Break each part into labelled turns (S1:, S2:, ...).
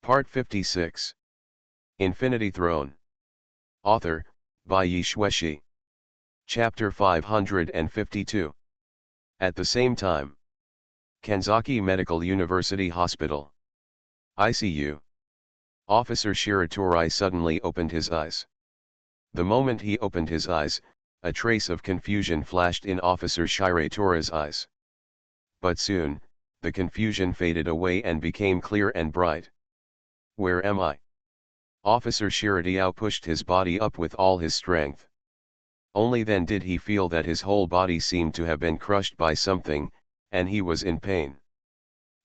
S1: Part 56. Infinity Throne. Author, by Yi Shueshi. Chapter 552. At the same time. Kanzaki Medical University Hospital. ICU. Officer Shiratori suddenly opened his eyes. The moment he opened his eyes, a trace of confusion flashed in Officer Shiratori's eyes. But soon, the confusion faded away and became clear and bright. Where am I? Officer Shiratoriao pushed his body up with all his strength. Only then did he feel that his whole body seemed to have been crushed by something, and he was in pain.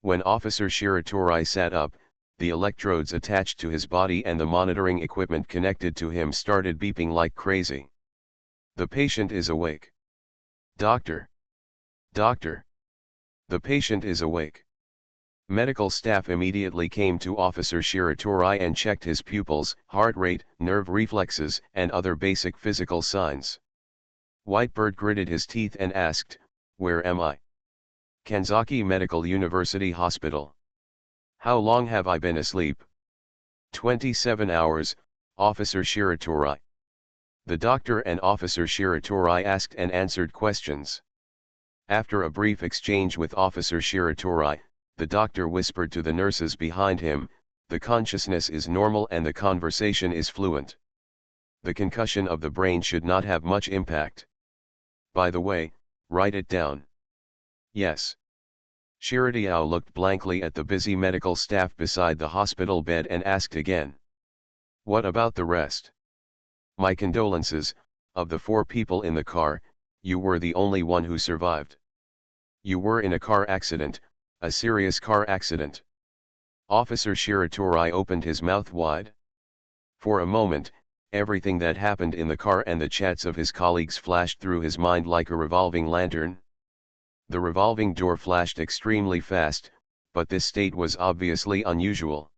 S1: When Officer Shiratori sat up, the electrodes attached to his body and the monitoring equipment connected to him started beeping like crazy. The patient is awake. Doctor! Doctor! The patient is awake. Medical staff immediately came to Officer Shiratori and checked his pupils, heart rate, nerve reflexes, and other basic physical signs. Whitebird gritted his teeth and asked, "Where am I?" Kanzaki Medical University Hospital. How long have I been asleep? 27 hours, Officer Shiratori. The doctor and Officer Shiratori asked and answered questions. After a brief exchange with Officer Shiratori, the doctor whispered to the nurses behind him, "The consciousness is normal and the conversation is fluent. The concussion of the brain should not have much impact. By the way, write it down." "Yes." Shiratoriao looked blankly at the busy medical staff beside the hospital bed and asked again. "What about the rest?" "My condolences, of the 4 people in the car, you were the only one who survived. You were in a car accident, a serious car accident." Officer Shiratori opened his mouth wide. For a moment, everything that happened in the car and the chats of his colleagues flashed through his mind like a revolving lantern. The revolving door flashed extremely fast, but this state was obviously unusual.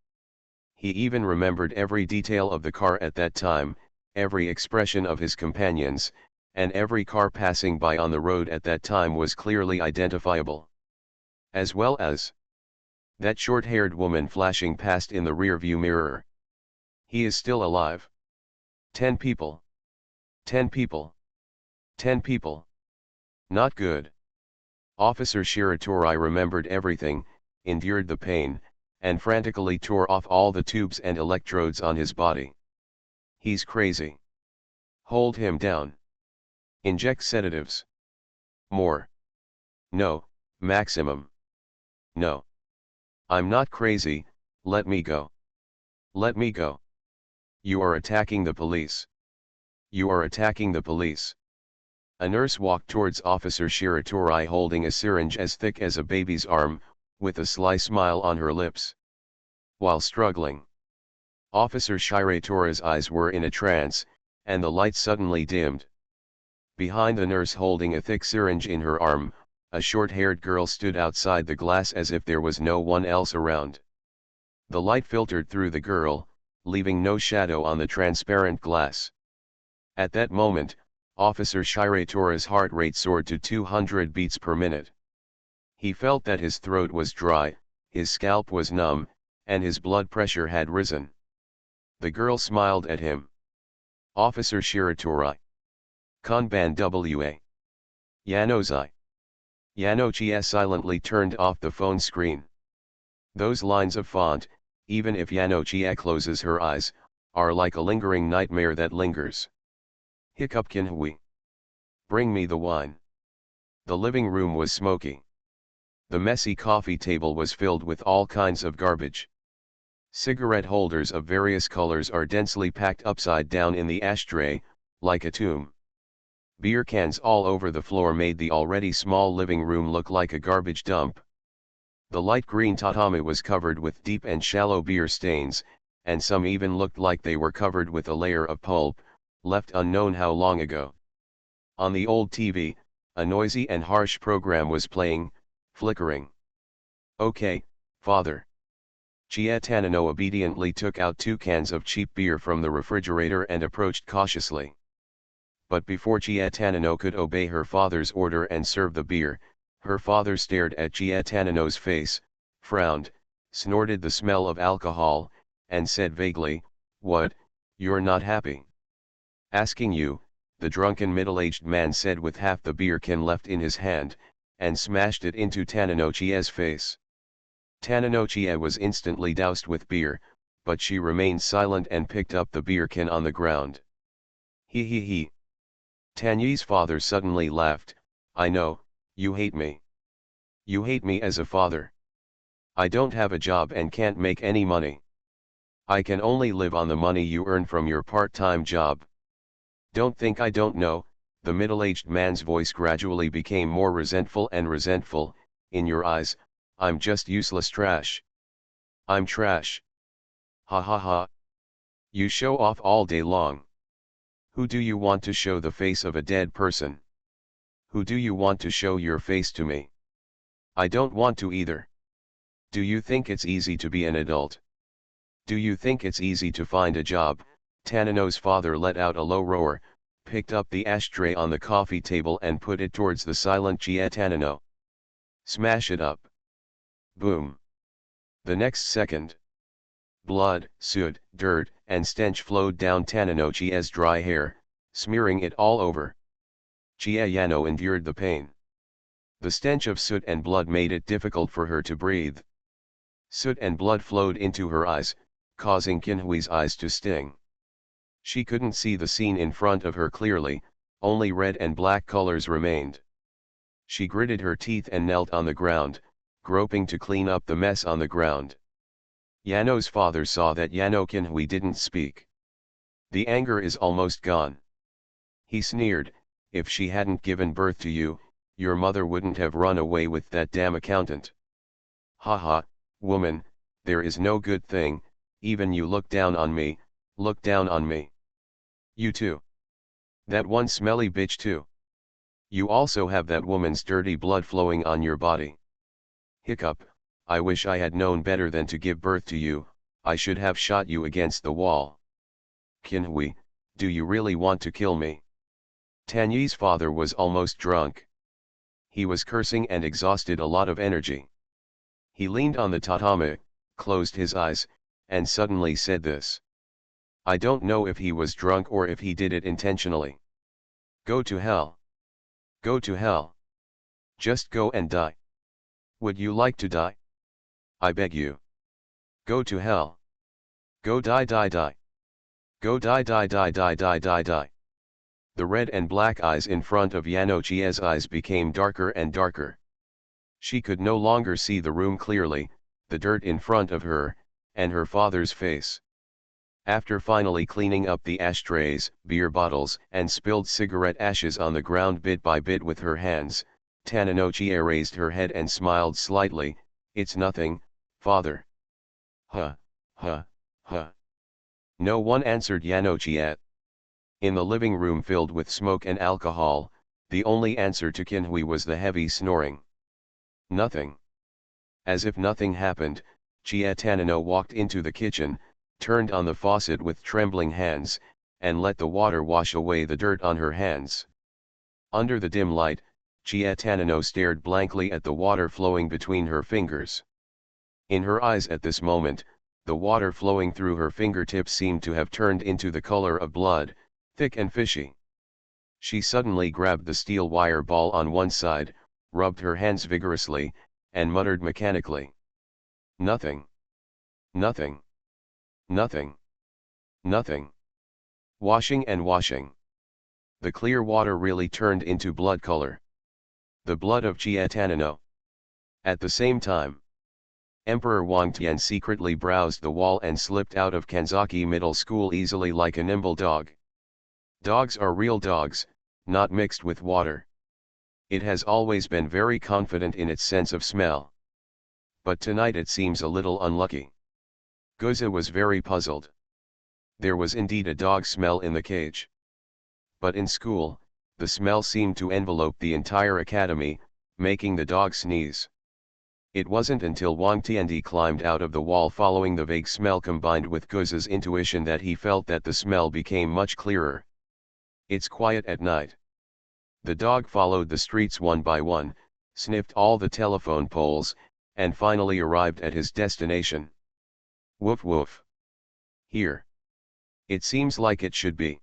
S1: He even remembered every detail of the car at that time, every expression of his companions, and every car passing by on the road at that time was clearly identifiable. As well as that short-haired woman flashing past in the rear-view mirror. He is still alive. 10 people. 10 people. 10 people. Not good. Officer Shiratori remembered everything, endured the pain, and frantically tore off all the tubes and electrodes on his body. He's crazy. Hold him down. Inject sedatives. More. No, maximum. No. I'm not crazy, let me go. Let me go. You are attacking the police. You are attacking the police. A nurse walked towards Officer Shiratori holding a syringe as thick as a baby's arm, with a sly smile on her lips. While struggling, Officer Shiratori's eyes were in a trance, and the light suddenly dimmed. Behind the nurse holding a thick syringe in her arm, a short-haired girl stood outside the glass as if there was no one else around. The light filtered through the girl, leaving no shadow on the transparent glass. At that moment, Officer Shiratori's heart rate soared to 200 beats per minute. He felt that his throat was dry, his scalp was numb, and his blood pressure had risen. The girl smiled at him. "Officer Shiratori. Konban wa. Yanozai." Yanochi silently turned off the phone screen. Those lines of font, even if Yanochi closes her eyes, are like a lingering nightmare that lingers. Hiccupkin hui. Bring me the wine. The living room was smoky. The messy coffee table was filled with all kinds of garbage. Cigarette holders of various colors are densely packed upside down in the ashtray, like a tomb. Beer cans all over the floor made the already small living room look like a garbage dump. The light green tatami was covered with deep and shallow beer stains, and some even looked like they were covered with a layer of pulp, left unknown how long ago. On the old TV, a noisy and harsh program was playing, flickering. "Okay, father." Chia Tanino obediently took out 2 cans of cheap beer from the refrigerator and approached cautiously. But before Chia Tanino could obey her father's order and serve the beer, her father stared at Chia Tanino's face, frowned, snorted the smell of alcohol, and said vaguely, "What, you're not happy?" "Asking you," the drunken middle-aged man said with half the beer can left in his hand, and smashed it into Taninochie's face. Taninochie was instantly doused with beer, but she remained silent and picked up the beer can on the ground. "He he he." Tanyi's father suddenly laughed. "I know, you hate me. You hate me as a father. I don't have a job and can't make any money. I can only live on the money you earn from your part-time job." "Don't think I don't know," the middle-aged man's voice gradually became more resentful and resentful. "In your eyes, I'm just useless trash. I'm trash. Ha ha ha. You show off all day long. Who do you want to show the face of a dead person? Who do you want to show your face to me? I don't want to either. Do you think it's easy to be an adult? Do you think it's easy to find a job?" Tanino's father let out a low roar, picked up the ashtray on the coffee table and put it towards the silent Jie Tanino. "Smash it up." Boom. The next second, blood, soot, dirt, and stench flowed down Taninochie's dry hair, smearing it all over. Jie Yano endured the pain. The stench of soot and blood made it difficult for her to breathe. Soot and blood flowed into her eyes, causing Kinhui's eyes to sting. She couldn't see the scene in front of her clearly, only red and black colors remained. She gritted her teeth and knelt on the ground, groping to clean up the mess on the ground. Yano's father saw that Yano Kinhui didn't speak. "The anger is almost gone." He sneered, "If she hadn't given birth to you, your mother wouldn't have run away with that damn accountant. Ha ha, woman, there is no good thing, even you look down on me, look down on me. You too. That one smelly bitch too. You also have that woman's dirty blood flowing on your body. Hiccup, I wish I had known better than to give birth to you, I should have shot you against the wall. Kinhui, do you really want to kill me?" Tanyi's father was almost drunk. He was cursing and exhausted a lot of energy. He leaned on the tatami, closed his eyes, and suddenly said this. I don't know if he was drunk or if he did it intentionally. "Go to hell. Go to hell. Just go and die. Would you like to die? I beg you. Go to hell. Go die die die. Go die die die die die die die." The red and black eyes in front of Yanochie's eyes became darker and darker. She could no longer see the room clearly, the dirt in front of her, and her father's face. After finally cleaning up the ashtrays, beer bottles, and spilled cigarette ashes on the ground bit by bit with her hands, Taninochie raised her head and smiled slightly. "It's nothing, father." "Huh, huh, huh." No one answered Yanochie. In the living room filled with smoke and alcohol, the only answer to Kinhui was the heavy snoring. Nothing. As if nothing happened, Jie Tanino walked into the kitchen, turned on the faucet with trembling hands, and let the water wash away the dirt on her hands. Under the dim light, Jie Tanino stared blankly at the water flowing between her fingers. In her eyes at this moment, the water flowing through her fingertips seemed to have turned into the color of blood, thick and fishy. She suddenly grabbed the steel wire ball on one side, rubbed her hands vigorously, and muttered mechanically. "Nothing. Nothing. Nothing. Nothing." Washing and washing. The clear water really turned into blood color. The blood of Jie Tanino. At the same time, Emperor Wang Tian secretly browsed the wall and slipped out of Kanzaki Middle School easily like a nimble dog. Dogs are real dogs, not mixed with water. It has always been very confident in its sense of smell. But tonight it seems a little unlucky. Guza was very puzzled. There was indeed a dog smell in the cage. But in school, the smell seemed to envelope the entire academy, making the dog sneeze. It wasn't until Wang Tiandi climbed out of the wall following the vague smell combined with Guza's intuition that he felt that the smell became much clearer. It's quiet at night. The dog followed the streets one by one, sniffed all the telephone poles, and finally arrived at his destination. Woof woof. Here. It seems like it should be.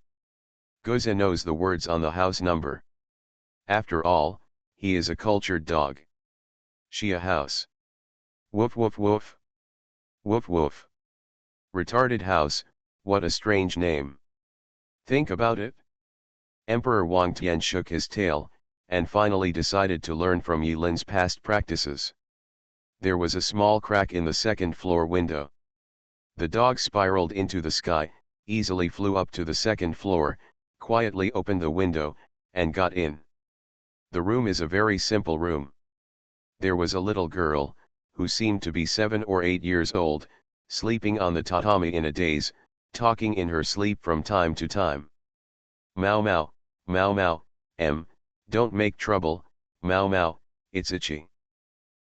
S1: Goza knows the words on the house number. After all, he is a cultured dog. She a house. Woof woof woof. Woof woof. Retarded house, what a strange name. Think about it. Emperor Wang Tian shook his tail, and finally decided to learn from Yi Lin's past practices. There was a small crack in the second floor window. The dog spiraled into the sky, easily flew up to the second floor, quietly opened the window, and got in. The room is a very simple room. There was a little girl, who seemed to be 7 or 8 years old, sleeping on the tatami in a daze, talking in her sleep from time to time. Mau mau, mau mau, don't make trouble, mau mau, it's itchy.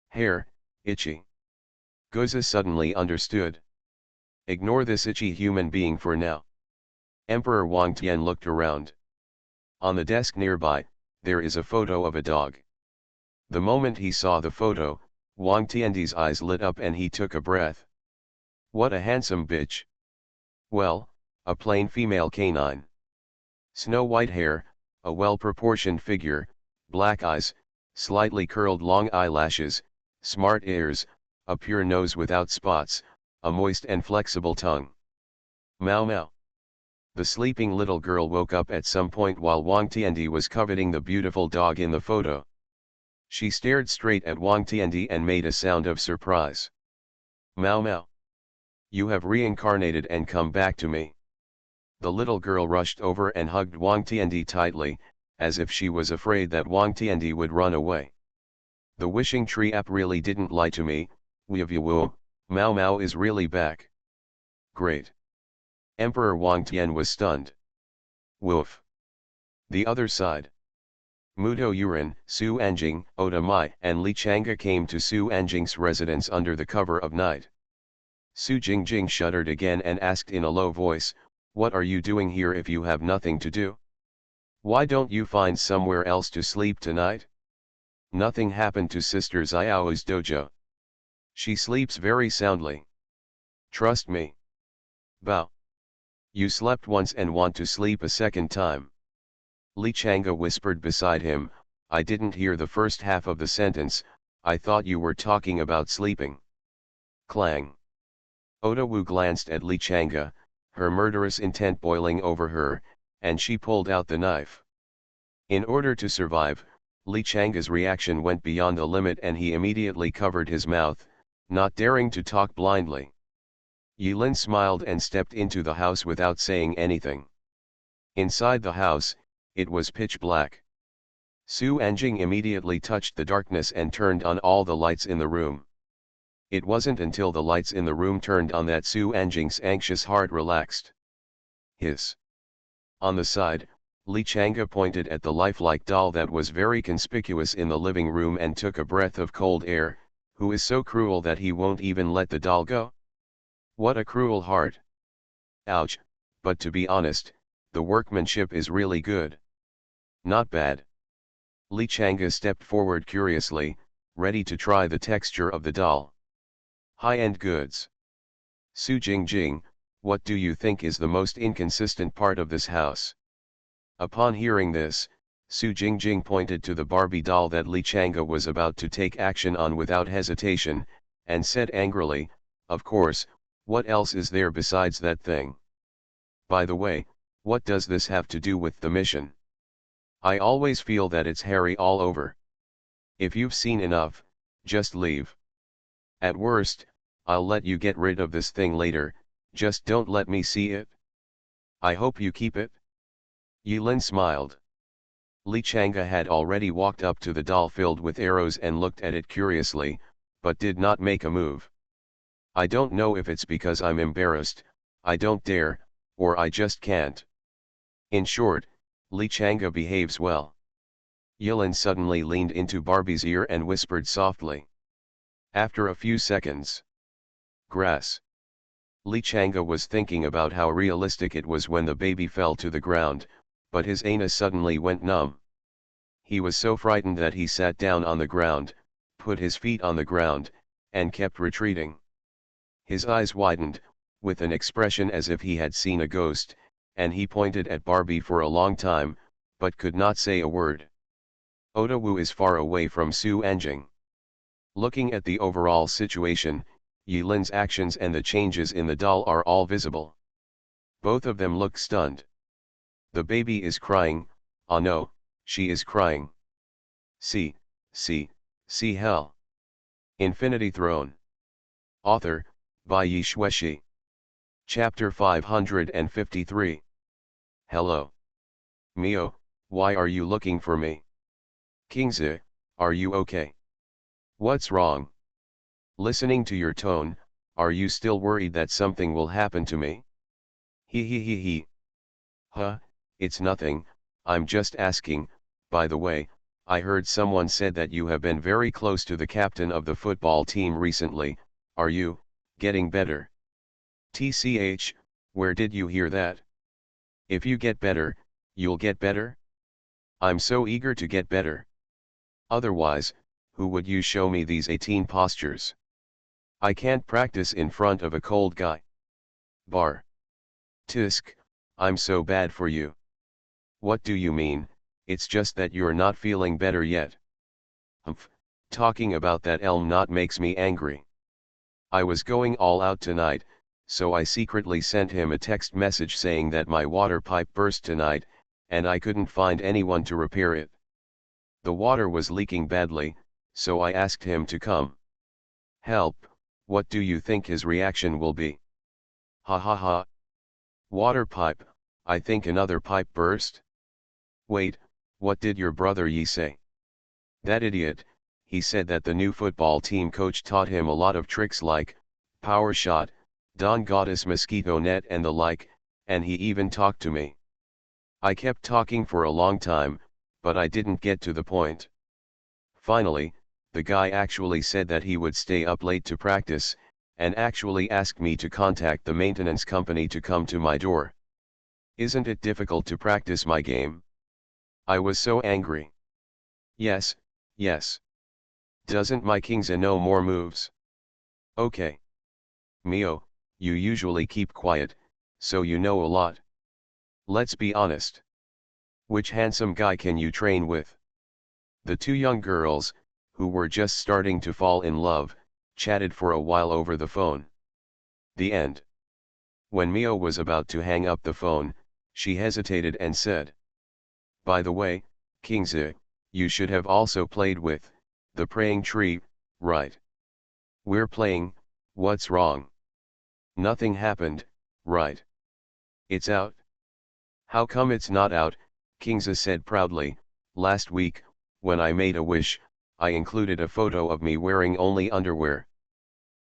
S1: Hair, itchy. Goza suddenly understood. Ignore this itchy human being for now. Emperor Wang Tian looked around. On the desk nearby, there is a photo of a dog. The moment he saw the photo, Wang Tian's eyes lit up and he took a breath. What a handsome bitch. Well, a plain female canine. Snow-white hair, a well-proportioned figure, black eyes, slightly curled long eyelashes, smart ears, a pure nose without spots, a moist and flexible tongue. Mau mau. The sleeping little girl woke up at some point while Wang Tiandi was coveting the beautiful dog in the photo. She stared straight at Wang Tiandi and made a sound of surprise. Mau mau. You have reincarnated and come back to me. The little girl rushed over and hugged Wang Tiandi tightly, as if she was afraid that Wang Tiandi would run away. The wishing tree app really didn't lie to me, woo, Mau Mau is really back. Great. Emperor Wang Tian was stunned. Woof. The other side. Mudo Yuran, Su Anjing, Oda Mai and Li Chang'e came to Su Anjing's residence under the cover of night. Su Jingjing shuddered again and asked in a low voice, what are you doing here if you have nothing to do? Why don't you find somewhere else to sleep tonight? Nothing happened to Sister Xiao's dojo. She sleeps very soundly. Trust me. Bow. You slept once and want to sleep a second time. Li Chang'e whispered beside him, I didn't hear the first half of the sentence, I thought you were talking about sleeping. Clang. Oda Wu glanced at Li Chang'e, her murderous intent boiling over her, and she pulled out the knife. In order to survive, Li Chang'e's reaction went beyond the limit and he immediately covered his mouth, not daring to talk blindly. Yi Lin smiled and stepped into the house without saying anything. Inside the house, it was pitch black. Su Anjing immediately touched the darkness and turned on all the lights in the room. It wasn't until the lights in the room turned on that Su Anjing's anxious heart relaxed. Hiss. On the side, Li Chang'e pointed at the lifelike doll that was very conspicuous in the living room and took a breath of cold air, who is so cruel that he won't even let the doll go? What a cruel heart. Ouch, but to be honest, the workmanship is really good. Not bad. Li Chang'e stepped forward curiously, ready to try the texture of the doll. High-end goods. Su Jingjing, what do you think is the most inconsistent part of this house? Upon hearing this, Su Jingjing pointed to the Barbie doll that Li Chang'e was about to take action on without hesitation, and said angrily, of course, what else is there besides that thing? By the way, what does this have to do with the mission? I always feel that it's hairy all over. If you've seen enough, just leave. At worst, I'll let you get rid of this thing later, just don't let me see it. I hope you keep it. Yi Lin smiled. Li Chang'e had already walked up to the doll filled with arrows and looked at it curiously, but did not make a move. I don't know if it's because I'm embarrassed, I don't dare, or I just can't. In short, Li Chang'e behaves well. Yi Lin suddenly leaned into Barbie's ear and whispered softly. After a few seconds. Grass. Li Chang'e was thinking about how realistic it was when the baby fell to the ground, but his anus suddenly went numb. He was so frightened that he sat down on the ground, put his feet on the ground, and kept retreating. His eyes widened, with an expression as if he had seen a ghost, and he pointed at Barbie for a long time, but could not say a word. Otawu is far away from Su Anjing. Looking at the overall situation, Yilin's actions and the changes in the doll are all visible. Both of them look stunned. The baby is crying. Ah no, she is crying. See hell. Infinity Throne. Author, by Yi Shueshi. Chapter 553. Hello. Mio, why are you looking for me? Kingzi, are you okay? What's wrong? Listening to your tone, are you still worried that something will happen to me? He. Huh, it's nothing, I'm just asking. By the way, I heard someone said that you have been very close to the captain of the football team recently. Are you getting better? TCH, where did you hear that? If you get better, you'll get better? I'm so eager to get better. Otherwise, who would you show me these 18 postures? I can't practice in front of a cold guy. Bar. Tisk, I'm so bad for you. What do you mean? It's just that you're not feeling better yet. Humph, talking about that elm knot makes me angry. I was going all out tonight, so I secretly sent him a text message saying that my water pipe burst tonight, and I couldn't find anyone to repair it. The water was leaking badly, so I asked him to come. Help, what do you think his reaction will be? Ha ha ha. Water pipe, I think another pipe burst? Wait, what did your brother Yi say? That idiot, he said that the new football team coach taught him a lot of tricks like power shot, Don Goddess mosquito net and the like, and he even talked to me. I kept talking for a long time, but I didn't get to the point. Finally, the guy actually said that he would stay up late to practice, and actually asked me to contact the maintenance company to come to my door. Isn't it difficult to practice my game? I was so angry. Yes. Doesn't my Kingza know more moves? Okay. Mio, you usually keep quiet, so you know a lot. Let's be honest. Which handsome guy can you train with? The two young girls, who were just starting to fall in love, chatted for a while over the phone. The end. When Mio was about to hang up the phone, she hesitated and said, by the way, Kingzi, you should have also played with the praying tree, right? We're playing, what's wrong? Nothing happened, right? It's out. How come it's not out? Kingza said proudly. Last week, when I made a wish, I included a photo of me wearing only underwear.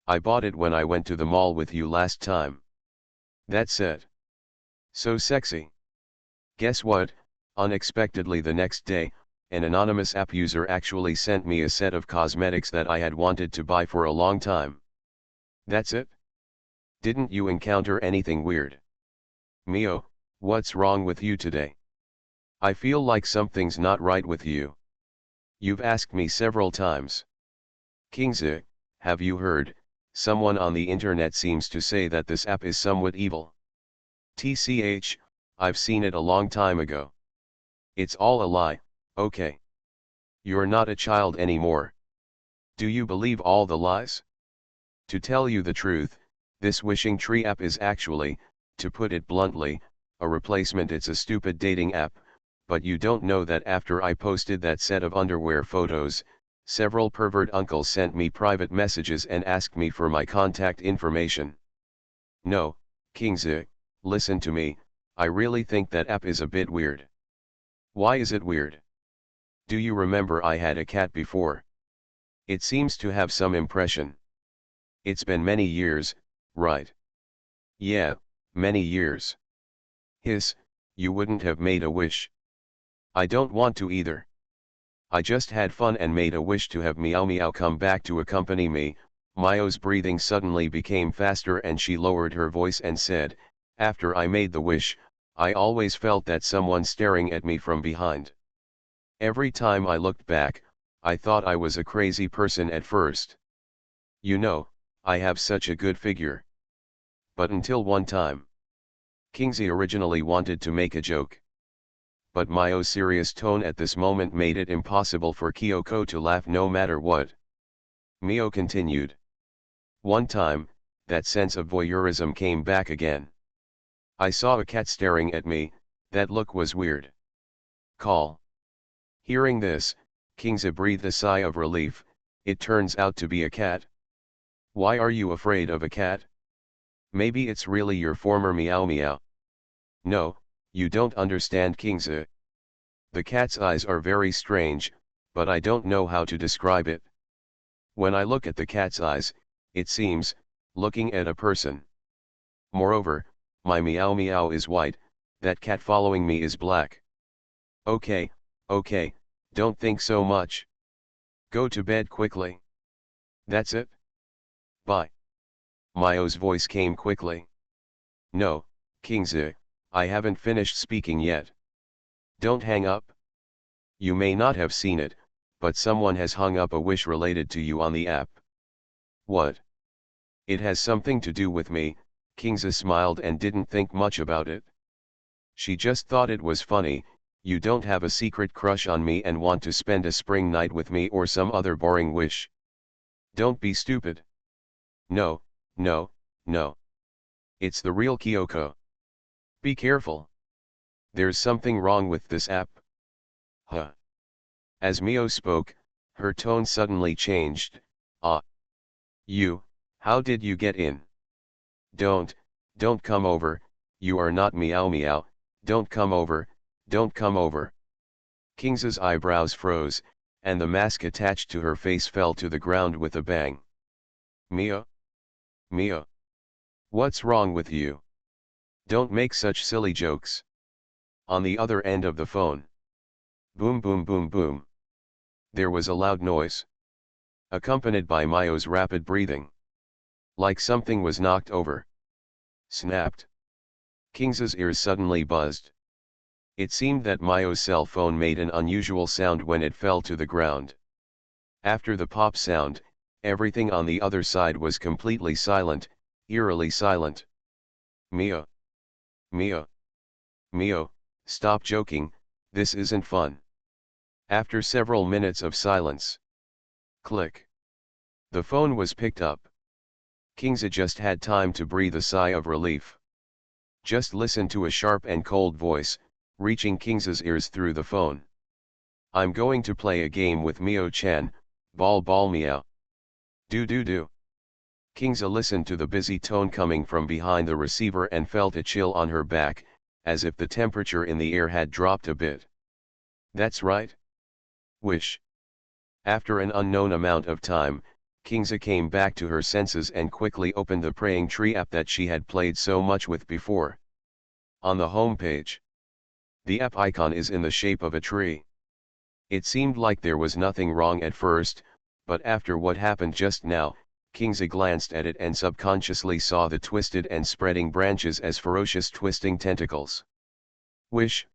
S1: I bought it when I went to the mall with you last time. That's it. So sexy. Guess what? Unexpectedly the next day, an anonymous app user actually sent me a set of cosmetics that I had wanted to buy for a long time. That's it? Didn't you encounter anything weird? Mio, what's wrong with you today? I feel like something's not right with you. You've asked me several times. Kingzi, have you heard? Someone on the internet seems to say that this app is somewhat evil. TCH, I've seen it a long time ago. It's all a lie, okay. You're not a child anymore. Do you believe all the lies? To tell you the truth, this wishing tree app is actually, to put it bluntly, a replacement. It's a stupid dating app, but you don't know that after I posted that set of underwear photos, several pervert uncles sent me private messages and asked me for my contact information. No, Kingzi, listen to me, I really think that app is a bit weird. Why is it weird? Do you remember I had a cat before? It seems to have some impression. It's been many years, right? Yeah, many years. Hiss, you wouldn't have made a wish. I don't want to either. I just had fun and made a wish to have Meow Meow come back to accompany me. Mio's breathing suddenly became faster and she lowered her voice and said, after I made the wish, I always felt that someone staring at me from behind. Every time I looked back, I thought I was a crazy person at first. You know, I have such a good figure. But until one time. Kingsley originally wanted to make a joke. But Mio's serious tone at this moment made it impossible for Kyoko to laugh no matter what. Mio continued. One time, that sense of voyeurism came back again. I saw a cat staring at me, that look was weird. Call. Hearing this, Kingsley breathed a sigh of relief. It turns out to be a cat. Why are you afraid of a cat? Maybe it's really your former meow meow. No, you don't understand, Kingsley. The cat's eyes are very strange, but I don't know how to describe it. When I look at the cat's eyes, it seems, looking at a person. Moreover, my meow meow is white, that cat following me is black. Okay, okay, don't think so much. Go to bed quickly. That's it? Bye. Mio's voice came quickly. No, Kingsley, I haven't finished speaking yet. Don't hang up. You may not have seen it, but someone has hung up a wish related to you on the app. What? It has something to do with me. Kingsley smiled and didn't think much about it. She just thought it was funny. You don't have a secret crush on me and want to spend a spring night with me or some other boring wish. Don't be stupid. No, no, no. It's the real Kyoko. Be careful. There's something wrong with this app. Huh. As Mio spoke, her tone suddenly changed. How did you get in? Don't come over, you are not meow meow, don't come over, don't come over. Kingsley's eyebrows froze, and the mask attached to her face fell to the ground with a bang. Mio? Mio? What's wrong with you? Don't make such silly jokes. On the other end of the phone. Boom boom boom boom. There was a loud noise. Accompanied by Mio's rapid breathing. Like something was knocked over. Snapped. Kingsley's ears suddenly buzzed. It seemed that Mio's cell phone made an unusual sound when it fell to the ground. After the pop sound, everything on the other side was completely silent, eerily silent. Mio. Mio. Mio, stop joking, this isn't fun. After several minutes of silence. Click. The phone was picked up. Kingsley just had time to breathe a sigh of relief. Just listen to a sharp and cold voice, reaching Kingsley's ears through the phone. I'm going to play a game with Mio-chan, ball ball meow. Do. Kingsley listened to the busy tone coming from behind the receiver and felt a chill on her back, as if the temperature in the air had dropped a bit. That's right. Wish. After an unknown amount of time, Kingsley came back to her senses and quickly opened the praying tree app that she had played so much with before. On the home page, the app icon is in the shape of a tree. It seemed like there was nothing wrong at first, but after what happened just now, Kingsley glanced at it and subconsciously saw the twisted and spreading branches as ferocious twisting tentacles. Wish,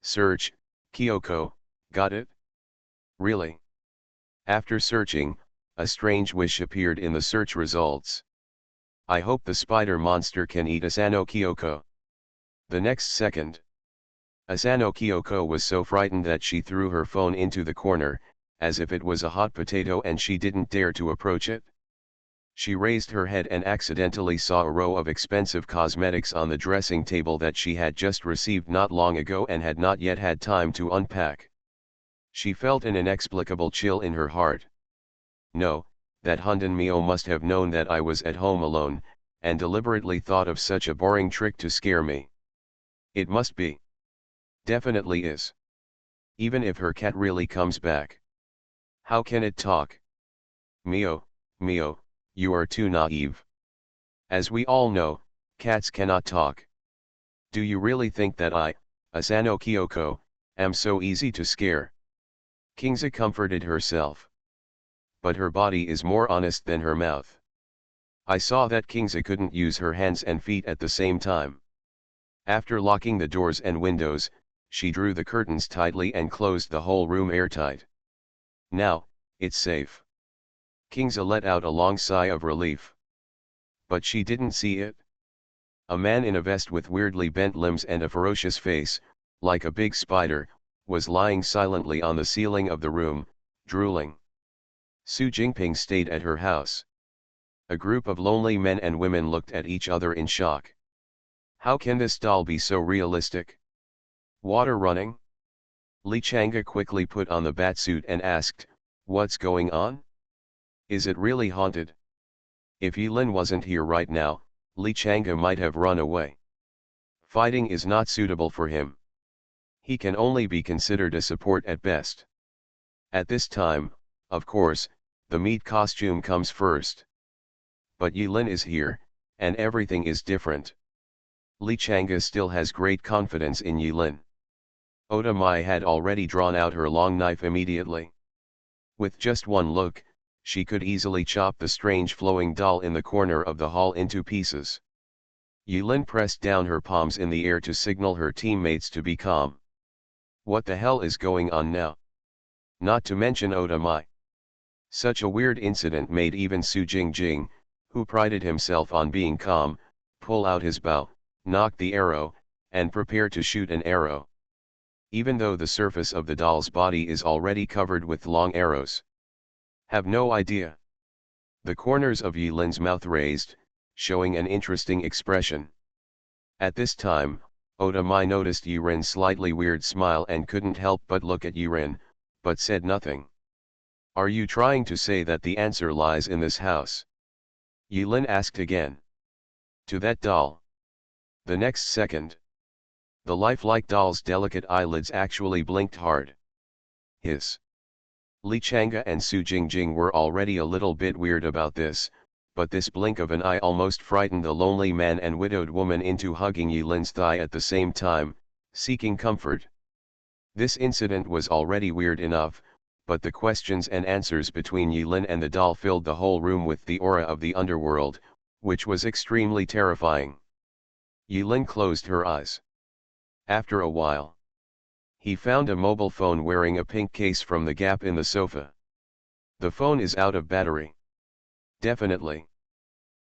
S1: search, Kyoko, got it? Really? After searching, a strange wish appeared in the search results. I hope the spider monster can eat Asano Kyoko. The next second, Asano Kyoko was so frightened that she threw her phone into the corner, as if it was a hot potato and she didn't dare to approach it. She raised her head and accidentally saw a row of expensive cosmetics on the dressing table that she had just received not long ago and had not yet had time to unpack. She felt an inexplicable chill in her heart. No, that Hunden Mio must have known that I was at home alone, and deliberately thought of such a boring trick to scare me. It must be. Definitely is. Even if her cat really comes back. How can it talk? Mio, you are too naive. As we all know, cats cannot talk. Do you really think that I, Asano Kyoko, am so easy to scare? Kingsley comforted herself. But her body is more honest than her mouth. I saw that Kingsley couldn't use her hands and feet at the same time. After locking the doors and windows, she drew the curtains tightly and closed the whole room airtight. Now, it's safe. Kingza let out a long sigh of relief. But she didn't see it. A man in a vest with weirdly bent limbs and a ferocious face, like a big spider, was lying silently on the ceiling of the room, drooling. Su Jingping stayed at her house. A group of lonely men and women looked at each other in shock. How can this doll be so realistic? Water running? Li Chang'e quickly put on the batsuit and asked, "What's going on? Is it really haunted?" If Yilin wasn't here right now, Li Chang'e might have run away. Fighting is not suitable for him. He can only be considered a support at best. At this time, of course, the meat costume comes first. But Yilin is here, and everything is different. Li Chang'e still has great confidence in Yilin. Oda Mai had already drawn out her long knife immediately. With just one look, she could easily chop the strange flowing doll in the corner of the hall into pieces. Yilin pressed down her palms in the air to signal her teammates to be calm. What the hell is going on now? Not to mention Oda Mai. Such a weird incident made even Su Jingjing, who prided himself on being calm, pull out his bow, nock the arrow, and prepare to shoot an arrow. Even though the surface of the doll's body is already covered with long arrows. Have no idea. The corners of Yilin's mouth raised, showing an interesting expression. At this time, Oda Mai noticed Yirin's slightly weird smile and couldn't help but look at Yirin, but said nothing. Are you trying to say that the answer lies in this house? Yilin asked again. To that doll. The next second, the lifelike doll's delicate eyelids actually blinked hard. Hiss. Li Chang'e and Su Jingjing were already a little bit weird about this, but this blink of an eye almost frightened the lonely man and widowed woman into hugging Yilin's thigh at the same time, seeking comfort. This incident was already weird enough, but the questions and answers between Yilin and the doll filled the whole room with the aura of the underworld, which was extremely terrifying. Yilin closed her eyes. After a while, he found a mobile phone wearing a pink case from the gap in the sofa. The phone is out of battery. Definitely.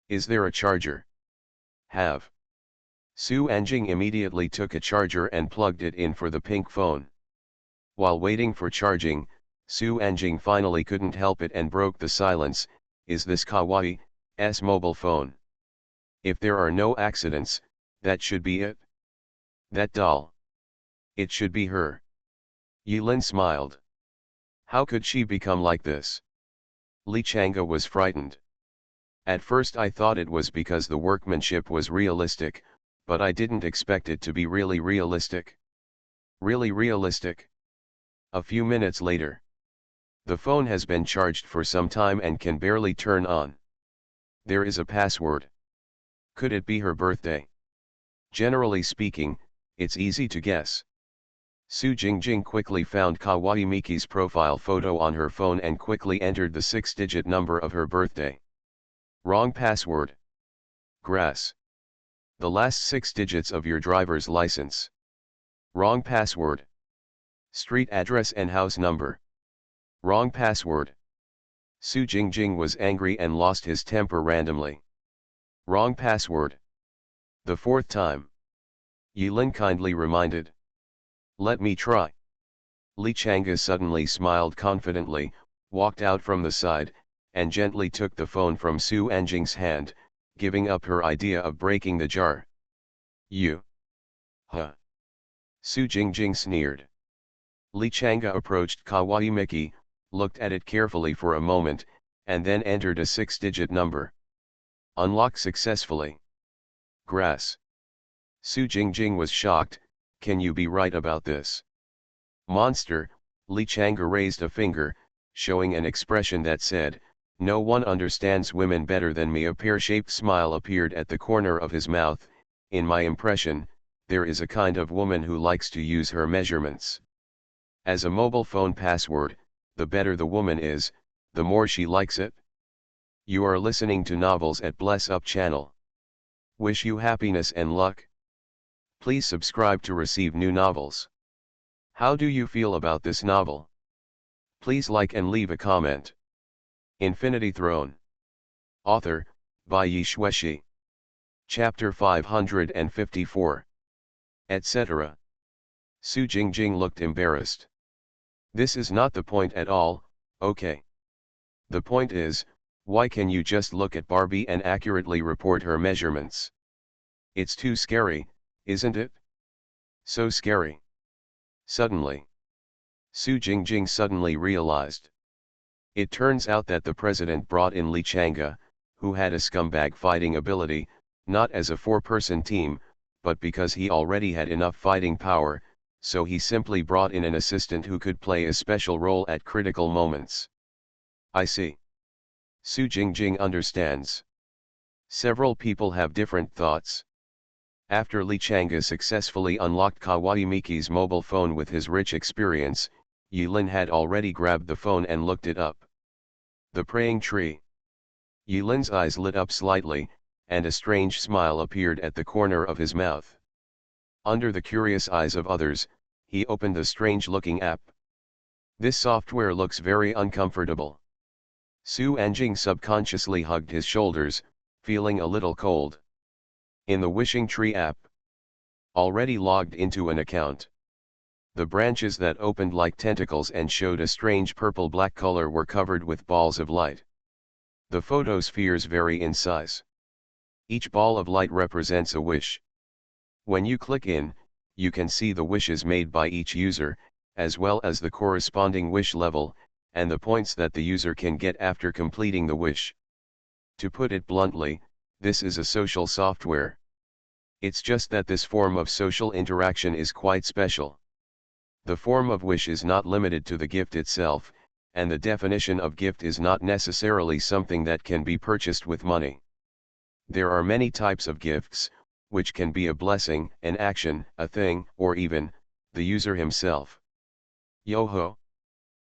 S1: Is there a charger? Have. Su Anjing immediately took a charger and plugged it in for the pink phone. While waiting for charging, Su Anjing finally couldn't help it and broke the silence. Is this Kawaii's mobile phone? If there are no accidents, that should be it. That doll. It should be her. Yilin smiled. How could she become like this? Li Chang'e was frightened. At first I thought it was because the workmanship was realistic, but I didn't expect it to be really realistic. Really realistic. A few minutes later. The phone has been charged for some time and can barely turn on. There is a password. Could it be her birthday? Generally speaking, it's easy to guess. Su Jingjing quickly found Kawaii Miki's profile photo on her phone and quickly entered the 6-digit number of her birthday. Wrong password. Grass. The last 6 digits of your driver's license. Wrong password. Street address and house number. Wrong password. Su Jingjing was angry and lost his temper randomly. Wrong password. The 4th time. Yilin kindly reminded. Let me try. Li Chang'e suddenly smiled confidently, walked out from the side, and gently took the phone from Su Anjing's hand, giving up her idea of breaking the jar. You. Huh. Su Jingjing sneered. Li Chang'e approached Kawaii Miki, looked at it carefully for a moment, and then entered a 6-digit number. Unlock successfully. Grass. Su Jingjing was shocked. Can you be right about this? Monster. Li Chang'e raised a finger, showing an expression that said, no one understands women better than me. A pear-shaped smile appeared at the corner of his mouth. In my impression, there is a kind of woman who likes to use her measurements as a mobile phone password. The better the woman is, the more she likes it. You are listening to Novels at Bless Up channel. Wish you happiness and luck. Please subscribe to receive new novels. How do you feel about this novel? Please like and leave a comment. Infinity Throne. Author, by Yi Shueshi. Chapter 554. Etc. Su Jingjing looked embarrassed. This is not the point at all, okay? The point is, why can you just look at Barbie and accurately report her measurements? It's too scary, isn't it? So scary. Suddenly. Su Jingjing suddenly realized. It turns out that the president brought in Li Chang'e, who had a scumbag fighting ability, not as a four-person team, but because he already had enough fighting power, so he simply brought in an assistant who could play a special role at critical moments. I see. Su Jingjing understands. Several people have different thoughts. After Li Chang'e successfully unlocked Kawaii Miki's mobile phone with his rich experience, Yilin had already grabbed the phone and looked it up. The praying tree. Yilin's eyes lit up slightly, and a strange smile appeared at the corner of his mouth. Under the curious eyes of others, he opened the strange-looking app. This software looks very uncomfortable. Su Anjing subconsciously hugged his shoulders, feeling a little cold. In the Wishing Tree app. Already logged into an account. The branches that opened like tentacles and showed a strange purple-black color were covered with balls of light. The photospheres vary in size. Each ball of light represents a wish. When you click in, you can see the wishes made by each user, as well as the corresponding wish level, and the points that the user can get after completing the wish. To put it bluntly, this is a social software. It's just that this form of social interaction is quite special. The form of wish is not limited to the gift itself, and the definition of gift is not necessarily something that can be purchased with money. There are many types of gifts, which can be a blessing, an action, a thing, or even, the user himself. Yo-ho!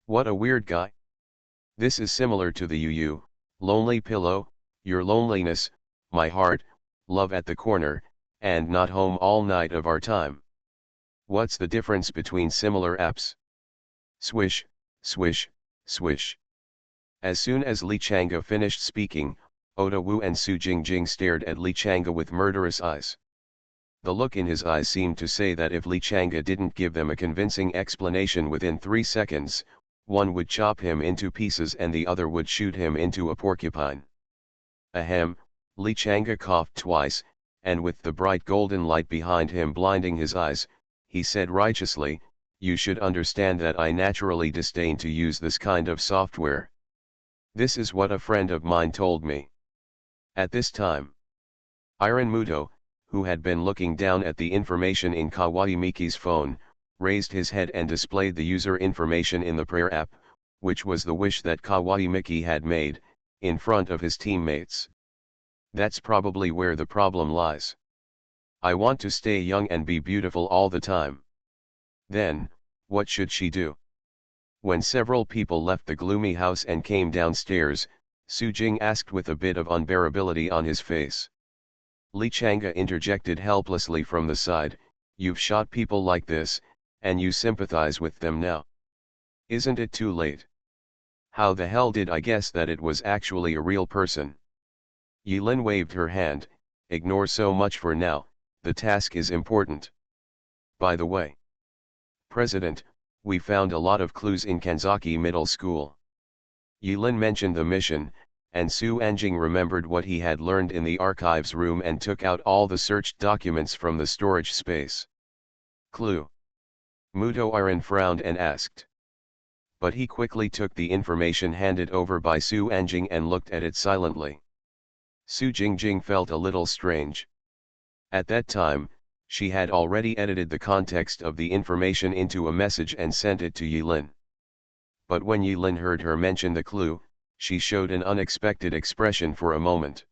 S1: What a weird guy! This is similar to the UU, lonely pillow, your loneliness, my heart, love at the corner, and not home all night of our time. What's the difference between similar apps? Swish, swish, swish. As soon as Li Chang'e finished speaking, Oda Wu and Su Jingjing stared at Li Chang'e with murderous eyes. The look in his eyes seemed to say that if Li Chang'e didn't give them a convincing explanation within 3 seconds, one would chop him into pieces and the other would shoot him into a porcupine. Ahem, Li Chang'e coughed twice, and with the bright golden light behind him blinding his eyes, he said righteously, "You should understand that I naturally disdain to use this kind of software. This is what a friend of mine told me." At this time, Iron Muto, who had been looking down at the information in Kawaii Miki's phone, raised his head and displayed the user information in the prayer app, which was the wish that Kawaii Miki had made, in front of his teammates. That's probably where the problem lies. I want to stay young and be beautiful all the time. Then, what should she do? When several people left the gloomy house and came downstairs, Su Jing asked with a bit of unbearability on his face. Li Chang'e interjected helplessly from the side, "You've shot people like this, and you sympathize with them now. Isn't it too late? How the hell did I guess that it was actually a real person?" Yilin waved her hand, "Ignore so much for now, the task is important. By the way, President, we found a lot of clues in Kanzaki Middle School." Yilin mentioned the mission, and Su Anjing remembered what he had learned in the archives room and took out all the searched documents from the storage space. "Clue?" Muto Iron frowned and asked. But he quickly took the information handed over by Su Anjing and looked at it silently. Su Jingjing felt a little strange. At that time, she had already edited the context of the information into a message and sent it to Yilin. But when Yilin heard her mention the clue, she showed an unexpected expression for a moment.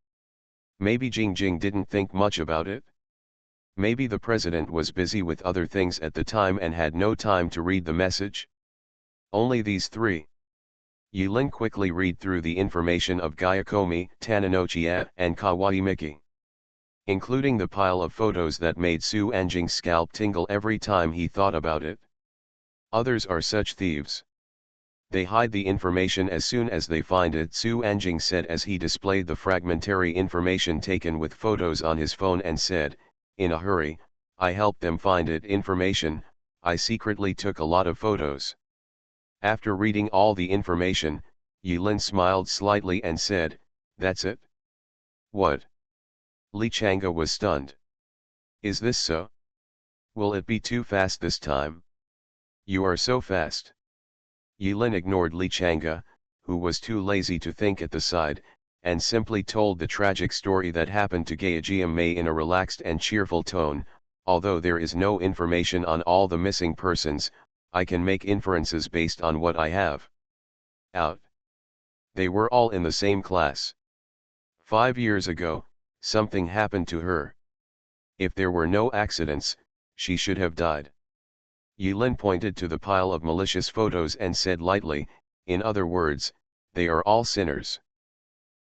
S1: Maybe Jingjing didn't think much about it? Maybe the president was busy with other things at the time and had no time to read the message? Only these 3. Yilin quickly read through the information of Gyakomi, Tananochiya, and Kawaii Miki. Including the pile of photos that made Su Anjing's scalp tingle every time he thought about it. Others are such thieves. They hide the information as soon as they find it, Su Anjing said as he displayed the fragmentary information taken with photos on his phone and said, in a hurry, I helped them find it information, I secretly took a lot of photos. After reading all the information, Yilin smiled slightly and said, that's it? What? Li Chang'e was stunned. Is this so? Will it be too fast this time? You are so fast. Yilin ignored Li Chang'e, who was too lazy to think at the side, and simply told the tragic story that happened to Gaojiam Mei in a relaxed and cheerful tone. Although there is no information on all the missing persons, I can make inferences based on what I have. Out. They were all in the same class. 5 years ago, something happened to her. If there were no accidents, she should have died. Yilin pointed to the pile of malicious photos and said lightly, in other words, they are all sinners.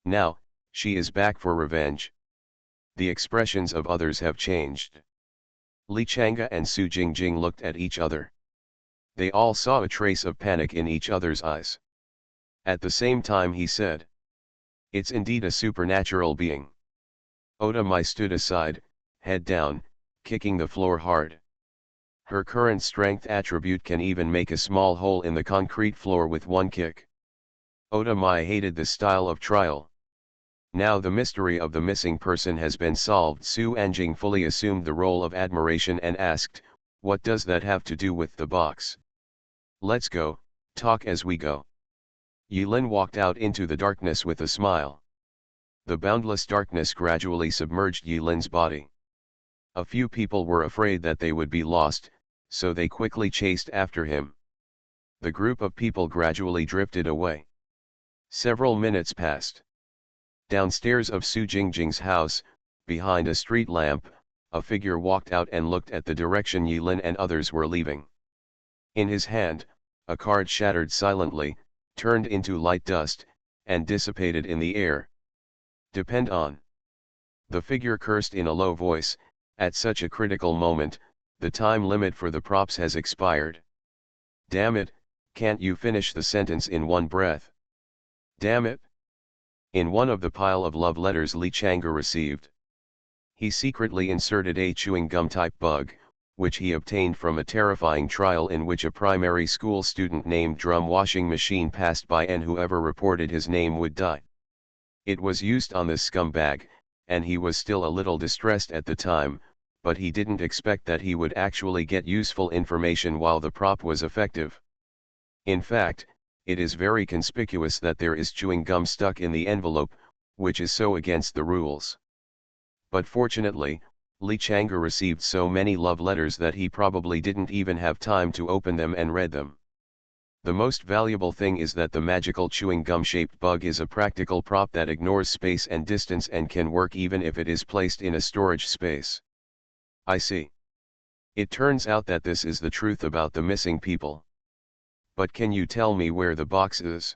S1: Now, she is back for revenge. The expressions of others have changed. Li Chang'e and Su Jingjing looked at each other. They all saw a trace of panic in each other's eyes. At the same time he said, it's indeed a supernatural being. Oda Mai stood aside, head down, kicking the floor hard. Her current strength attribute can even make a small hole in the concrete floor with one kick. Oda Mai hated this style of trial. Now the mystery of the missing person has been solved. Su Anjing fully assumed the role of admiration and asked, what does that have to do with the box? Let's go, talk as we go. Yilin walked out into the darkness with a smile. The boundless darkness gradually submerged Yilin's body. A few people were afraid that they would be lost, so they quickly chased after him. The group of people gradually drifted away. Several minutes passed. Downstairs of Su Jingjing's house, behind a street lamp, a figure walked out and looked at the direction Yilin and others were leaving. In his hand, a card shattered silently, turned into light dust, and dissipated in the air. Depend on. The figure cursed in a low voice, at such a critical moment, the time limit for the props has expired. Damn it, can't you finish the sentence in one breath? Damn it. In one of the pile of love letters Li Chang'e received, he secretly inserted a chewing gum type bug, which he obtained from a terrifying trial in which a primary school student named Drum Washing Machine passed by and whoever reported his name would die. It was used on this scumbag, and he was still a little distressed at the time, but he didn't expect that he would actually get useful information while the prop was effective. In fact, it is very conspicuous that there is chewing gum stuck in the envelope, which is so against the rules. But fortunately, Li Chang'e received so many love letters that he probably didn't even have time to open them and read them. The most valuable thing is that the magical chewing gum-shaped bug is a practical prop that ignores space and distance and can work even if it is placed in a storage space. I see. It turns out that this is the truth about the missing people. But can you tell me where the box is?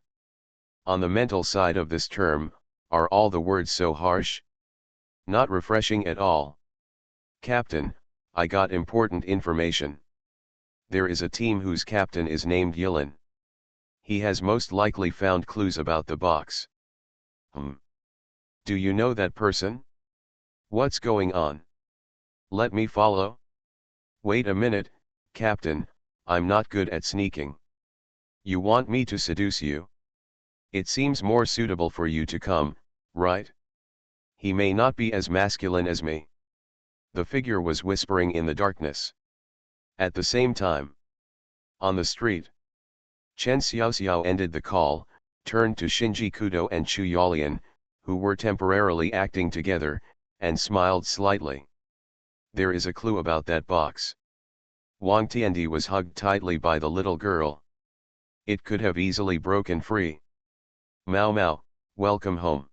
S1: On the mental side of this term, are all the words so harsh? Not refreshing at all. Captain, I got important information. There is a team whose captain is named Yilin. He has most likely found clues about the box. Do you know that person? What's going on? Let me follow? Wait a minute, Captain, I'm not good at sneaking. You want me to seduce you? It seems more suitable for you to come, right? He may not be as masculine as me. The figure was whispering in the darkness. At the same time, on the street, Chen Xiaoxiao ended the call, turned to Shinji Kudo and Chu Yalian, who were temporarily acting together, and smiled slightly. There is a clue about that box. Wang Tiandi was hugged tightly by the little girl. It could have easily broken free. Mao Mao, welcome home.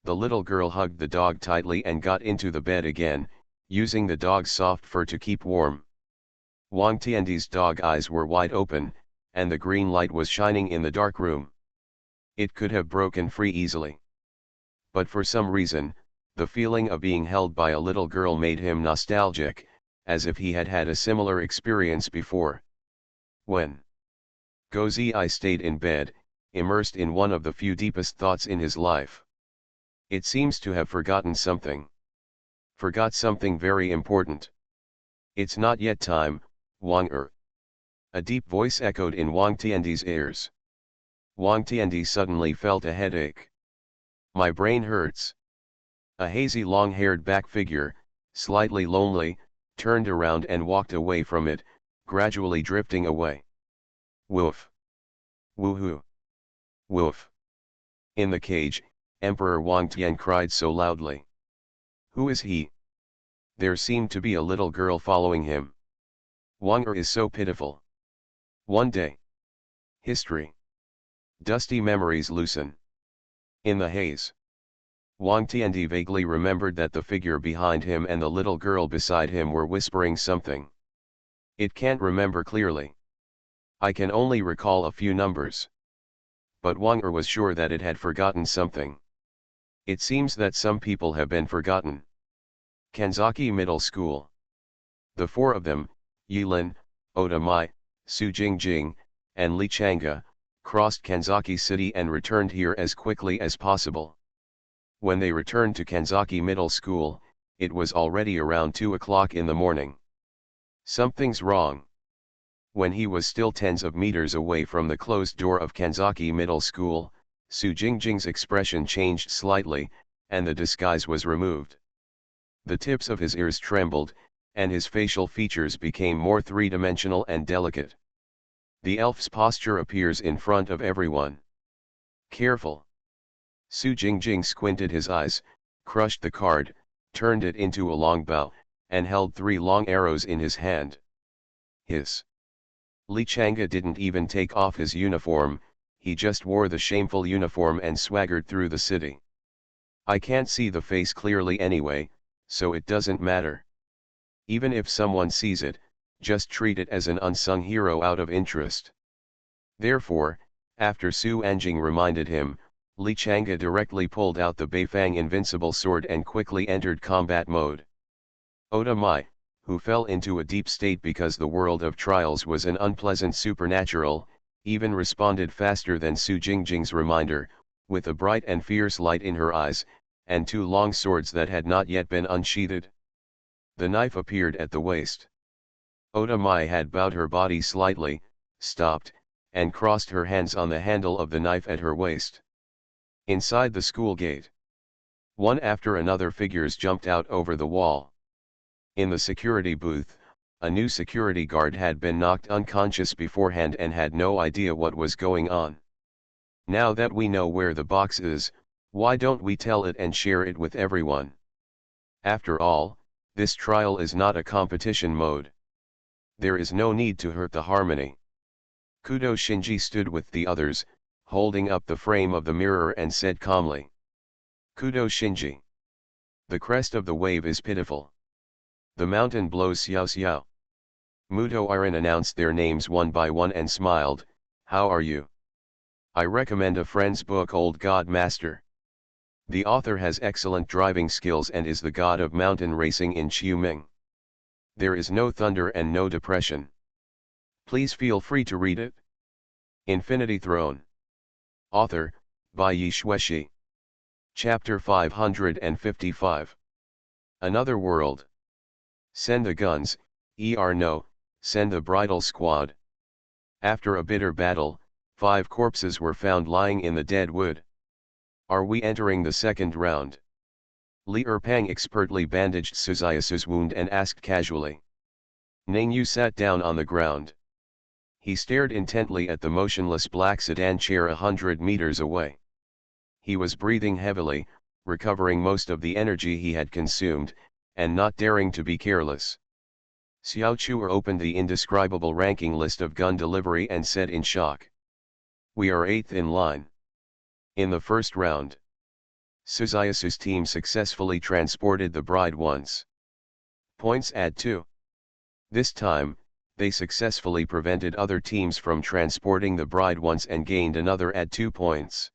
S1: The little girl hugged the dog tightly and got into the bed again, using the dog's soft fur to keep warm. Wang Tiandi's dog eyes were wide open, and the green light was shining in the dark room. It could have broken free easily. But for some reason, the feeling of being held by a little girl made him nostalgic, as if he had had a similar experience before. When? Gozhi stayed in bed, immersed in one of the few deepest thoughts in his life. It seems to have forgotten something. Forgot something very important. It's not yet time, Wang Er. A deep voice echoed in Wang Tiandi's ears. Wang Tiandi suddenly felt a headache. My brain hurts. A hazy long-haired back figure, slightly lonely, turned around and walked away from it, gradually drifting away. Woof. Woohoo. Woof. In the cage, Emperor Wang Tian cried so loudly. Who is he? There seemed to be a little girl following him. Wang Er is so pitiful. One day. History. Dusty memories loosen. In the haze. Wang Tiandi vaguely remembered that the figure behind him and the little girl beside him were whispering something. It can't remember clearly. I can only recall a few numbers. But Wang Er was sure that it had forgotten something. It seems that some people have been forgotten. Kanzaki Middle School. The four of them, Yilin, Oda Mai, Su Jingjing, and Li Chang'e, crossed Kanzaki City and returned here as quickly as possible. When they returned to Kanzaki Middle School, it was already around 2 o'clock in the morning. Something's wrong. When he was still tens of meters away from the closed door of Kanzaki Middle School, Su Jingjing's expression changed slightly, and the disguise was removed. The tips of his ears trembled, and his facial features became more three-dimensional and delicate. The elf's posture appears in front of everyone. Careful. Su Jingjing squinted his eyes, crushed the card, turned it into a long bow, and held 3 long arrows in his hand. Hiss. Li Chang'e didn't even take off his uniform, he just wore the shameful uniform and swaggered through the city. I can't see the face clearly anyway, so it doesn't matter. Even if someone sees it, just treat it as an unsung hero out of interest. Therefore, after Su Anjing reminded him, Li Chang'e directly pulled out the Beifang invincible sword and quickly entered combat mode. Oda Mai, who fell into a deep state because the world of trials was an unpleasant supernatural, even responded faster than Su Jingjing's reminder, with a bright and fierce light in her eyes, and 2 long swords that had not yet been unsheathed. The knife appeared at the waist. Oda Mai had bowed her body slightly, stopped, and crossed her hands on the handle of the knife at her waist. Inside the school gate, one after another figures jumped out over the wall. In the security booth, a new security guard had been knocked unconscious beforehand and had no idea what was going on. Now that we know where the box is, why don't we tell it and share it with everyone? After all, this trial is not a competition mode. There is no need to hurt the harmony. Kudo Shinji stood with the others, holding up the frame of the mirror and said calmly. Kudo Shinji. The crest of the wave is pitiful. The mountain blows xiao xiao. Muto Iron announced their names one by one and smiled, how are you? I recommend a friend's book Old God Master. The author has excellent driving skills and is the god of mountain racing in Xiuming. There is no thunder and no depression. Please feel free to read it. Infinity Throne. Author, by Yi Shueshi. Chapter 555. Another World. Send the guns, no, send the bridal squad. After a bitter battle, 5 corpses were found lying in the dead wood. Are we entering the second round? Li Erpang expertly bandaged Suzayasu's wound and asked casually. Ningyu sat down on the ground. He stared intently at the motionless black sedan chair 100 meters away. He was breathing heavily, recovering most of the energy he had consumed, and not daring to be careless. Xiao Chuer opened the indescribable ranking list of gun delivery and said in shock. We are 8th in line. In the first round, Suzayasu's team successfully transported the bride once. Points add 2. This time, they successfully prevented other teams from transporting the bride once and gained another add 2 points.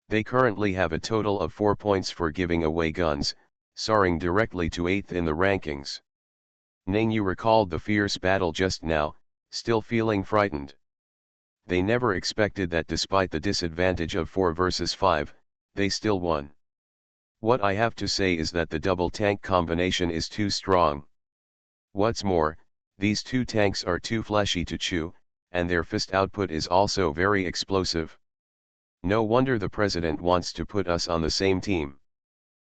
S1: They currently have a total of 4 points for giving away guns, soaring directly to 8th in the rankings. Ningyu recalled the fierce battle just now, still feeling frightened. They never expected that despite the disadvantage of 4 versus 5, they still won. What I have to say is that the double tank combination is too strong. What's more, these two tanks are too fleshy to chew, and their fist output is also very explosive. No wonder the president wants to put us on the same team.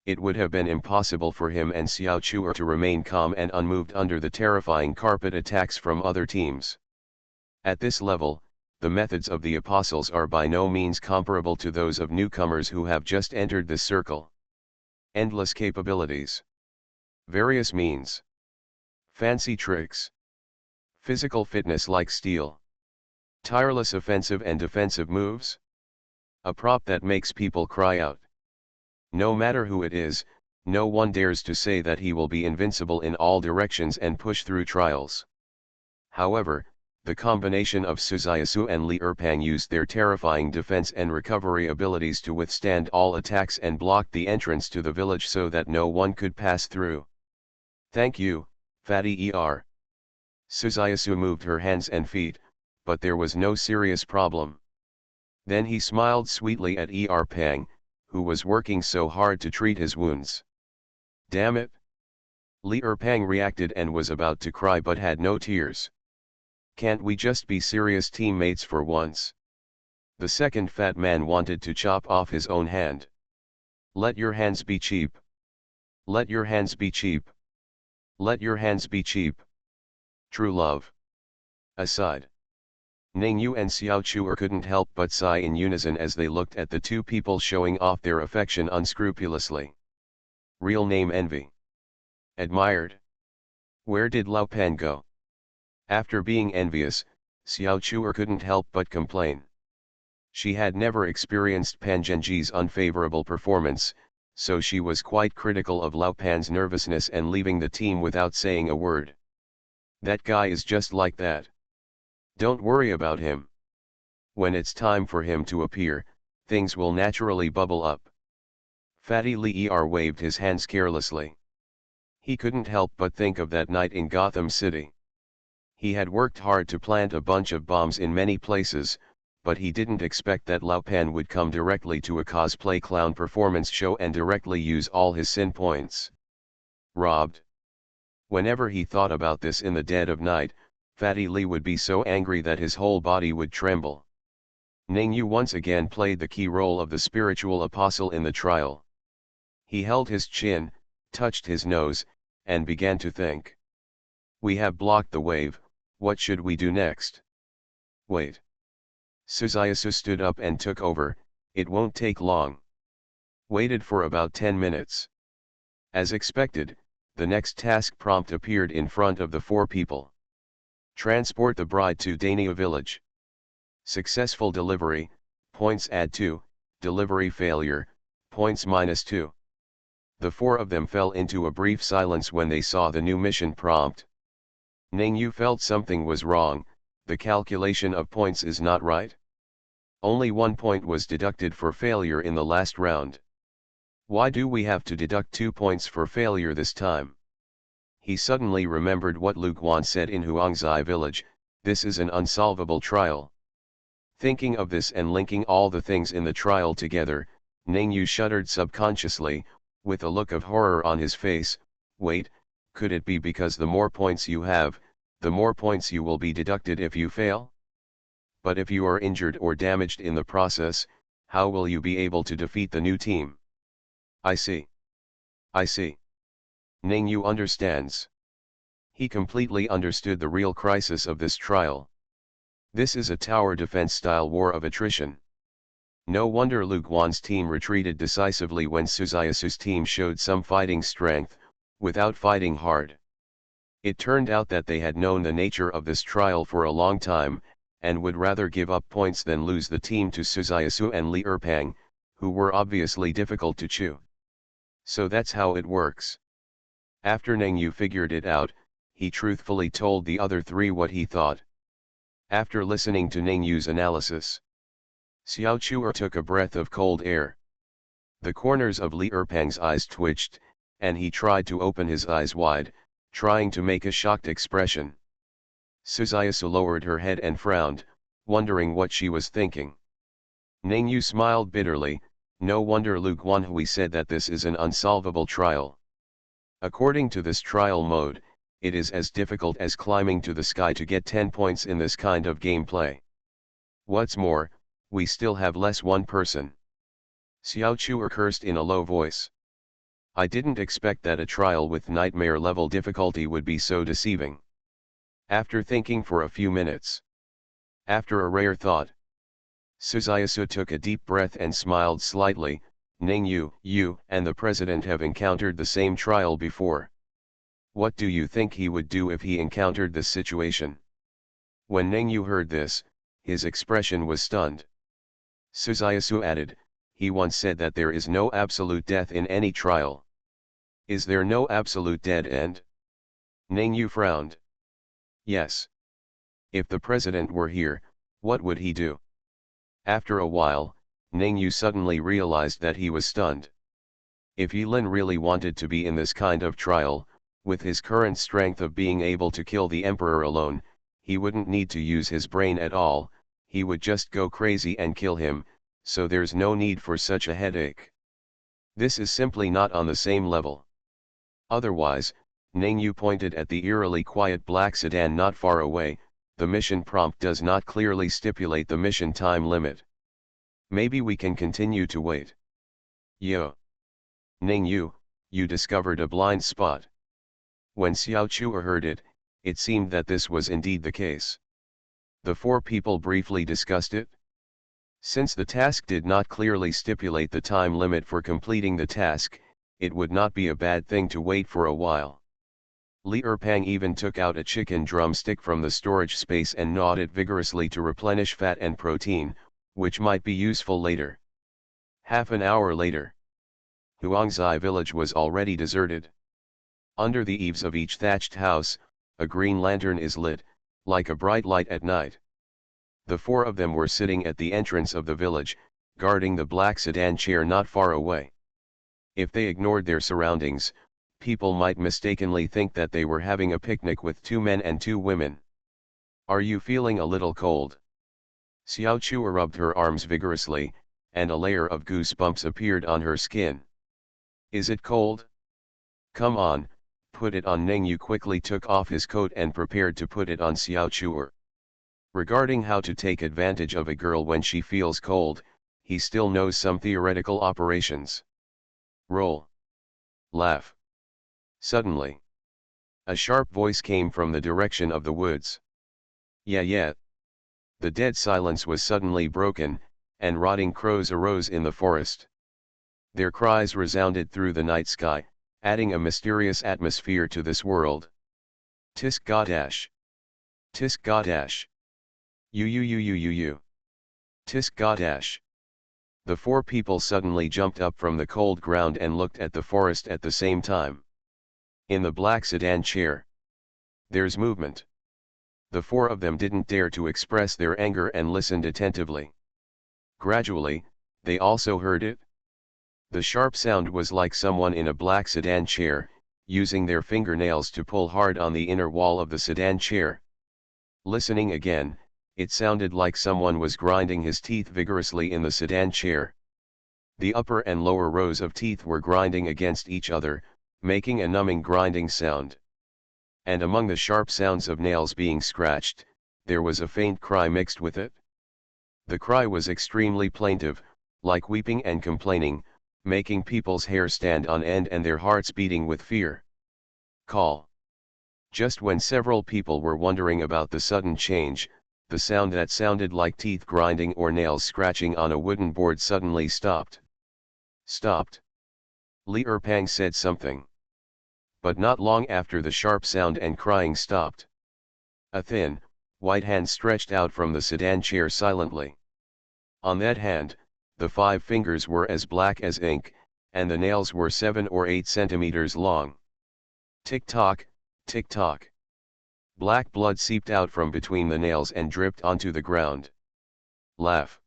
S1: It would have been impossible for him and Xiao Chuer to remain calm and unmoved under the terrifying carpet attacks from other teams. At this level, the methods of the apostles are by no means comparable to those of newcomers who have just entered this circle. Endless capabilities. Various means. Fancy tricks. Physical fitness like steel. Tireless offensive and defensive moves. A prop that makes people cry out. No matter who it is, no one dares to say that he will be invincible in all directions and push through trials. However, the combination of Suzayasu and Li Erpang used their terrifying defense and recovery abilities to withstand all attacks and blocked the entrance to the village so that no one could pass through. Thank you, Fatty Er. Suzayasu moved her hands and feet, but there was no serious problem. Then he smiled sweetly at Erpang, who was working so hard to treat his wounds. Damn it! Li Erpang reacted and was about to cry but had no tears. Can't we just be serious teammates for once? The second fat man wanted to chop off his own hand. Let your hands be cheap. Let your hands be cheap. Let your hands be cheap. True love. Aside. Ningyu and Xiao Chuer couldn't help but sigh in unison as they looked at the two people showing off their affection unscrupulously. Real name envy. Admired. Where did Lao Pan go? After being envious, Xiao Chuer couldn't help but complain. She had never experienced Pan Zhenji's unfavorable performance, so she was quite critical of Lao Pan's nervousness and leaving the team without saying a word. That guy is just like that. Don't worry about him. When it's time for him to appear, things will naturally bubble up. Fatty Li Er waved his hands carelessly. He couldn't help but think of that night in Gotham City. He had worked hard to plant a bunch of bombs in many places, but he didn't expect that Lao Pan would come directly to a cosplay clown performance show and directly use all his sin points. Robbed. Whenever he thought about this in the dead of night, Fatty Li would be so angry that his whole body would tremble. Ningyu once again played the key role of the spiritual apostle in the trial. He held his chin, touched his nose, and began to think. We have blocked the wave, what should we do next? Wait. Suzayasu stood up and took over, it won't take long. Waited for about 10 minutes. As expected, the next task prompt appeared in front of the 4 people. Transport the bride to Dania village. Successful delivery, points add 2, delivery failure, points -2. The 4 of them fell into a brief silence when they saw the new mission prompt. Ningyu felt something was wrong, the calculation of points is not right. Only 1 point was deducted for failure in the last round. Why do we have to deduct 2 points for failure this time? He suddenly remembered what Lu Guan said in Huangzai village, this is an unsolvable trial. Thinking of this and linking all the things in the trial together, Ningyu shuddered subconsciously, with a look of horror on his face. Wait, could it be because the more points you have, the more points you will be deducted if you fail? But if you are injured or damaged in the process, how will you be able to defeat the new team? I see. I see. Ningyu understands. He completely understood the real crisis of this trial. This is a tower defense style war of attrition. No wonder Lu Guan's team retreated decisively when Suzayasu's team showed some fighting strength, without fighting hard. It turned out that they had known the nature of this trial for a long time, and would rather give up points than lose the team to Suzayasu and Li Erpang, who were obviously difficult to chew. So that's how it works. After Ningyu figured it out, he truthfully told the other 3 what he thought. After listening to Ningyu's analysis, Xiao Chuer took a breath of cold air. The corners of Li Erpang's eyes twitched, and he tried to open his eyes wide, trying to make a shocked expression. Suzayasu lowered her head and frowned, wondering what she was thinking. Ningyu smiled bitterly. No wonder Lu Guanhui said that this is an unsolvable trial. According to this trial mode, it is as difficult as climbing to the sky to get 10 points in this kind of gameplay. What's more, we still have less one person. Xiao Chuer cursed in a low voice. I didn't expect that a trial with nightmare level difficulty would be so deceiving. After thinking for a few minutes. After a rare thought, Suzayasu took a deep breath and smiled slightly. Ningyu, you and the president have encountered the same trial before. What do you think he would do if he encountered this situation? When Ningyu heard this, his expression was stunned. Suzayasu added, he once said that there is no absolute death in any trial. Is there no absolute dead end? Ningyu frowned. Yes. If the president were here, what would he do? After a while, Ningyu suddenly realized that he was stunned. If Yilin really wanted to be in this kind of trial, with his current strength of being able to kill the emperor alone, he wouldn't need to use his brain at all, he would just go crazy and kill him, so there's no need for such a headache. This is simply not on the same level. Otherwise, Ningyu pointed at the eerily quiet black sedan not far away. The mission prompt does not clearly stipulate the mission time limit. Maybe we can continue to wait. Yo. Ningyu, you discovered a blind spot. When Xiao Chua heard it, it seemed that this was indeed the case. The four people briefly discussed it. Since the task did not clearly stipulate the time limit for completing the task, it would not be a bad thing to wait for a while. Li Erpang even took out a chicken drumstick from the storage space and gnawed it vigorously to replenish fat and protein, which might be useful later. Half an hour later, Huangzai village was already deserted. Under the eaves of each thatched house, a green lantern is lit, like a bright light at night. The four of them were sitting at the entrance of the village, guarding the black sedan chair not far away. If they ignored their surroundings, people might mistakenly think that they were having a picnic with 2 men and 2 women. Are you feeling a little cold? Xiao Chua rubbed her arms vigorously, and a layer of goosebumps appeared on her skin. Is it cold? Come on, put it on. Ningyu quickly took off his coat and prepared to put it on Xiao Chua. Regarding how to take advantage of a girl when she feels cold, he still knows some theoretical operations. Roll. Laugh. Suddenly, a sharp voice came from the direction of the woods. Yeah. The dead silence was suddenly broken, and rotting crows arose in the forest. Their cries resounded through the night sky, adding a mysterious atmosphere to this world. Tisk Godash. Tisk Godash. You. Tisk Godash. The four people suddenly jumped up from the cold ground and looked at the forest at the same time. In the black sedan chair, there's movement. The four of them didn't dare to express their anger and listened attentively. Gradually, they also heard it. The sharp sound was like someone in a black sedan chair, using their fingernails to pull hard on the inner wall of the sedan chair. Listening again, it sounded like someone was grinding his teeth vigorously in the sedan chair. The upper and lower rows of teeth were grinding against each other, making a numbing grinding sound. And among the sharp sounds of nails being scratched, there was a faint cry mixed with it. The cry was extremely plaintive, like weeping and complaining, making people's hair stand on end and their hearts beating with fear. Call. Just when several people were wondering about the sudden change, the sound that sounded like teeth grinding or nails scratching on a wooden board suddenly stopped. Stopped. Li Erpang said something. But not long after the sharp sound and crying stopped. A thin, white hand stretched out from the sedan chair silently. On that hand, the 5 fingers were as black as ink, and the nails were 7 or 8 centimeters long. Tick-tock, tick-tock. Black blood seeped out from between the nails and dripped onto the ground. Laugh.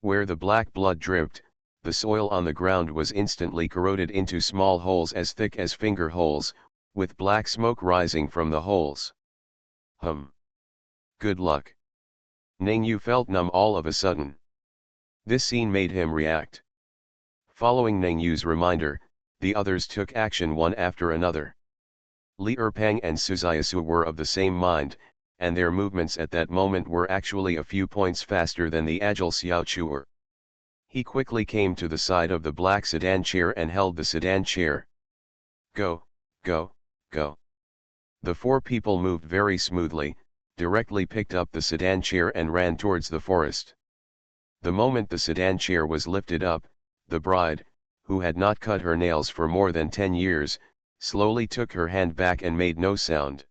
S1: Where the black blood dripped, the soil on the ground was instantly corroded into small holes as thick as finger holes, with black smoke rising from the holes. Good luck. Ningyu felt numb all of a sudden. This scene made him react. Following Ningyu's reminder, the others took action one after another. Li Erpang and Suzayasu were of the same mind, and their movements at that moment were actually a few points faster than the agile Xiao Chuer. He quickly came to the side of the black sedan chair and held the sedan chair. Go, go, go. The four people moved very smoothly, directly picked up the sedan chair and ran towards the forest. The moment the sedan chair was lifted up, the bride, who had not cut her nails for more than 10 years, slowly took her hand back and made no sound.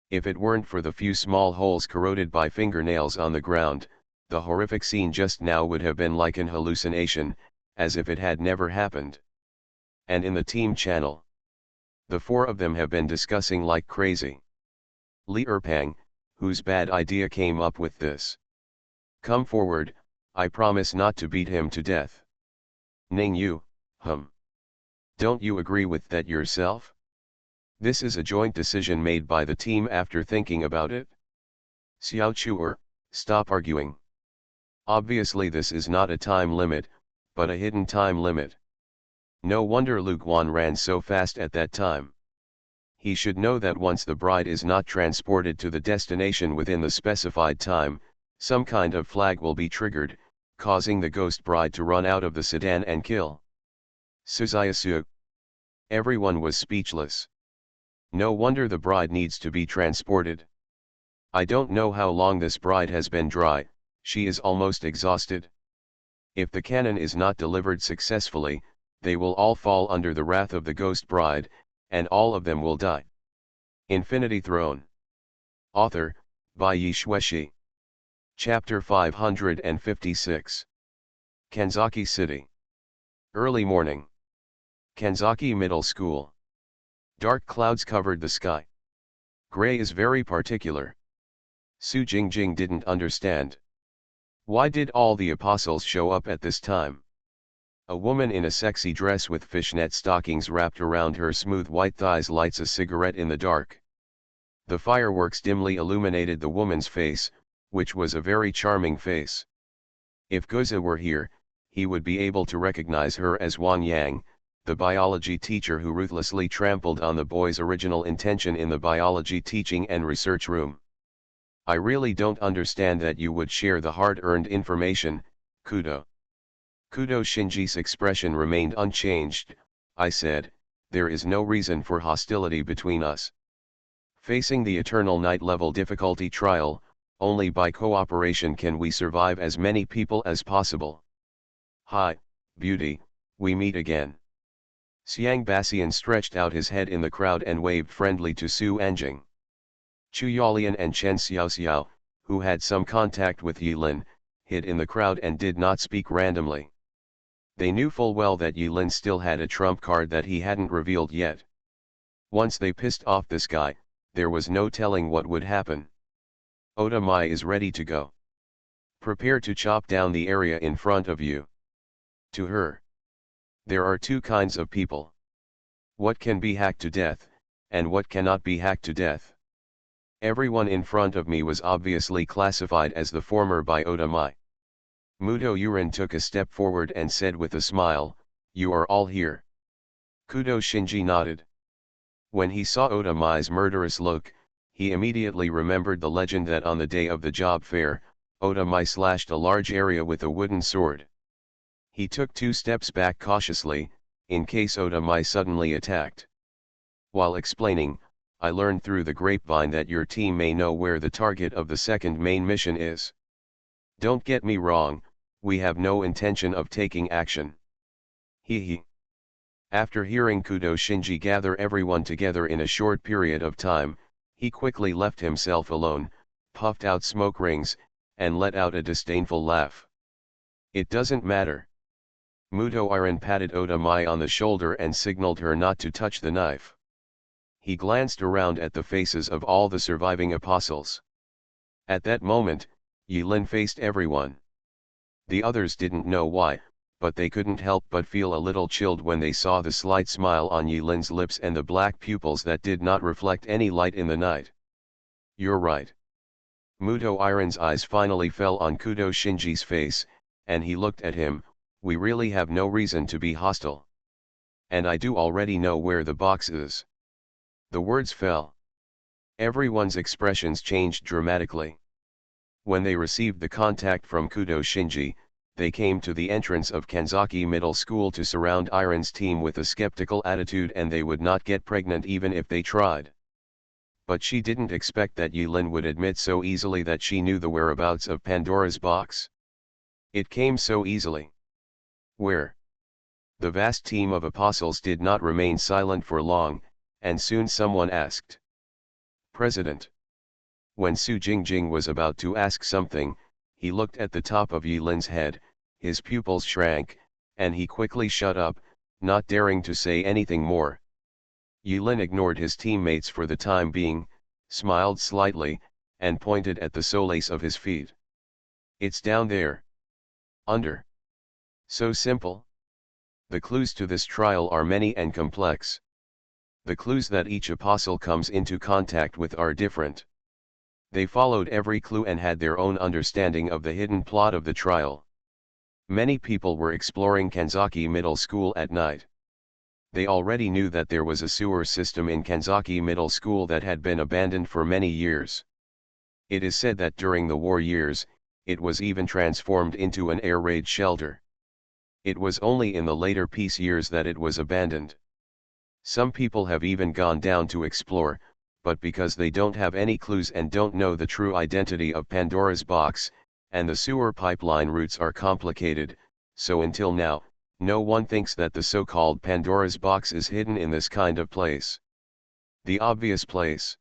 S1: If it weren't for the few small holes corroded by fingernails on the ground, the horrific scene just now would have been like an hallucination, as if it had never happened. And in the team channel, the four of them have been discussing like crazy. Li Erpang, whose bad idea came up with this. Come forward, I promise not to beat him to death. Ningyu, Don't you agree with that yourself? This is a joint decision made by the team after thinking about it. Xiao Chuer, stop arguing. Obviously this is not a time limit, but a hidden time limit. No wonder Lu Guan ran so fast at that time. He should know that once the bride is not transported to the destination within the specified time, some kind of flag will be triggered, causing the ghost bride to run out of the sedan and kill. Suzayasu. Everyone was speechless. No wonder the bride needs to be transported. I don't know how long this bride has been dry, she is almost exhausted. If the cannon is not delivered successfully, they will all fall under the wrath of the ghost bride, and all of them will die. Infinity Throne. Author, by Yi Shueshi. Chapter 556. Kanzaki City. Early morning. Kanzaki Middle School. Dark clouds covered the sky. Gray is very particular. Su Jingjing didn't understand. Why did all the apostles show up at this time? A woman in a sexy dress with fishnet stockings wrapped around her smooth white thighs lights a cigarette in the dark. The fireworks dimly illuminated the woman's face, which was a very charming face. If Guza were here, he would be able to recognize her as Wang Yang, the biology teacher who ruthlessly trampled on the boy's original intention in the biology teaching and research room. I really don't understand that you would share the hard-earned information, Kudo. Kudo Shinji's expression remained unchanged. I said, there is no reason for hostility between us. Facing the eternal night level difficulty trial, only by cooperation can we survive as many people as possible. Hi, beauty, we meet again. Xiang Bassian stretched out his head in the crowd and waved friendly to Su Anjing. Chu Yalian and Chen Xiaoxiao, who had some contact with Yilin, hid in the crowd and did not speak randomly. They knew full well that Yilin still had a trump card that he hadn't revealed yet. Once they pissed off this guy, there was no telling what would happen. Oda Mai is ready to go. Prepare to chop down the area in front of you. To her. There are two kinds of people. What can be hacked to death, and what cannot be hacked to death. Everyone in front of me was obviously classified as the former by Oda Mai. Muto Yurin took a step forward and said with a smile, you are all here. Kudo Shinji nodded. When he saw Oda Mai's murderous look, he immediately remembered the legend that on the day of the job fair, Oda Mai slashed a large area with a wooden sword. He took 2 steps back cautiously, in case Oda Mai suddenly attacked. While explaining, I learned through the grapevine that your team may know where the target of the second main mission is. Don't get me wrong, we have no intention of taking action. Hee. After hearing Kudo Shinji gather everyone together in a short period of time, he quickly left himself alone, puffed out smoke rings, and let out a disdainful laugh. It doesn't matter. Muto Iron patted Oda Mai on the shoulder and signaled her not to touch the knife. He glanced around at the faces of all the surviving apostles. At that moment, Yilin faced everyone. The others didn't know why, but they couldn't help but feel a little chilled when they saw the slight smile on Yilin's lips and the black pupils that did not reflect any light in the night. You're right. Muto Iron's eyes finally fell on Kudo Shinji's face, and he looked at him. We really have no reason to be hostile. And I do already know where the box is. The words fell. Everyone's expressions changed dramatically. When they received the contact from Kudo Shinji, they came to the entrance of Kanzaki Middle School to surround Iron's team with a skeptical attitude, and they would not get pregnant even if they tried. But she didn't expect that Yulin would admit so easily that she knew the whereabouts of Pandora's box. It came so easily. Where? The vast team of apostles did not remain silent for long, and soon someone asked. President. When Su Jingjing was about to ask something, he looked at the top of Yulin's head, his pupils shrank, and he quickly shut up, not daring to say anything more. Yulin ignored his teammates for the time being, smiled slightly, and pointed at the solace of his feet. It's down there. Under. So simple. The clues to this trial are many and complex. The clues that each apostle comes into contact with are different. They followed every clue and had their own understanding of the hidden plot of the trial. Many people were exploring Kanzaki Middle School at night. They already knew that there was a sewer system in Kanzaki Middle School that had been abandoned for many years. It is said that during the war years, it was even transformed into an air raid shelter. It was only in the later peace years that it was abandoned. Some people have even gone down to explore, but because they don't have any clues and don't know the true identity of Pandora's box, and the sewer pipeline routes are complicated, so until now, no one thinks that the so-called Pandora's box is hidden in this kind of place. The obvious place.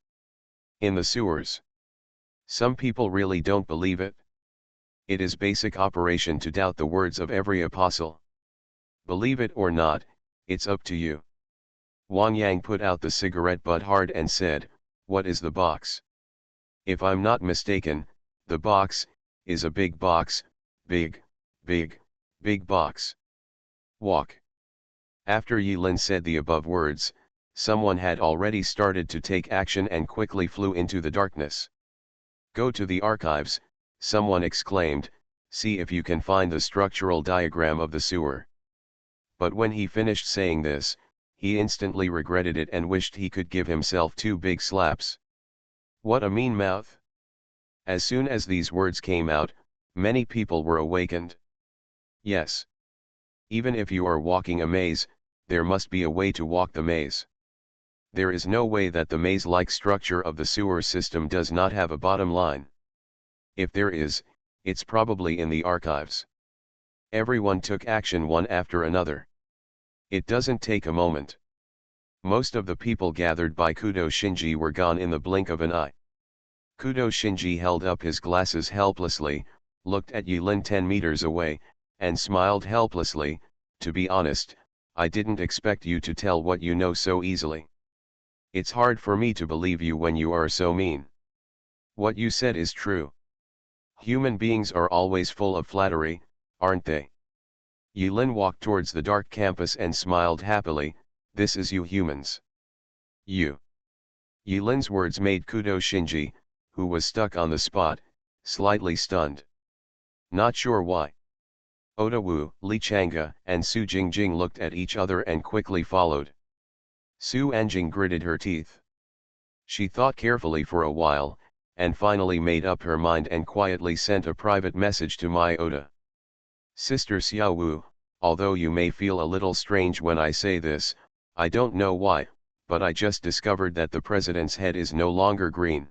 S1: In the sewers. Some people really don't believe it. It is basic operation to doubt the words of every apostle. Believe it or not, it's up to you. Wang Yang put out the cigarette butt hard and said, "What is the box?" If I'm not mistaken, the box is a big box, big box. Walk. After Yilin said the above words, someone had already started to take action and quickly flew into the darkness. Go to the archives, someone exclaimed, see if you can find the structural diagram of the sewer. But when he finished saying this, he instantly regretted it and wished he could give himself 2 big slaps. What a mean mouth! As soon as these words came out, many people were awakened. Yes. Even if you are walking a maze, there must be a way to walk the maze. There is no way that the maze-like structure of the sewer system does not have a bottom line. If there is, it's probably in the archives. Everyone took action one after another. It doesn't take a moment. Most of the people gathered by Kudo Shinji were gone in the blink of an eye. Kudo Shinji held up his glasses helplessly, looked at Yulin 10 meters away, and smiled helplessly. To be honest, I didn't expect you to tell what you know so easily. It's hard for me to believe you when you are so mean. What you said is true. Human beings are always full of flattery, aren't they? Yulin walked towards the dark campus and smiled happily. This is you humans. You. Yulin's words made Kudo Shinji, who was stuck on the spot, slightly stunned. Not sure why. Oda Wu, Li Chang'e, and Su Jingjing looked at each other and quickly followed. Su Anjing gritted her teeth. She thought carefully for a while, and finally made up her mind and quietly sent a private message to Mai Oda. Sister Xiao Wu, although you may feel a little strange when I say this, I don't know why, but I just discovered that the president's head is no longer green.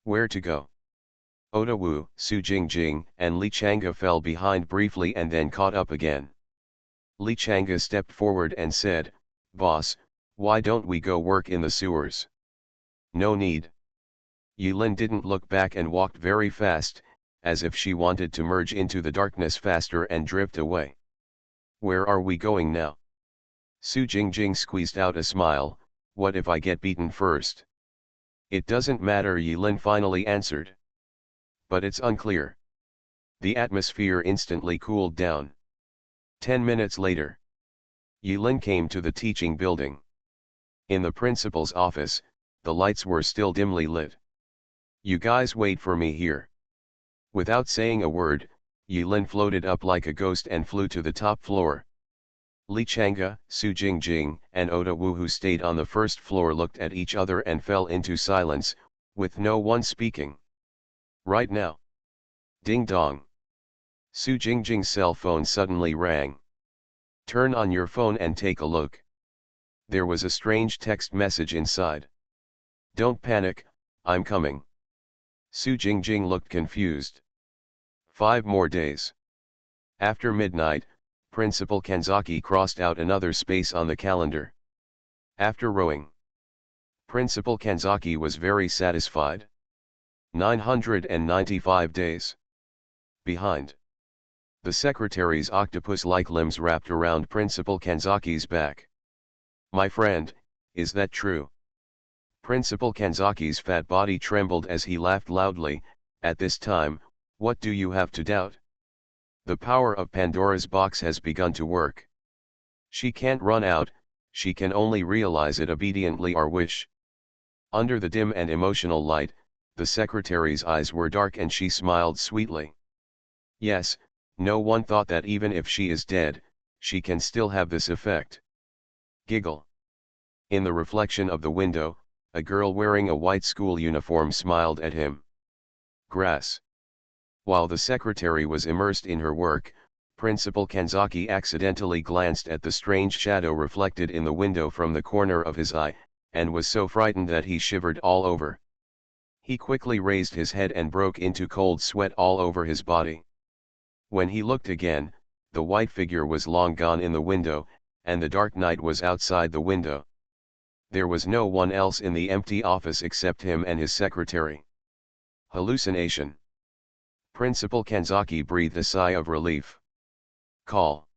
S1: Where to go? Oda Wu, Su Jingjing, and Li Chang'e fell behind briefly and then caught up again. Li Chang'e stepped forward and said, Boss, why don't we go work in the sewers? No need. Yulin didn't look back and walked very fast, as if she wanted to merge into the darkness faster and drift away. Where are we going now? Su Jingjing squeezed out a smile. What if I get beaten first? It doesn't matter, Yulin finally answered. But it's unclear. The atmosphere instantly cooled down. 10 minutes later, Yulin came to the teaching building. In the principal's office, the lights were still dimly lit. You guys wait for me here. Without saying a word, Yilin floated up like a ghost and flew to the top floor. Li Chang'e, Su Jingjing, and Oda Wu, who stayed on the first floor, looked at each other and fell into silence, with no one speaking. Right now. Ding dong. Su Jingjing's cell phone suddenly rang. Turn on your phone and take a look. There was a strange text message inside. Don't panic, I'm coming. Su Jingjing looked confused. 5 more days. After midnight, Principal Kanzaki crossed out another space on the calendar. After rowing, Principal Kanzaki was very satisfied. 995 days. Behind. The secretary's octopus-like limbs wrapped around Principal Kanzaki's back. My friend, is that true? Principal Kanzaki's fat body trembled as he laughed loudly. At this time, what do you have to doubt? The power of Pandora's box has begun to work. She can't run out, she can only realize it obediently or wish. Under the dim and emotional light, the secretary's eyes were dark and she smiled sweetly. Yes, no one thought that even if she is dead, she can still have this effect. Giggle. In the reflection of the window, a girl wearing a white school uniform smiled at him. Grass. While the secretary was immersed in her work, Principal Kanzaki accidentally glanced at the strange shadow reflected in the window from the corner of his eye, and was so frightened that he shivered all over. He quickly raised his head and broke into cold sweat all over his body. When he looked again, the white figure was long gone in the window, and the dark night was outside the window. There was no one else in the empty office except him and his secretary. Hallucination. Principal Kanzaki breathed a sigh of relief. Call.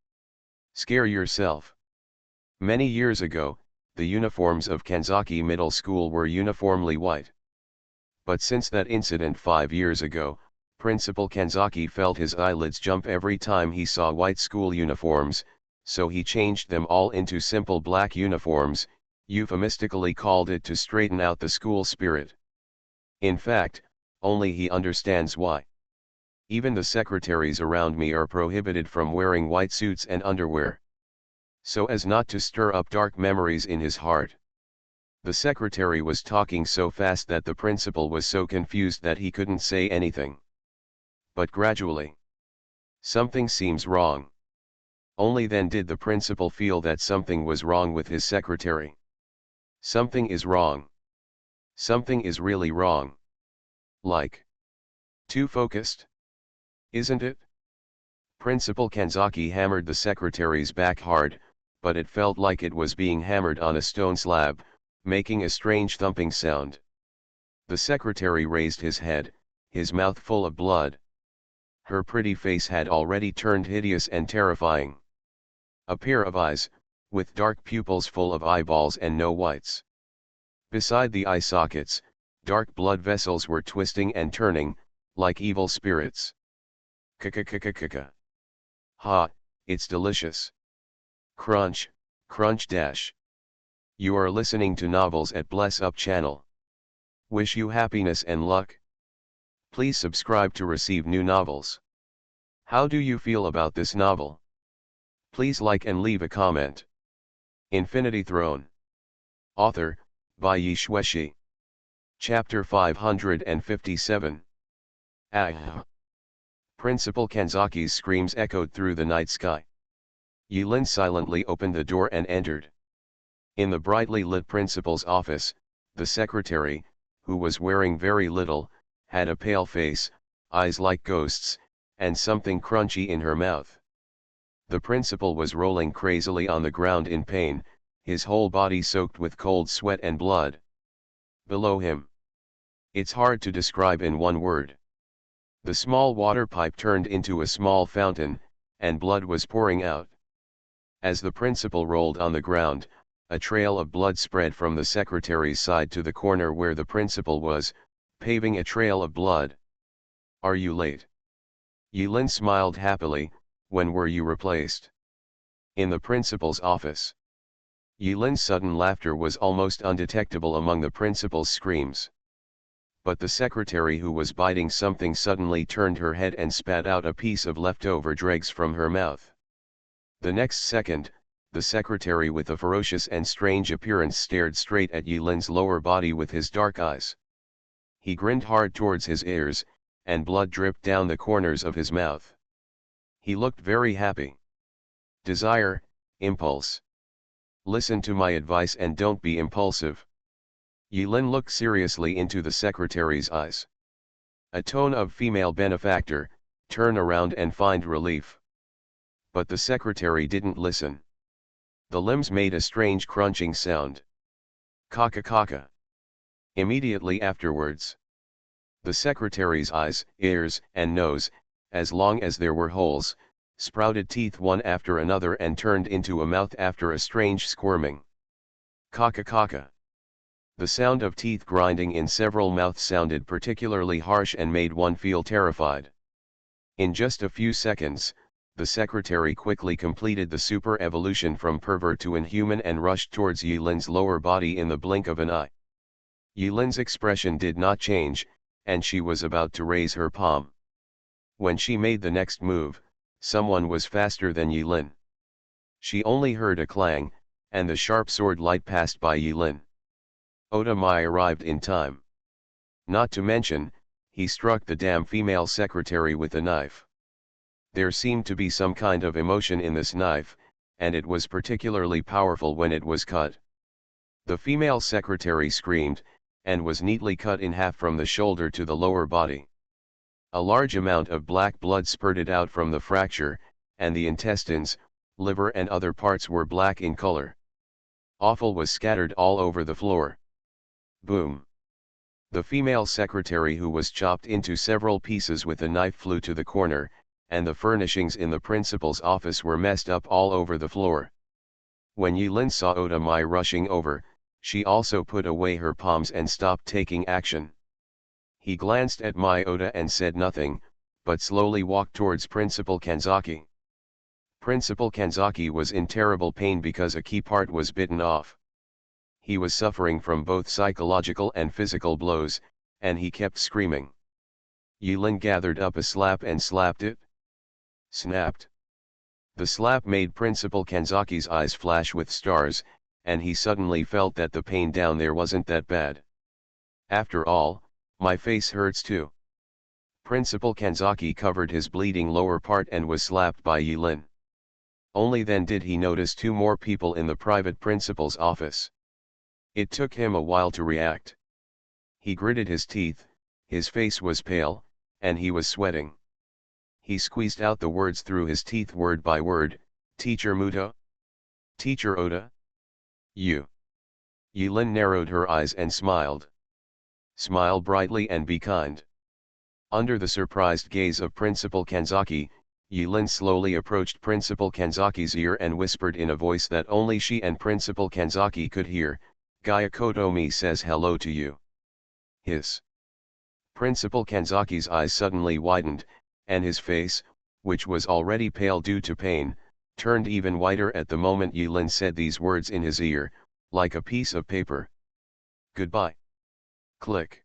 S1: Scare yourself. Many years ago, the uniforms of Kanzaki Middle School were uniformly white. But since that incident 5 years ago, Principal Kanzaki felt his eyelids jump every time he saw white school uniforms, so he changed them all into simple black uniforms, euphemistically called it to straighten out the school spirit. In fact, only he understands why. Even the secretaries around me are prohibited from wearing white suits and underwear, so as not to stir up dark memories in his heart. The secretary was talking so fast that the principal was so confused that he couldn't say anything. But gradually, something seems wrong. Only then did the principal feel that something was wrong with his secretary. Something is wrong. Something is really wrong. Like, too focused? Isn't it? Principal Kanzaki hammered the secretary's back hard, but it felt like it was being hammered on a stone slab, making a strange thumping sound. The secretary raised his head, his mouth full of blood. Her pretty face had already turned hideous and terrifying. A pair of eyes, with dark pupils full of eyeballs and no whites. Beside the eye sockets, dark blood vessels were twisting and turning, like evil spirits. Kaka. Ha, it's delicious. Crunch, crunch dash. You are listening to Novels at Bless Up channel. Wish you happiness and luck. Please subscribe to receive new novels. How do you feel about this novel? Please like and leave a comment. Infinity Throne. Author, by Yi Shueshi. Chapter 557. Ah. Principal Kanzaki's screams echoed through the night sky. Yilin silently opened the door and entered. In the brightly lit principal's office, the secretary, who was wearing very little, had a pale face, eyes like ghosts, and something crunchy in her mouth. The principal was rolling crazily on the ground in pain, his whole body soaked with cold sweat and blood. Below him. It's hard to describe in one word. The small water pipe turned into a small fountain, and blood was pouring out. As the principal rolled on the ground, a trail of blood spread from the secretary's side to the corner where the principal was, paving a trail of blood. Are you late? Yilin smiled happily. When were you replaced? In the principal's office. Yilin's sudden laughter was almost undetectable among the principal's screams. but the secretary who was biting something suddenly turned her head and spat out a piece of leftover dregs from her mouth. The next second, the secretary with a ferocious and strange appearance stared straight at Yilin's lower body with his dark eyes. He grinned hard towards his ears, and blood dripped down the corners of his mouth. He looked very happy. Desire, impulse. Listen to my advice and don't be impulsive. Yilin looked seriously into the secretary's eyes. A tone of female benefactor, turn around and find relief. But the secretary didn't listen. The limbs made a strange crunching sound. Kaka kaka. Immediately afterwards, the secretary's eyes, ears, and nose, as long as there were holes, sprouted teeth one after another and turned into a mouth after a strange squirming. Kaka kaka. The sound of teeth grinding in several mouths sounded particularly harsh and made one feel terrified. In just a few seconds, the secretary quickly completed the super evolution from pervert to inhuman and rushed towards Yilin's lower body in the blink of an eye. Yilin's expression did not change, and she was about to raise her palm. When she made the next move, someone was faster than Yilin. She only heard a clang, and the sharp sword light passed by Yilin. Oda Mai arrived in time. Not to mention, he struck the damn female secretary with a knife. There seemed to be some kind of emotion in this knife, and it was particularly powerful when it was cut. The female secretary screamed, and was neatly cut in half from the shoulder to the lower body. A large amount of black blood spurted out from the fracture, and the intestines, liver and other parts were black in color. Offal was scattered all over the floor. Boom. The female secretary who was chopped into several pieces with a knife flew to the corner, and the furnishings in the principal's office were messed up all over the floor. When Yilin saw Oda Mai rushing over, she also put away her palms and stopped taking action. He glanced at Mai Oda and said nothing, but slowly walked towards Principal Kanzaki. Principal Kanzaki was in terrible pain because a key part was bitten off. He was suffering from both psychological and physical blows, and he kept screaming. Yilin gathered up a slap and slapped it. Snapped. The slap made Principal Kanzaki's eyes flash with stars, and he suddenly felt that the pain down there wasn't that bad. After all, my face hurts too. Principal Kanzaki covered his bleeding lower part and was slapped by Yilin. Only then did he notice two more people in the private principal's office. It took him a while to react. He gritted his teeth, his face was pale, and he was sweating. He squeezed out the words through his teeth word by word, Teacher Muto? Teacher Oda? You. Yilin narrowed her eyes and smiled. Smile brightly and be kind. Under the surprised gaze of Principal Kanzaki, Yilin slowly approached Principal Kanzaki's ear and whispered in a voice that only she and Principal Kanzaki could hear, Gyakotomi says hello to you. Hiss. Principal Kanzaki's eyes suddenly widened, and his face, which was already pale due to pain, turned even whiter at the moment Yilin said these words in his ear, like a piece of paper. Goodbye. Click.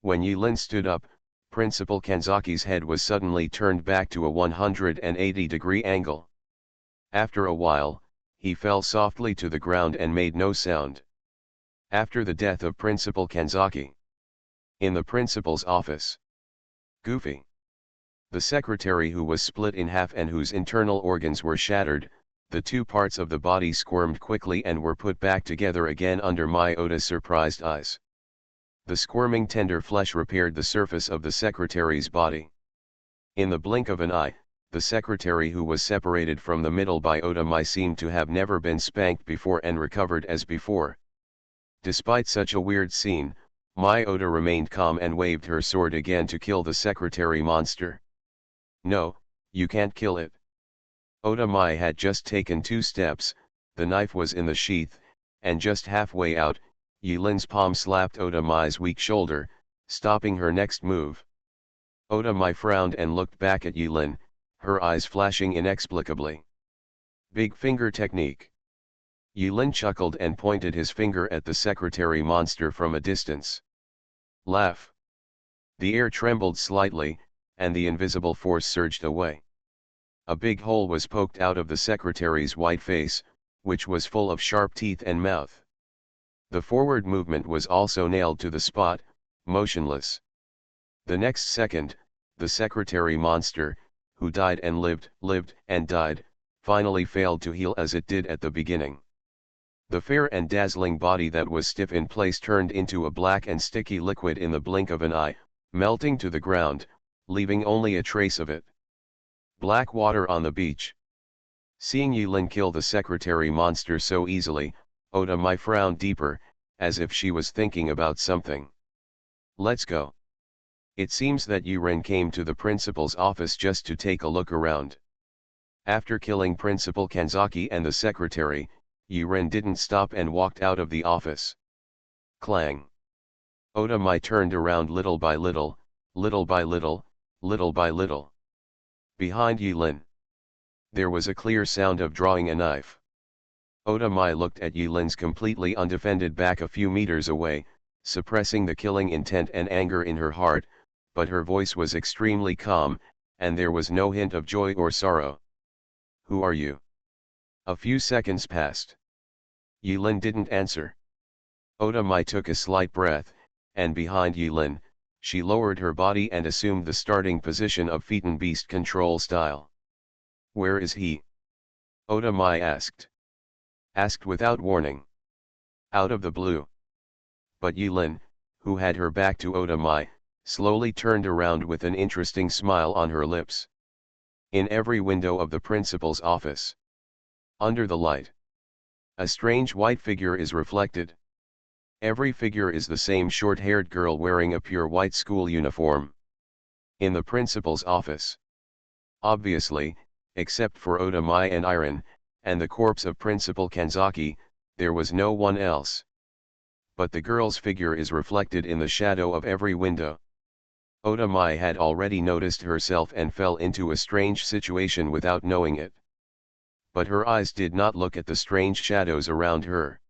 S1: When Yilin stood up, Principal Kanzaki's head was suddenly turned back to a 180-degree angle. After a while, he fell softly to the ground and made no sound. After the death of Principal Kanzaki. In the principal's office. Goofy. The secretary who was split in half and whose internal organs were shattered, the two parts of the body squirmed quickly and were put back together again under Mai Oda's surprised eyes. The squirming tender flesh repaired the surface of the secretary's body. In the blink of an eye, the secretary who was separated from the middle by Oda Mai seemed to have never been spanked before and recovered as before. Despite such a weird scene, Mai Oda remained calm and waved her sword again to kill the secretary monster. No, you can't kill it. Oda Mai had just taken 2 steps, the knife was in the sheath, and just halfway out, Yilin's palm slapped Oda Mai's weak shoulder, stopping her next move. Oda Mai frowned and looked back at Yilin, her eyes flashing inexplicably. Big finger technique. Yilin chuckled and pointed his finger at the secretary monster from a distance. Laugh. The air trembled slightly, and the invisible force surged away. A big hole was poked out of the secretary's white face, which was full of sharp teeth and mouth. The forward movement was also nailed to the spot, motionless. The next second, the secretary monster, who died and lived and died, finally failed to heal as it did at the beginning. The fair and dazzling body that was stiff in place turned into a black and sticky liquid in the blink of an eye, melting to the ground, leaving only a trace of it. Black water on the beach. Seeing Yulin kill the secretary monster so easily, Oda Mai frowned deeper, as if she was thinking about something. Let's go. It seems that Yuren came to the principal's office just to take a look around. After killing Principal Kanzaki and the secretary, Yuren didn't stop and walked out of the office. Clang. Oda Mai turned around little by little, little by little, little by little. Behind Yulin. There was a clear sound of drawing a knife. Oda Mai looked at Yulin's completely undefended back a few meters away, suppressing the killing intent and anger in her heart, but her voice was extremely calm, and there was no hint of joy or sorrow. Who are you? A few seconds passed. Yulin didn't answer. Oda Mai took a slight breath, and behind Yulin, she lowered her body and assumed the starting position of Phaeton Beast control style. Where is he? Oda Mai asked. Asked without warning. Out of the blue. But Yulin, who had her back to Oda Mai, slowly turned around with an interesting smile on her lips. In every window of the principal's office. Under the light. A strange white figure is reflected. Every figure is the same short-haired girl wearing a pure white school uniform. In the principal's office. Obviously, except for Oda Mai and Iron, and the corpse of Principal Kanzaki, there was no one else. But the girl's figure is reflected in the shadow of every window. Oda Mai had already noticed herself and fell into a strange situation without knowing it. But her eyes did not look at the strange shadows around her.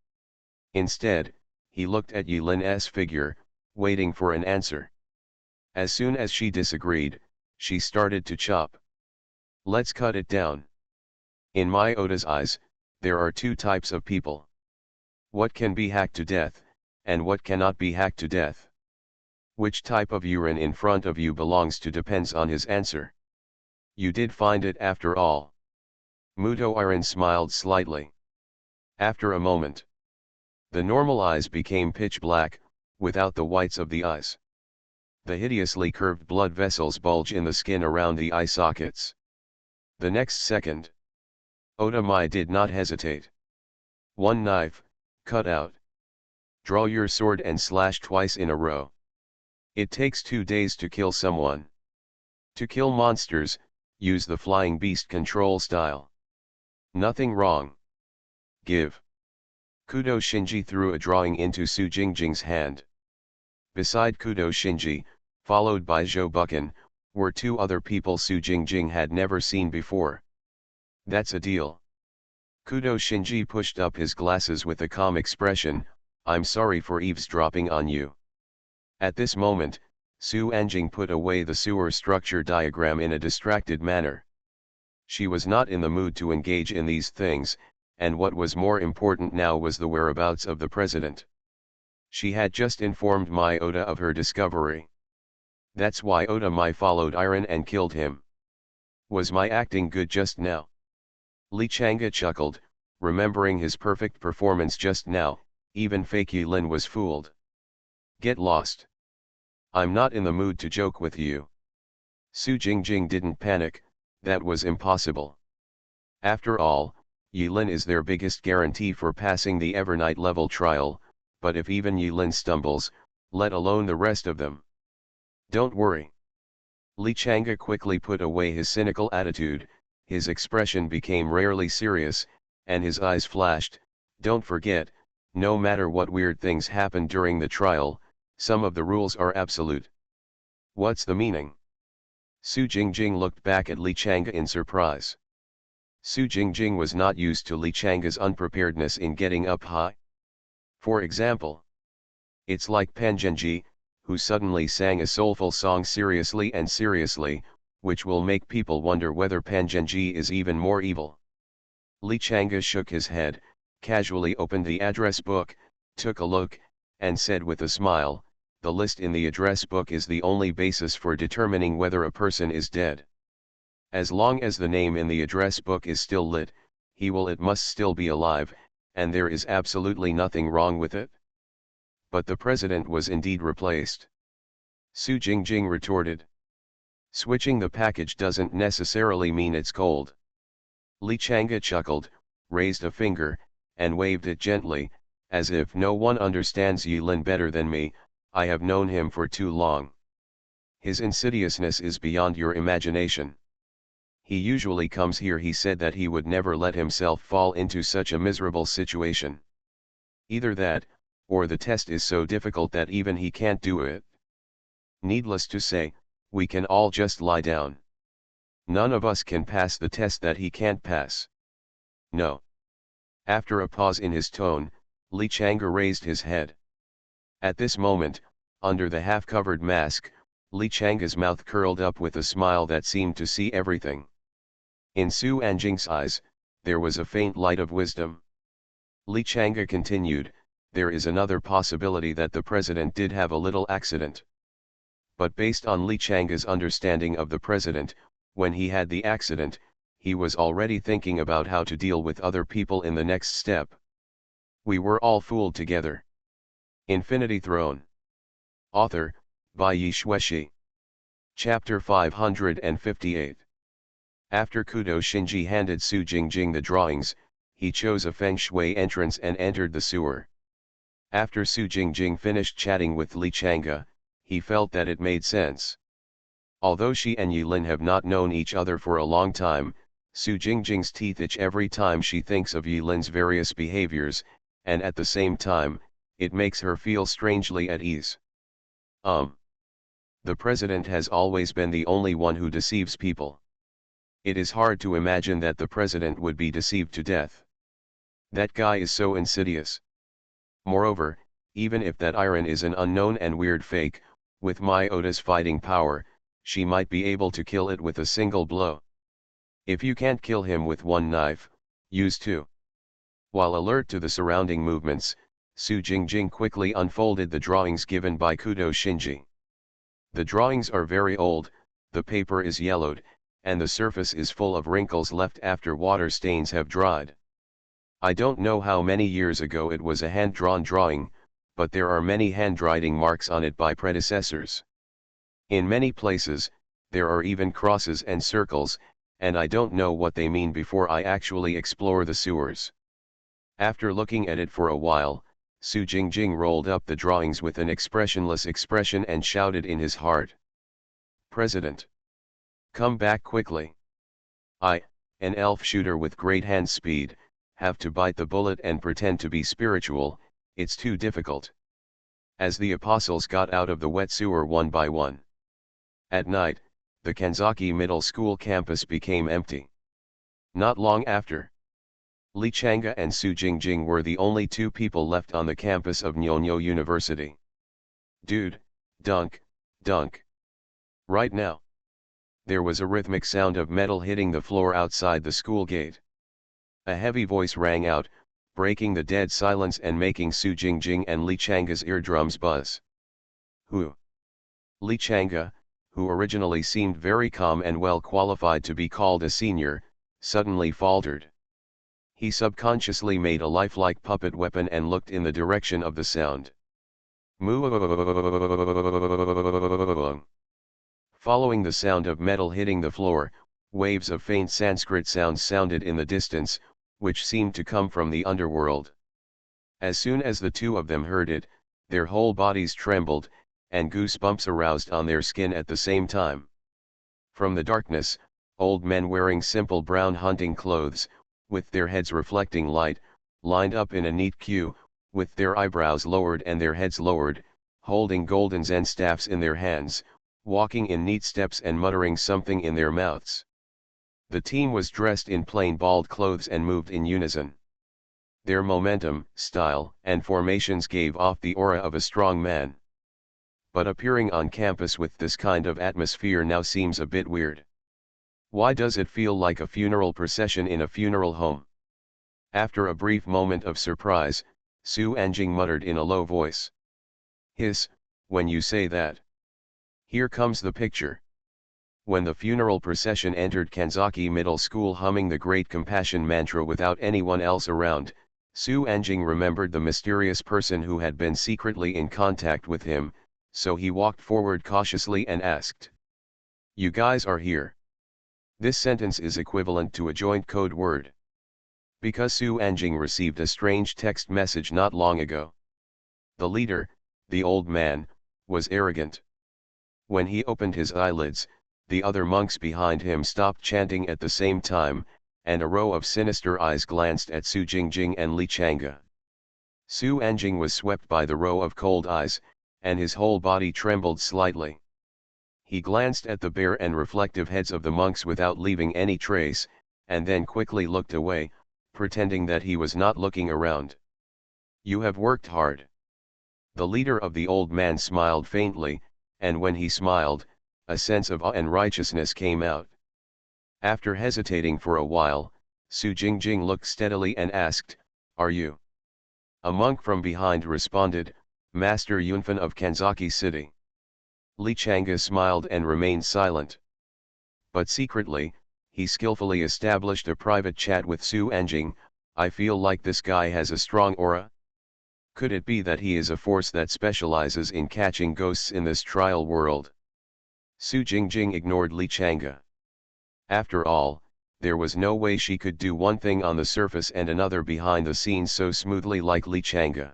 S1: Instead, he looked at Yulin's figure, waiting for an answer. As soon as she disagreed, she started to chop. Let's cut it down. In my Oda's eyes, there are two types of people. What can be hacked to death, and what cannot be hacked to death. Which type of urine in front of you belongs to depends on his answer. You did find it after all. Muto Iron smiled slightly. After a moment, the normal eyes became pitch black, without the whites of the eyes. The hideously curved blood vessels bulge in the skin around the eye sockets. The next second, Oda Mai did not hesitate. One knife, cut out. Draw your sword and slash twice in a row. It takes 2 days to kill someone. To kill monsters, use the flying beast control style. Nothing wrong. Give. Kudo Shinji threw a drawing into Su Jingjing's hand. Beside Kudo Shinji, followed by Zhou Buken, were 2 other people Su Jingjing had never seen before. That's a deal. Kudo Shinji pushed up his glasses with a calm expression. I'm sorry for eavesdropping on you. At this moment, Su Anjing put away the sewer structure diagram in a distracted manner. She was not in the mood to engage in these things, and what was more important now was the whereabouts of the president. She had just informed Mai Oda of her discovery. That's why Oda Mai followed Iron and killed him. Was my acting good just now? Li Chang'e chuckled, remembering his perfect performance just now. Even fake Yulin was fooled. Get lost. I'm not in the mood to joke with you. Su Jingjing didn't panic, that was impossible. After all, Yulin is their biggest guarantee for passing the Evernight level trial, but if even Yulin stumbles, let alone the rest of them. Don't worry. Li Chang'e quickly put away his cynical attitude, his expression became rarely serious, and his eyes flashed. Don't forget, no matter what weird things happen during the trial, some of the rules are absolute. What's the meaning? Su Jingjing looked back at Li Chang'e in surprise. Su Jingjing was not used to Li Chang'e's unpreparedness in getting up high. For example, it's like Pangenji, who suddenly sang a soulful song seriously and seriously, which will make people wonder whether Pangenji is even more evil. Li Changa shook his head, casually opened the address book, took a look, and said with a smile, "The list in the address book is the only basis for determining whether a person is dead. As long as the name in the address book is still lit, it must still be alive, and there is absolutely nothing wrong with it." But the president was indeed replaced. Su Jingjing retorted. "Switching the package doesn't necessarily mean it's cold." Li Changa chuckled, raised a finger, and waved it gently, as if no one understands Yilin better than me. I have known him for too long. His insidiousness is beyond your imagination. He usually comes here. He said that he would never let himself fall into such a miserable situation. Either that, or the test is so difficult that even he can't do it. Needless to say, we can all just lie down. None of us can pass the test that he can't pass. No. After a pause in his tone, Li Changa raised his head. At this moment, under the half-covered mask, Li Changa's mouth curled up with a smile that seemed to see everything. In Su Anjing's eyes, there was a faint light of wisdom. Li Changa continued, "There is another possibility that the president did have a little accident." But based on Li Changa's understanding of the president, when he had the accident, he was already thinking about how to deal with other people in the next step. We were all fooled together. Infinity Throne. Author, by Yi Shueshi. Chapter 558. After Kudo Shinji handed Su Jingjing the drawings, he chose a feng shui entrance and entered the sewer. After Su Jingjing finished chatting with Li Changa, he felt that it made sense. Although she and Yilin have not known each other for a long time, Su Jingjing's teeth itch every time she thinks of Yilin's various behaviors, and at the same time, it makes her feel strangely at ease. The president has always been the only one who deceives people. It is hard to imagine that the president would be deceived to death. That guy is so insidious. Moreover, even if that iron is an unknown and weird fake, with Myota's fighting power, she might be able to kill it with a single blow. If you can't kill him with one knife, use two. While alert to the surrounding movements, Su Jingjing quickly unfolded the drawings given by Kudo Shinji. The drawings are very old, the paper is yellowed, and the surface is full of wrinkles left after water stains have dried. I don't know how many years ago it was a hand-drawn drawing, but there are many handwriting marks on it by predecessors. In many places, there are even crosses and circles, and I don't know what they mean before I actually explore the sewers. After looking at it for a while, Su Jingjing rolled up the drawings with an expressionless expression and shouted in his heart, "President! Come back quickly. I, an elf shooter with great hand speed, have to bite the bullet and pretend to be spiritual. It's too difficult." As the apostles got out of the wet sewer one by one. At night, the Kanzaki Middle School campus became empty. Not long after, Li Changa and Su Jingjing were the only two people left on the campus of Nyonyo University. Dude, dunk, dunk. Right now. There was a rhythmic sound of metal hitting the floor outside the school gate. A heavy voice rang out, breaking the dead silence and making Su Jingjing and Li Changa's eardrums buzz. Who? Li Changa, who originally seemed very calm and well qualified to be called a senior, suddenly faltered. He subconsciously made a lifelike puppet weapon and looked in the direction of the sound. Following the sound of metal hitting the floor, waves of faint Sanskrit sounds sounded in the distance, which seemed to come from the underworld. As soon as the two of them heard it, their whole bodies trembled, and goosebumps aroused on their skin at the same time. From the darkness, old men wearing simple brown hunting clothes, with their heads reflecting light, lined up in a neat queue, with their eyebrows lowered and their heads lowered, holding golden Zen staffs in their hands, walking in neat steps and muttering something in their mouths. The team was dressed in plain bald clothes and moved in unison. Their momentum, style, and formations gave off the aura of a strong man. but appearing on campus with this kind of atmosphere now seems a bit weird. Why does it feel like a funeral procession in a funeral home? After a brief moment of surprise, Su Anjing muttered in a low voice. Hiss, when you say that. Here comes the picture. When the funeral procession entered Kanzaki Middle School humming the Great Compassion mantra without anyone else around, Su Anjing remembered the mysterious person who had been secretly in contact with him, so he walked forward cautiously and asked. You guys are here. This sentence is equivalent to a joint code word. Because Su Anjing received a strange text message not long ago. The leader, the old man, was arrogant. When he opened his eyelids, the other monks behind him stopped chanting at the same time, and a row of sinister eyes glanced at Su Jingjing and Li Chang'e. Su Anjing was swept by the row of cold eyes, and his whole body trembled slightly. He glanced at the bare and reflective heads of the monks without leaving any trace, and then quickly looked away, pretending that he was not looking around. You have worked hard. The leader of the old man smiled faintly, and when he smiled, a sense of awe and righteousness came out. After hesitating for a while, Su Jingjing looked steadily and asked, Are you? A monk from behind responded, Master Yunfan of Kanzaki City. Li Chang'e smiled and remained silent. But secretly, he skillfully established a private chat with Su Anjing. I feel like this guy has a strong aura. Could it be that he is a force that specializes in catching ghosts in this trial world? Su Jingjing ignored Li Chang'e. After all, there was no way she could do one thing on the surface and another behind the scenes so smoothly like Li Chang'e.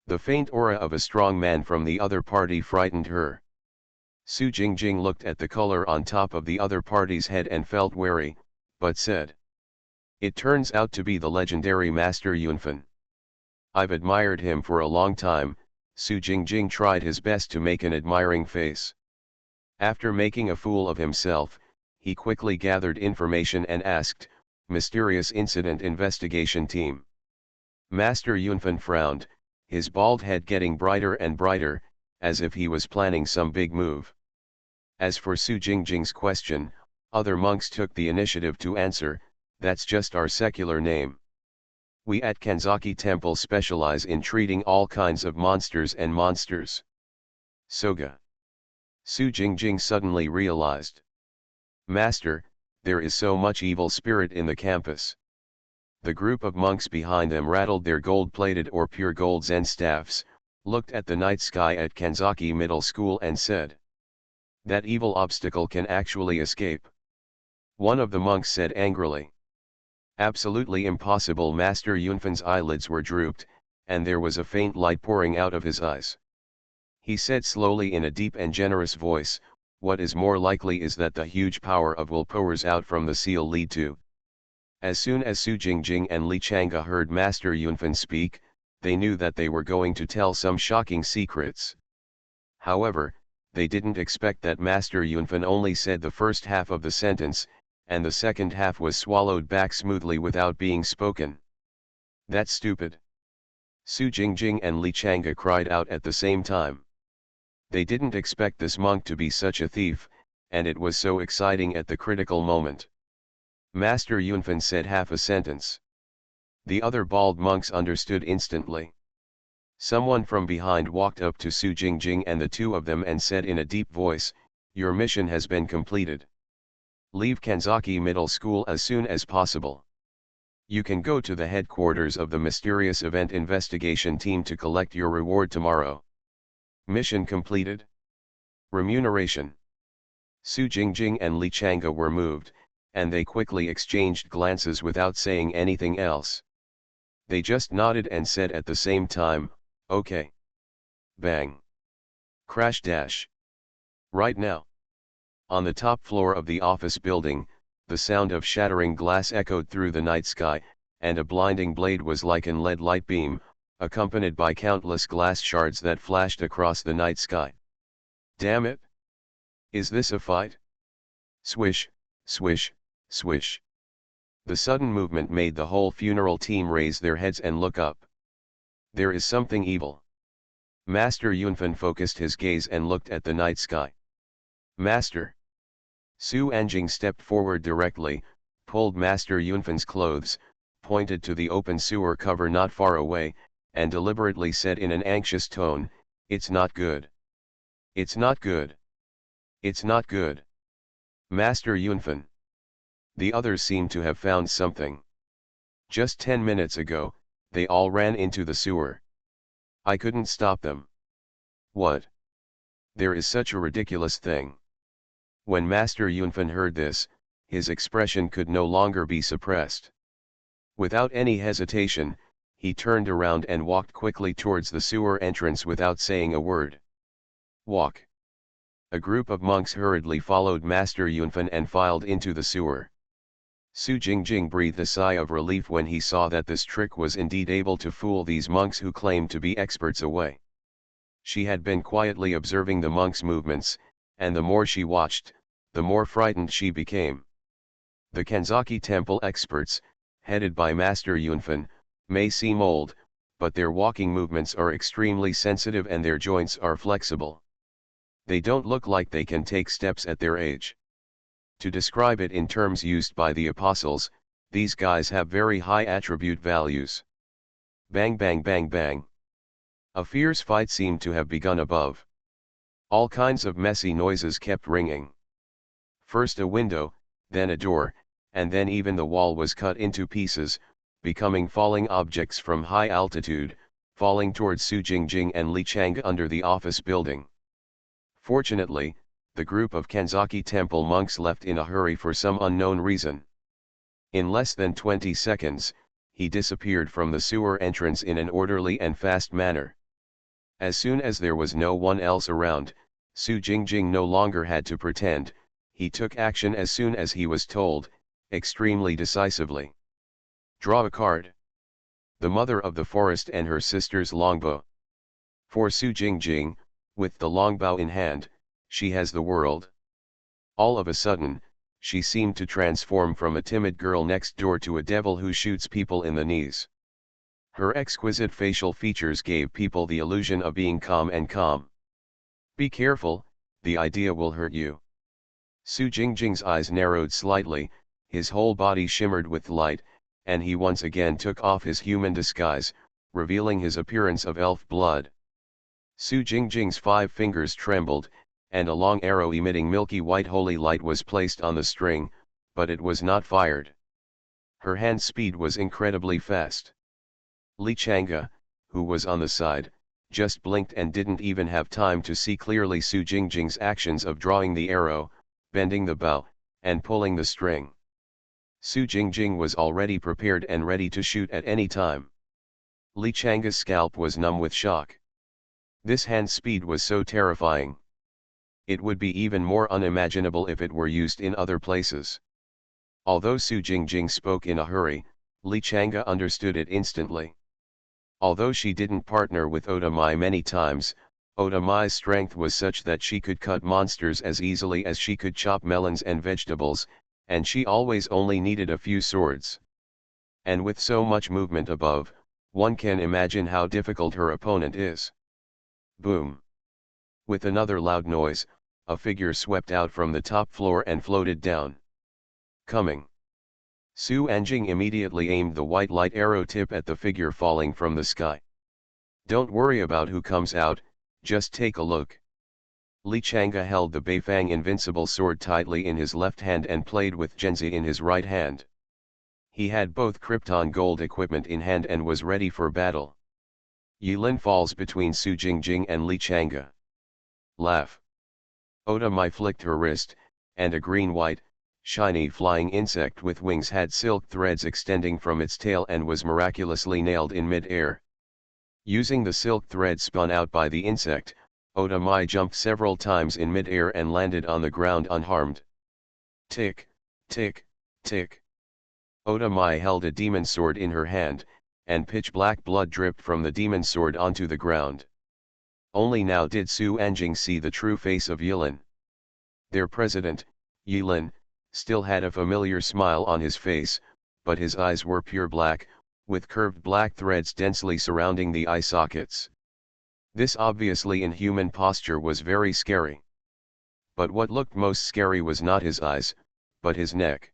S1: The faint aura of a strong man from the other party frightened her. Su Jingjing looked at the color on top of the other party's head and felt wary, but said. It turns out to be the legendary Master Yunfan. I've admired him for a long time. Su Jingjing tried his best to make an admiring face. After making a fool of himself, he quickly gathered information and asked, Mysterious Incident Investigation Team. Master Yunfan frowned, his bald head getting brighter and brighter, as if he was planning some big move. As for Su Jingjing's question, other monks took the initiative to answer, that's just our secular name. We at Kanzaki Temple specialize in treating all kinds of monsters and monsters. Soga. Su Jingjing suddenly realized. Master, there is so much evil spirit in the campus. The group of monks behind them rattled their gold-plated or pure gold Zen staffs, looked at the night sky at Kanzaki Middle School and said. That evil obstacle can actually escape. One of the monks said angrily. Absolutely impossible. Master Yunfan's eyelids were drooped, and there was a faint light pouring out of his eyes. He said slowly in a deep and generous voice, what is more likely is that the huge power of will pours out from the seal lead to. As soon as Su Jingjing and Li Chang'e heard Master Yunfan speak, they knew that they were going to tell some shocking secrets. However, they didn't expect that Master Yunfan only said the first half of the sentence, and the second half was swallowed back smoothly without being spoken. That's stupid. Su Jingjing and Li Chang'e cried out at the same time. They didn't expect this monk to be such a thief, and it was so exciting at the critical moment. Master Yunfan said half a sentence. The other bald monks understood instantly. Someone from behind walked up to Su Jingjing and the two of them and said in a deep voice, your mission has been completed. Leave Kanzaki Middle School as soon as possible. You can go to the headquarters of the Mysterious Event Investigation Team to collect your reward tomorrow. Mission completed. Remuneration. Su Jingjing and Li Chang'e were moved, and they quickly exchanged glances without saying anything else. They just nodded and said at the same time, okay. Bang. Crash dash. Right now. On the top floor of the office building, the sound of shattering glass echoed through the night sky, and a blinding blade was like an LED light beam, accompanied by countless glass shards that flashed across the night sky. Damn it! Is this a fight? Swish, swish, swish. The sudden movement made the whole funeral team raise their heads and look up. There is something evil. Master Yunfen focused his gaze and looked at the night sky. Master. Su Anjing stepped forward directly, pulled Master Yunfen's clothes, pointed to the open sewer cover not far away, and deliberately said in an anxious tone, "It's not good. It's not good. It's not good. Master Yunfen." The others seemed to have found something. Just 10 minutes ago, they all ran into the sewer. I couldn't stop them. What? There is such a ridiculous thing. When Master Yunfen heard this, his expression could no longer be suppressed. Without any hesitation, he turned around and walked quickly towards the sewer entrance without saying a word. Walk. A group of monks hurriedly followed Master Yunfen and filed into the sewer. Su Jingjing breathed a sigh of relief when he saw that this trick was indeed able to fool these monks who claimed to be experts away. She had been quietly observing the monks' movements, and the more she watched, the more frightened she became. The Kanzaki temple experts, headed by Master Yunfen, may seem old, but their walking movements are extremely sensitive and their joints are flexible. They don't look like they can take steps at their age. To describe it in terms used by the apostles, these guys have very high attribute values. Bang bang bang bang. A fierce fight seemed to have begun above. All kinds of messy noises kept ringing. First a window, then a door, and then even the wall was cut into pieces, becoming falling objects from high altitude, falling towards Su Jingjing and Li Chang under the office building. Fortunately, the group of Kanzaki temple monks left in a hurry for some unknown reason. In less than 20 seconds, he disappeared from the sewer entrance in an orderly and fast manner. As soon as there was no one else around, Su Jingjing no longer had to pretend, he took action as soon as he was told, extremely decisively. Draw a card. The mother of the forest and her sister's longbow. For Su Jingjing, with the longbow in hand, she has the world. All of a sudden, she seemed to transform from a timid girl next door to a devil who shoots people in the knees. Her exquisite facial features gave people the illusion of being calm and calm. Be careful, the idea will hurt you. Su Jingjing's eyes narrowed slightly, his whole body shimmered with light, and he once again took off his human disguise, revealing his appearance of elf blood. Su Jingjing's 5 fingers trembled, and a long arrow emitting milky white holy light was placed on the string, but it was not fired. Her hand speed was incredibly fast. Li Changa, who was on the side, just blinked and didn't even have time to see clearly Su Jingjing's actions of drawing the arrow, bending the bow, and pulling the string. Su Jingjing was already prepared and ready to shoot at any time. Li Changa's scalp was numb with shock. This hand speed was so terrifying. It would be even more unimaginable if it were used in other places. Although Su Jingjing spoke in a hurry, Li Changa understood it instantly. Although she didn't partner with Oda Mai many times, Oda Mai's strength was such that she could cut monsters as easily as she could chop melons and vegetables, and she always only needed a few swords. And with so much movement above, one can imagine how difficult her opponent is. Boom. With another loud noise, a figure swept out from the top floor and floated down. Coming. Su Anjing immediately aimed the white light arrow tip at the figure falling from the sky. Don't worry about who comes out, just take a look. Li Changa held the Beifang invincible sword tightly in his left hand and played with Genzi in his right hand. He had both Krypton gold equipment in hand and was ready for battle. Yilin falls between Su Jingjing and Li Changa. Laugh. Oda Mai flicked her wrist, and a green-white, shiny flying insect with wings had silk threads extending from its tail and was miraculously nailed in mid-air. Using the silk thread spun out by the insect, Oda Mai jumped several times in mid-air and landed on the ground unharmed. Tick, tick, tick. Oda Mai held a demon sword in her hand, and pitch-black blood dripped from the demon sword onto the ground. Only now did Su Anjing see the true face of Yilin. Their president, Yilin, still had a familiar smile on his face, but his eyes were pure black, with curved black threads densely surrounding the eye sockets. This obviously inhuman posture was very scary. But what looked most scary was not his eyes, but his neck.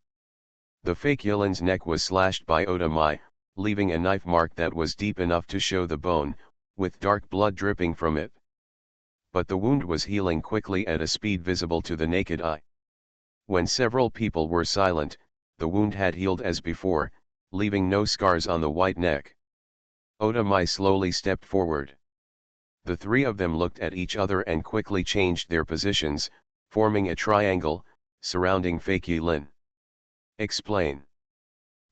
S1: The fake Yilin's neck was slashed by Oda Mai, leaving a knife mark that was deep enough to show the bone, with dark blood dripping from it. But the wound was healing quickly at a speed visible to the naked eye. When several people were silent, the wound had healed as before, leaving no scars on the white neck. Oda Mai slowly stepped forward. The three of them looked at each other and quickly changed their positions, forming a triangle, surrounding fake Yilin. Explain.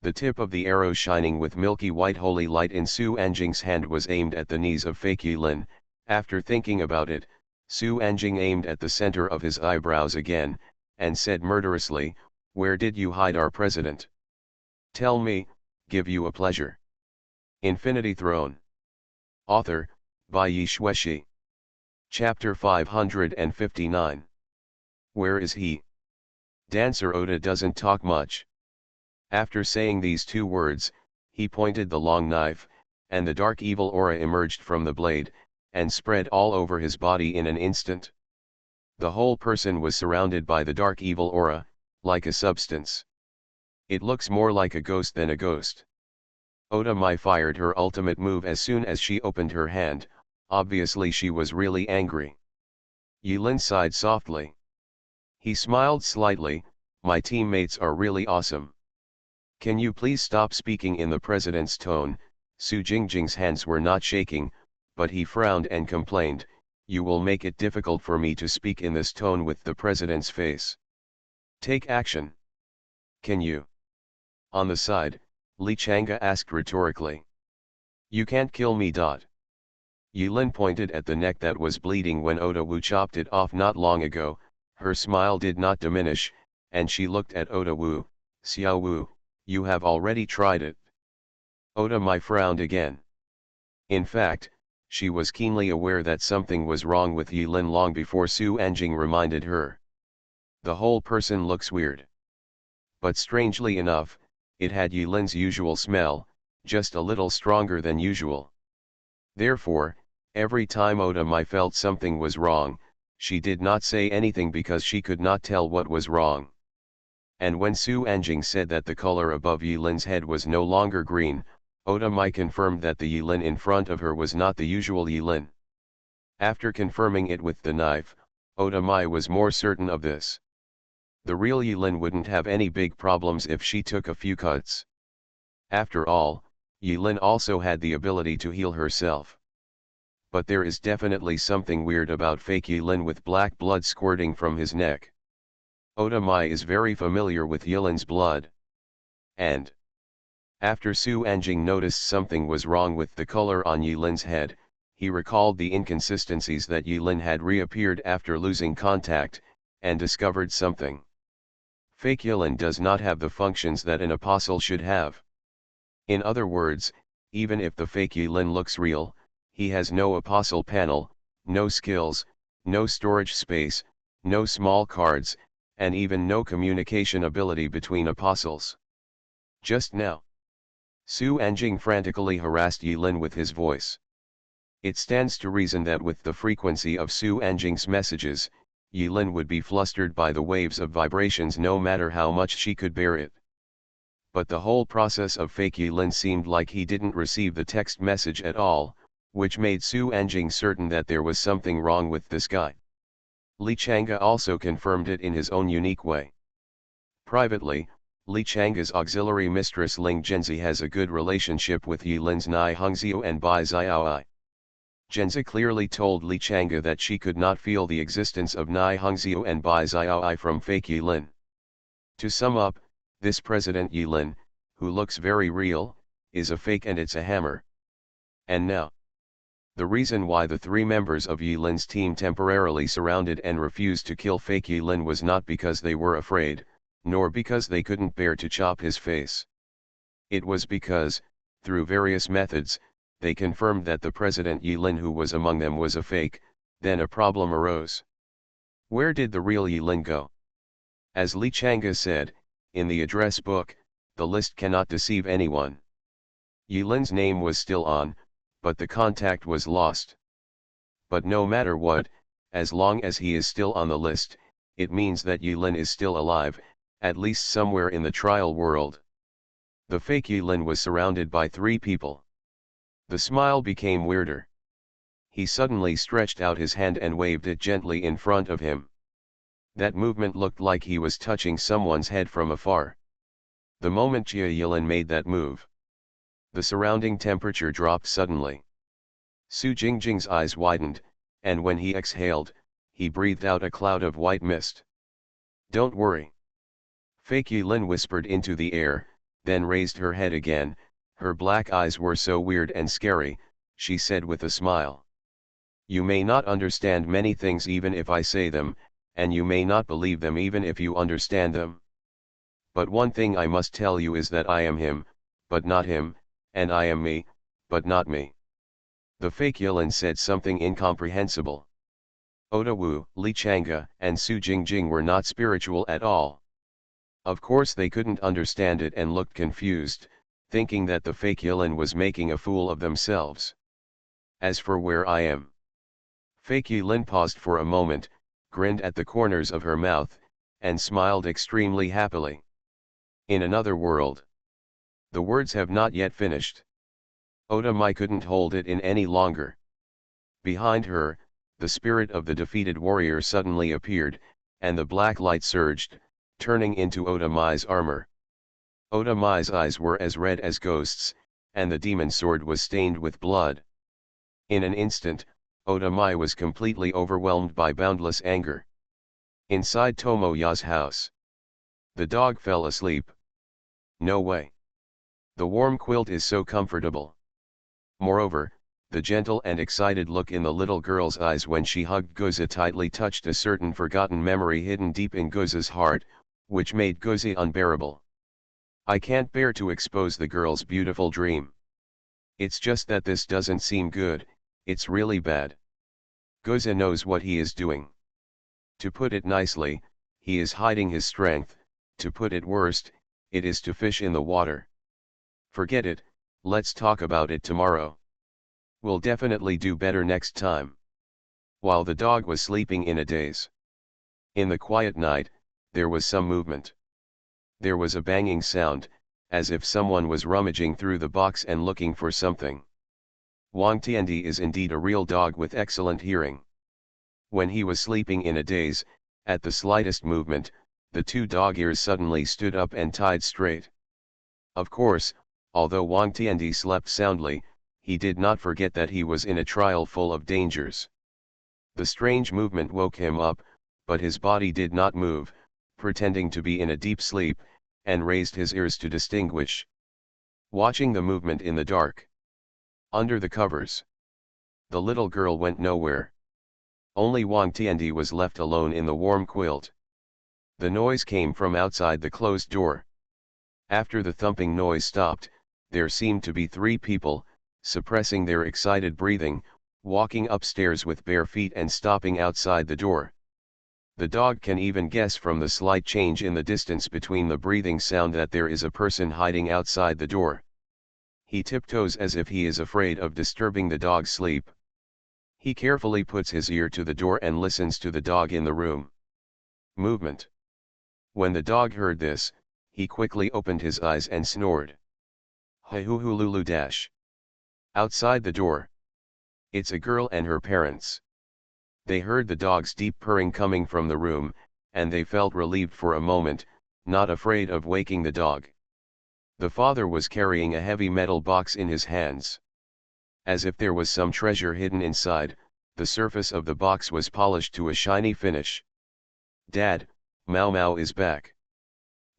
S1: The tip of the arrow shining with milky white holy light in Su Anjing's hand was aimed at the knees of fake Yilin. After thinking about it, Su Anjing aimed at the center of his eyebrows again, and said murderously, "Where did you hide our president? Tell me, give you a pleasure." Infinity Throne. Author, by Yi Shueshi. Chapter 559. Where is he? Dancer Oda doesn't talk much. After saying these two words, he pointed the long knife, and the dark evil aura emerged from the blade, and spread all over his body in an instant. The whole person was surrounded by the dark evil aura, like a substance. It looks more like a ghost than a ghost. Oda Mai fired her ultimate move as soon as she opened her hand. Obviously she was really angry. Yilin sighed softly. He smiled slightly. "My teammates are really awesome. Can you please stop speaking in the president's tone?" Su Jingjing's hands were not shaking, but he frowned and complained, "You will make it difficult for me to speak in this tone with the president's face. Take action. Can you?" On the side, Li Chang'e asked rhetorically. "You can't kill me. Yilin pointed at the neck that was bleeding when Oda Wu chopped it off not long ago. Her smile did not diminish, and she looked at Oda Wu. "Xiao Wu, you have already tried it." Oda Mai frowned again. In fact, she was keenly aware that something was wrong with Yilin long before Su Anjing reminded her. The whole person looks weird. But strangely enough, it had Yilin's usual smell, just a little stronger than usual. Therefore, every time Oda Mai felt something was wrong, she did not say anything because she could not tell what was wrong. And when Su Anjing said that the color above Yilin's head was no longer green, Oda Mai confirmed that the Yilin in front of her was not the usual Yilin. After confirming it with the knife, Oda Mai was more certain of this. The real Yilin wouldn't have any big problems if she took a few cuts. After all, Yilin also had the ability to heal herself. But there is definitely something weird about fake Yilin with black blood squirting from his neck. Oda Mai is very familiar with Yilin's blood. And after Su Anjing noticed something was wrong with the color on Yilin's head, he recalled the inconsistencies that Yilin had reappeared after losing contact, and discovered something. Fake Yilin does not have the functions that an apostle should have. In other words, even if the fake Yilin looks real, he has no apostle panel, no skills, no storage space, no small cards, and even no communication ability between apostles. Just now, Su Anjing frantically harassed Yilin with his voice. It stands to reason that with the frequency of Su Anjing's messages, Yilin would be flustered by the waves of vibrations no matter how much she could bear it. But the whole process of fake Yilin seemed like he didn't receive the text message at all, which made Su Anjing certain that there was something wrong with this guy. Li Chang'e also confirmed it in his own unique way. Privately, Li Chang'e's auxiliary mistress Ling Zhenzi has a good relationship with Yilin's Nai Hongxiu and Bai Xiaoi. Zhenzi clearly told Li Chang'e that she could not feel the existence of Nai Hongxiu and Bai Xiaoi from fake Yilin. To sum up, this President Yilin, who looks very real, is a fake and it's a hammer. And now, the reason why the three members of Yilin's team temporarily surrounded and refused to kill fake Yilin was not because they were afraid, nor because they couldn't bear to chop his face. It was because, through various methods, they confirmed that the President Yilin who was among them was a fake. Then a problem arose. Where did the real Yilin go? As Li Chang'e said, in the address book, the list cannot deceive anyone. Yilin's name was still on, but the contact was lost. But no matter what, as long as he is still on the list, it means that Yulin is still alive, at least somewhere in the trial world. The fake Yulin was surrounded by 3 people. The smile became weirder. He suddenly stretched out his hand and waved it gently in front of him. That movement looked like he was touching someone's head from afar. The moment Jia Yilin made that move, the surrounding temperature dropped suddenly. Su Jingjing's eyes widened, and when he exhaled, he breathed out a cloud of white mist. "Don't worry." Fake Yilin whispered into the air, then raised her head again. Her black eyes were so weird and scary, she said with a smile. "You may not understand many things even if I say them, and you may not believe them even if you understand them. But one thing I must tell you is that I am him, but not him, and I am me, but not me." The fake Yilin said something incomprehensible. Oda Wu, Li Chang'e, and Su Jingjing were not spiritual at all. Of course they couldn't understand it and looked confused, thinking that the fake Yilin was making a fool of themselves. "As for where I am..." Fake Yilin paused for a moment, grinned at the corners of her mouth, and smiled extremely happily. "In another world." The words have not yet finished. Oda Mai couldn't hold it in any longer. Behind her, the spirit of the defeated warrior suddenly appeared, and the black light surged, turning into Oda Mai's armor. Oda Mai's eyes were as red as ghosts, and the demon sword was stained with blood. In an instant, Oda Mai was completely overwhelmed by boundless anger. Inside Tomoya's house, the dog fell asleep. "No way. The warm quilt is so comfortable." Moreover, the gentle and excited look in the little girl's eyes when she hugged Guzi tightly touched a certain forgotten memory hidden deep in Guzi's heart, which made Guzi unbearable. "I can't bear to expose the girl's beautiful dream. It's just that this doesn't seem good, it's really bad. Guzi knows what he is doing. To put it nicely, he is hiding his strength. To put it worst, it is to fish in the water. Forget it, let's talk about it tomorrow. We'll definitely do better next time." While the dog was sleeping in a daze. In the quiet night, there was some movement. There was a banging sound, as if someone was rummaging through the box and looking for something. Wang Tiandi is indeed a real dog with excellent hearing. When he was sleeping in a daze, at the slightest movement, the 2 dog ears suddenly stood up and tied straight. Of course, although Wang Tiandi slept soundly, he did not forget that he was in a trial full of dangers. The strange movement woke him up, but his body did not move, pretending to be in a deep sleep, and raised his ears to distinguish. Watching the movement in the dark. Under the covers. The little girl went nowhere. Only Wang Tiandi was left alone in the warm quilt. The noise came from outside the closed door. After the thumping noise stopped, there seemed to be 3 people, suppressing their excited breathing, walking upstairs with bare feet and stopping outside the door. The dog can even guess from the slight change in the distance between the breathing sound that there is a person hiding outside the door. He tiptoes as if he is afraid of disturbing the dog's sleep. He carefully puts his ear to the door and listens to the dog in the room. Movement. When the dog heard this, he quickly opened his eyes and snored. Hey-hoo-hoo-lulu dash. Outside the door. It's a girl and her parents. They heard the dog's deep purring coming from the room, and they felt relieved for a moment, not afraid of waking the dog. The father was carrying a heavy metal box in his hands. As if there was some treasure hidden inside, the surface of the box was polished to a shiny finish. "Dad, Mao Mao is back."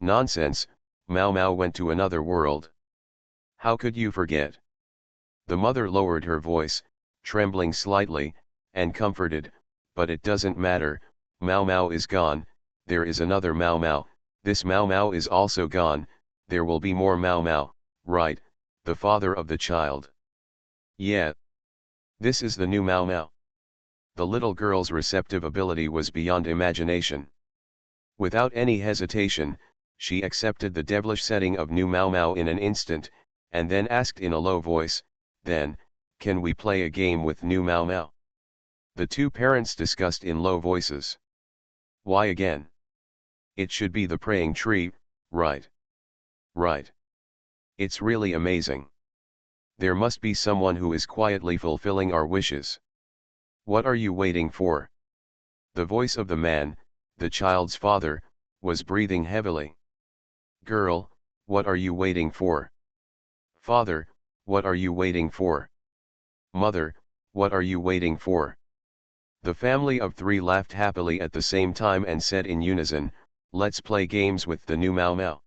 S1: "Nonsense, Mao Mao went to another world. How could you forget?" The mother lowered her voice, trembling slightly, and comforted, "But it doesn't matter, Mao Mao is gone, there is another Mao Mao, this Mao Mao is also gone, there will be more Mao Mao, right, the father of the child. Yeah. This is the new Mao Mao." The little girl's receptive ability was beyond imagination. Without any hesitation, she accepted the devilish setting of new Mao Mao in an instant, and then asked in a low voice, "Then, can we play a game with new Mao Mao?" The two parents discussed in low voices. Why again? It should be the praying tree, right? Right. It's really amazing. There must be someone who is quietly fulfilling our wishes. What are you waiting for? The voice of the man, the child's father, was breathing heavily. Girl, what are you waiting for? Father, what are you waiting for? Mother, what are you waiting for? The family of three laughed happily at the same time and said in unison, let's play games with the new Mau Mau.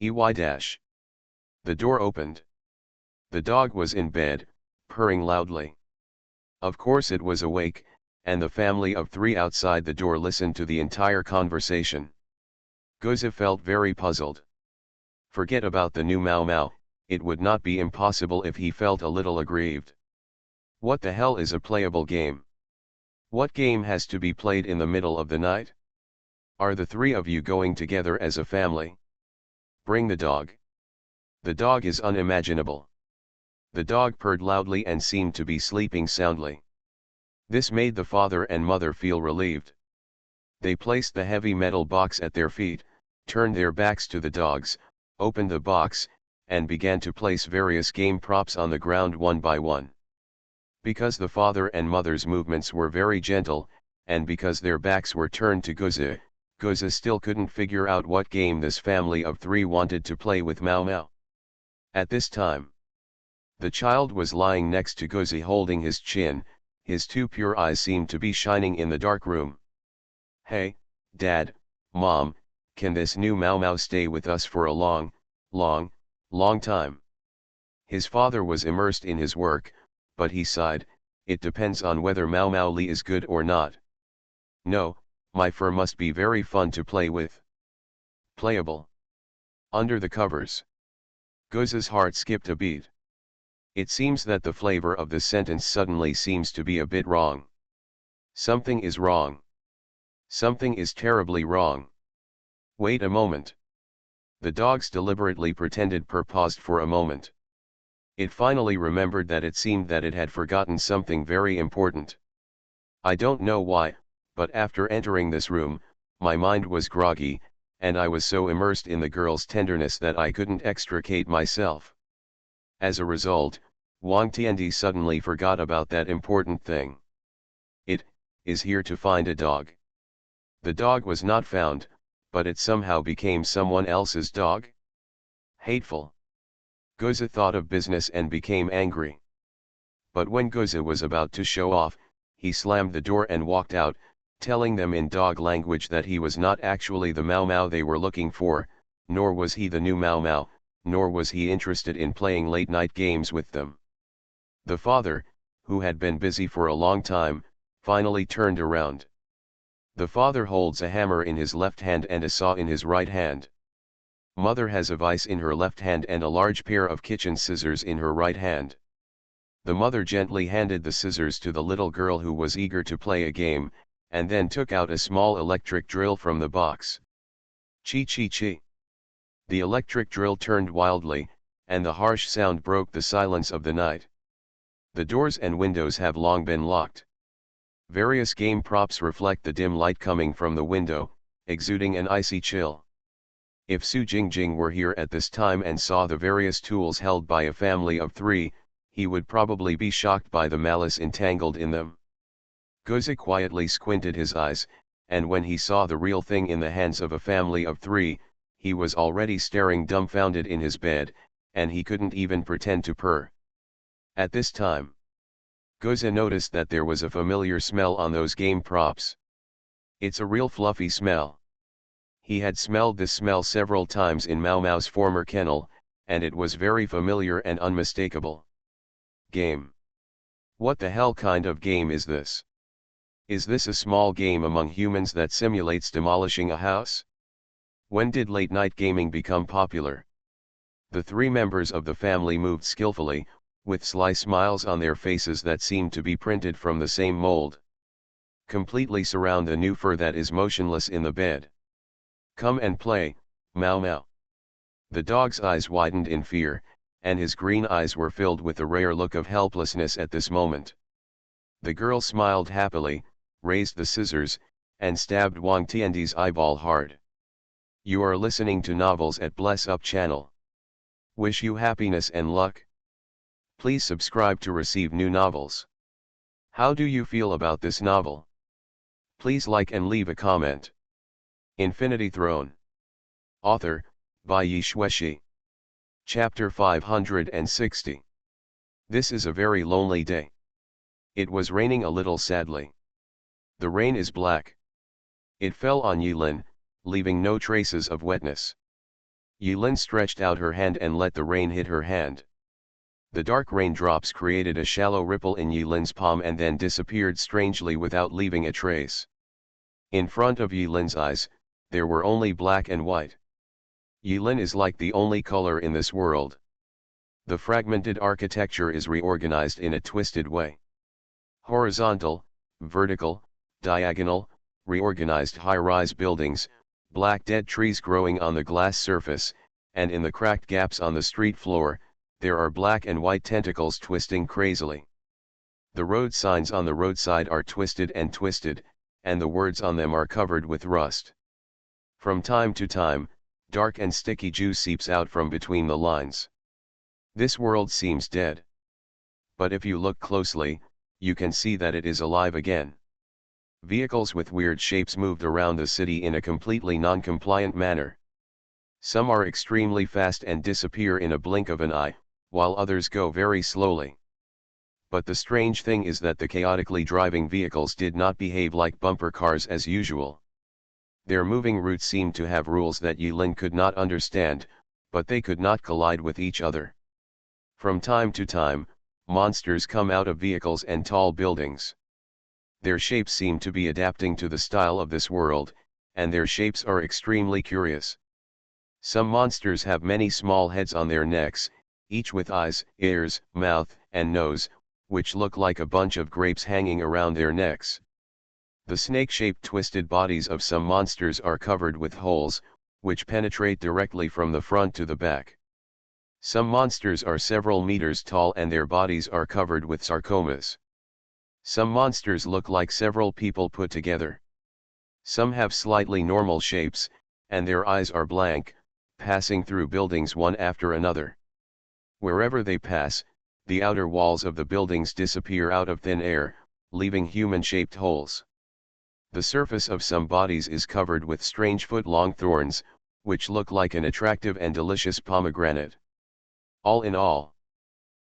S1: EY-. The door opened. The dog was in bed, purring loudly. Of course it was awake, and the family of three outside the door listened to the entire conversation. Goza felt very puzzled. Forget about the new Mau Mau, it would not be impossible if he felt a little aggrieved. What the hell is a playable game? What game has to be played in the middle of the night? Are the three of you going together as a family? Bring the dog. The dog is unimaginable. The dog purred loudly and seemed to be sleeping soundly. This made the father and mother feel relieved. They placed the heavy metal box at their feet, turned their backs to the dogs, opened the box, and began to place various game props on the ground one by one. Because the father and mother's movements were very gentle, and because their backs were turned to Goza, Goza still couldn't figure out what game this family of three wanted to play with Mau Mau. At this time, the child was lying next to Goza holding his chin, his two pure eyes seemed to be shining in the dark room. Hey, Dad, Mom, can this new Mau Mau stay with us for a long time? His father was immersed in his work, but he sighed, it depends on whether Mau Mau Li is good or not. No, my fur must be very fun to play with. Playable. Under the covers. Goza's heart skipped a beat. It seems that the flavor of the sentence suddenly seems to be a bit wrong. Something is wrong. Something is terribly wrong. Wait a moment. The dogs deliberately pretended paused for a moment. It finally remembered that it seemed that it had forgotten something very important. I don't know why, but after entering this room, my mind was groggy, and I was so immersed in the girl's tenderness that I couldn't extricate myself. As a result, Wang Tiandi suddenly forgot about that important thing. It is here to find a dog. The dog was not found, but it somehow became someone else's dog? Hateful. Goza thought of business and became angry. But when Goza was about to show off, he slammed the door and walked out, telling them in dog language that he was not actually the Mau Mau they were looking for, nor was he the new Mau Mau, nor was he interested in playing late-night games with them. The father, who had been busy for a long time, finally turned around. The father holds a hammer in his left hand and a saw in his right hand. Mother has a vice in her left hand and a large pair of kitchen scissors in her right hand. The mother gently handed the scissors to the little girl who was eager to play a game, and then took out a small electric drill from the box. Chi chi chi. The electric drill turned wildly, and the harsh sound broke the silence of the night. The doors and windows have long been locked. Various game props reflect the dim light coming from the window, exuding an icy chill. If Su Jingjing were here at this time and saw the various tools held by a family of three, he would probably be shocked by the malice entangled in them. Goza quietly squinted his eyes, and when he saw the real thing in the hands of a family of three, he was already staring dumbfounded in his bed, and he couldn't even pretend to purr. At this time, Goza noticed that there was a familiar smell on those game props. It's a real fluffy smell. He had smelled this smell several times in Mau Mau's former kennel, and it was very familiar and unmistakable. Game. What the hell kind of game is this? Is this a small game among humans that simulates demolishing a house? When did late-night gaming become popular? The three members of the family moved skillfully, with sly smiles on their faces that seemed to be printed from the same mold. Completely surround the new fur that is motionless in the bed. Come and play, Mau Mau. The dog's eyes widened in fear, and his green eyes were filled with a rare look of helplessness at this moment. The girl smiled happily, raised the scissors, and stabbed Wang Tiandi's eyeball hard. You are listening to novels at Bless Up channel. Wish you happiness and luck. Please subscribe to receive new novels. How do you feel about this novel? Please like and leave a comment. Infinity Throne. Author, by Yi Shueshi. Chapter 560. This is a very lonely day. It was raining a little sadly. The rain is black. It fell on Yilin, leaving no traces of wetness. Yilin stretched out her hand and let the rain hit her hand. The dark raindrops created a shallow ripple in Yilin's palm and then disappeared strangely without leaving a trace. In front of Yilin's eyes, there were only black and white. Yilin is like the only color in this world. The fragmented architecture is reorganized in a twisted way. Horizontal, vertical, diagonal, reorganized high-rise buildings, black dead trees growing on the glass surface, and in the cracked gaps on the street floor, there are black and white tentacles twisting crazily. The road signs on the roadside are twisted, and the words on them are covered with rust. From time to time, dark and sticky juice seeps out from between the lines. This world seems dead. But if you look closely, you can see that it is alive again. Vehicles with weird shapes moved around the city in a completely non-compliant manner. Some are extremely fast and disappear in a blink of an eye, while others go very slowly. But the strange thing is that the chaotically driving vehicles did not behave like bumper cars as usual. Their moving routes seemed to have rules that Yilin could not understand, but they could not collide with each other. From time to time, monsters come out of vehicles and tall buildings. Their shapes seem to be adapting to the style of this world, and their shapes are extremely curious. Some monsters have many small heads on their necks, each with eyes, ears, mouth, and nose, which look like a bunch of grapes hanging around their necks. The snake-shaped twisted bodies of some monsters are covered with holes, which penetrate directly from the front to the back. Some monsters are several meters tall and their bodies are covered with sarcomas. Some monsters look like several people put together. Some have slightly normal shapes, and their eyes are blank, passing through buildings one after another. Wherever they pass, the outer walls of the buildings disappear out of thin air, leaving human-shaped holes. The surface of some bodies is covered with strange foot-long thorns, which look like an attractive and delicious pomegranate. All in all,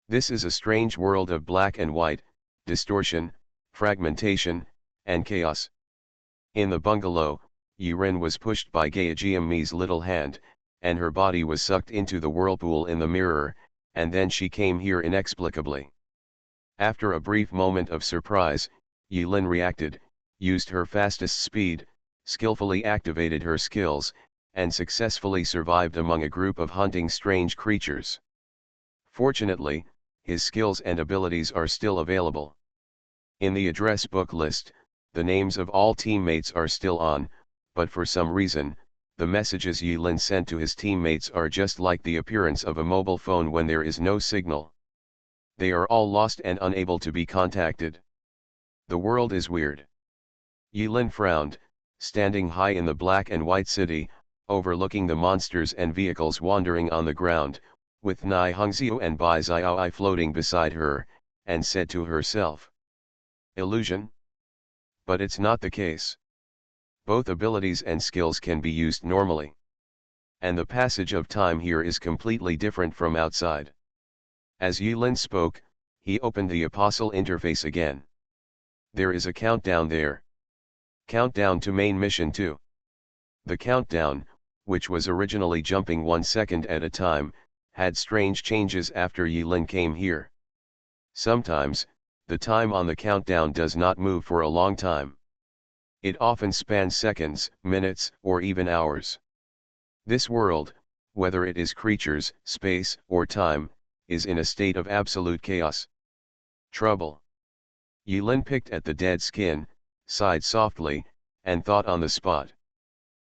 S1: this is a strange world of black and white, distortion, fragmentation, and chaos. In the bungalow, Yiren was pushed by Gaejiami's little hand, and her body was sucked into the whirlpool in the mirror, and then she came here inexplicably. After a brief moment of surprise, Yilin reacted, used her fastest speed, skillfully activated her skills, and successfully survived among a group of hunting strange creatures. Fortunately, his skills and abilities are still available. In the address book list, the names of all teammates are still on, but for some reason, the messages Yilin sent to his teammates are just like the appearance of a mobile phone when there is no signal. They are all lost and unable to be contacted. The world is weird. Yilin frowned, standing high in the black and white city, overlooking the monsters and vehicles wandering on the ground, with Nai Hongxiu and Bai Xiaoi floating beside her, and said to herself, "Illusion? But it's not the case. Both abilities and skills can be used normally. And the passage of time here is completely different from outside." As Yilin spoke, he opened the Apostle interface again. There is a countdown there. Countdown to main mission 2. The countdown, which was originally jumping 1 second at a time, had strange changes after Yilin came here. Sometimes, the time on the countdown does not move for a long time. It often spans seconds, minutes, or even hours. This world, whether it is creatures, space, or time, is in a state of absolute chaos. Trouble. Yilin picked at the dead skin, sighed softly, and thought on the spot.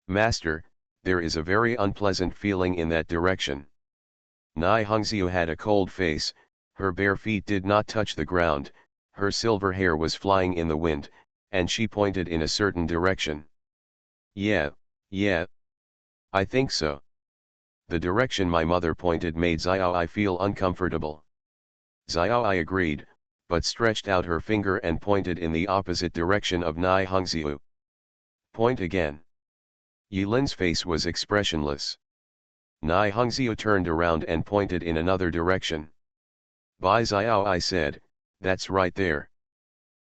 S1: "Master, there is a very unpleasant feeling in that direction." Nai Hongxiu had a cold face, her bare feet did not touch the ground, Her silver hair was flying in the wind, and she pointed in a certain direction. Yeah, yeah. I think so. The direction my mother pointed made Xiaoi feel uncomfortable. Xiaoi agreed, but stretched out her finger and pointed in the opposite direction of Nai Hongxiu. Point again. Yilin's face was expressionless. Nai Hongxiu turned around and pointed in another direction. Bai Xiaoi said, "That's right there."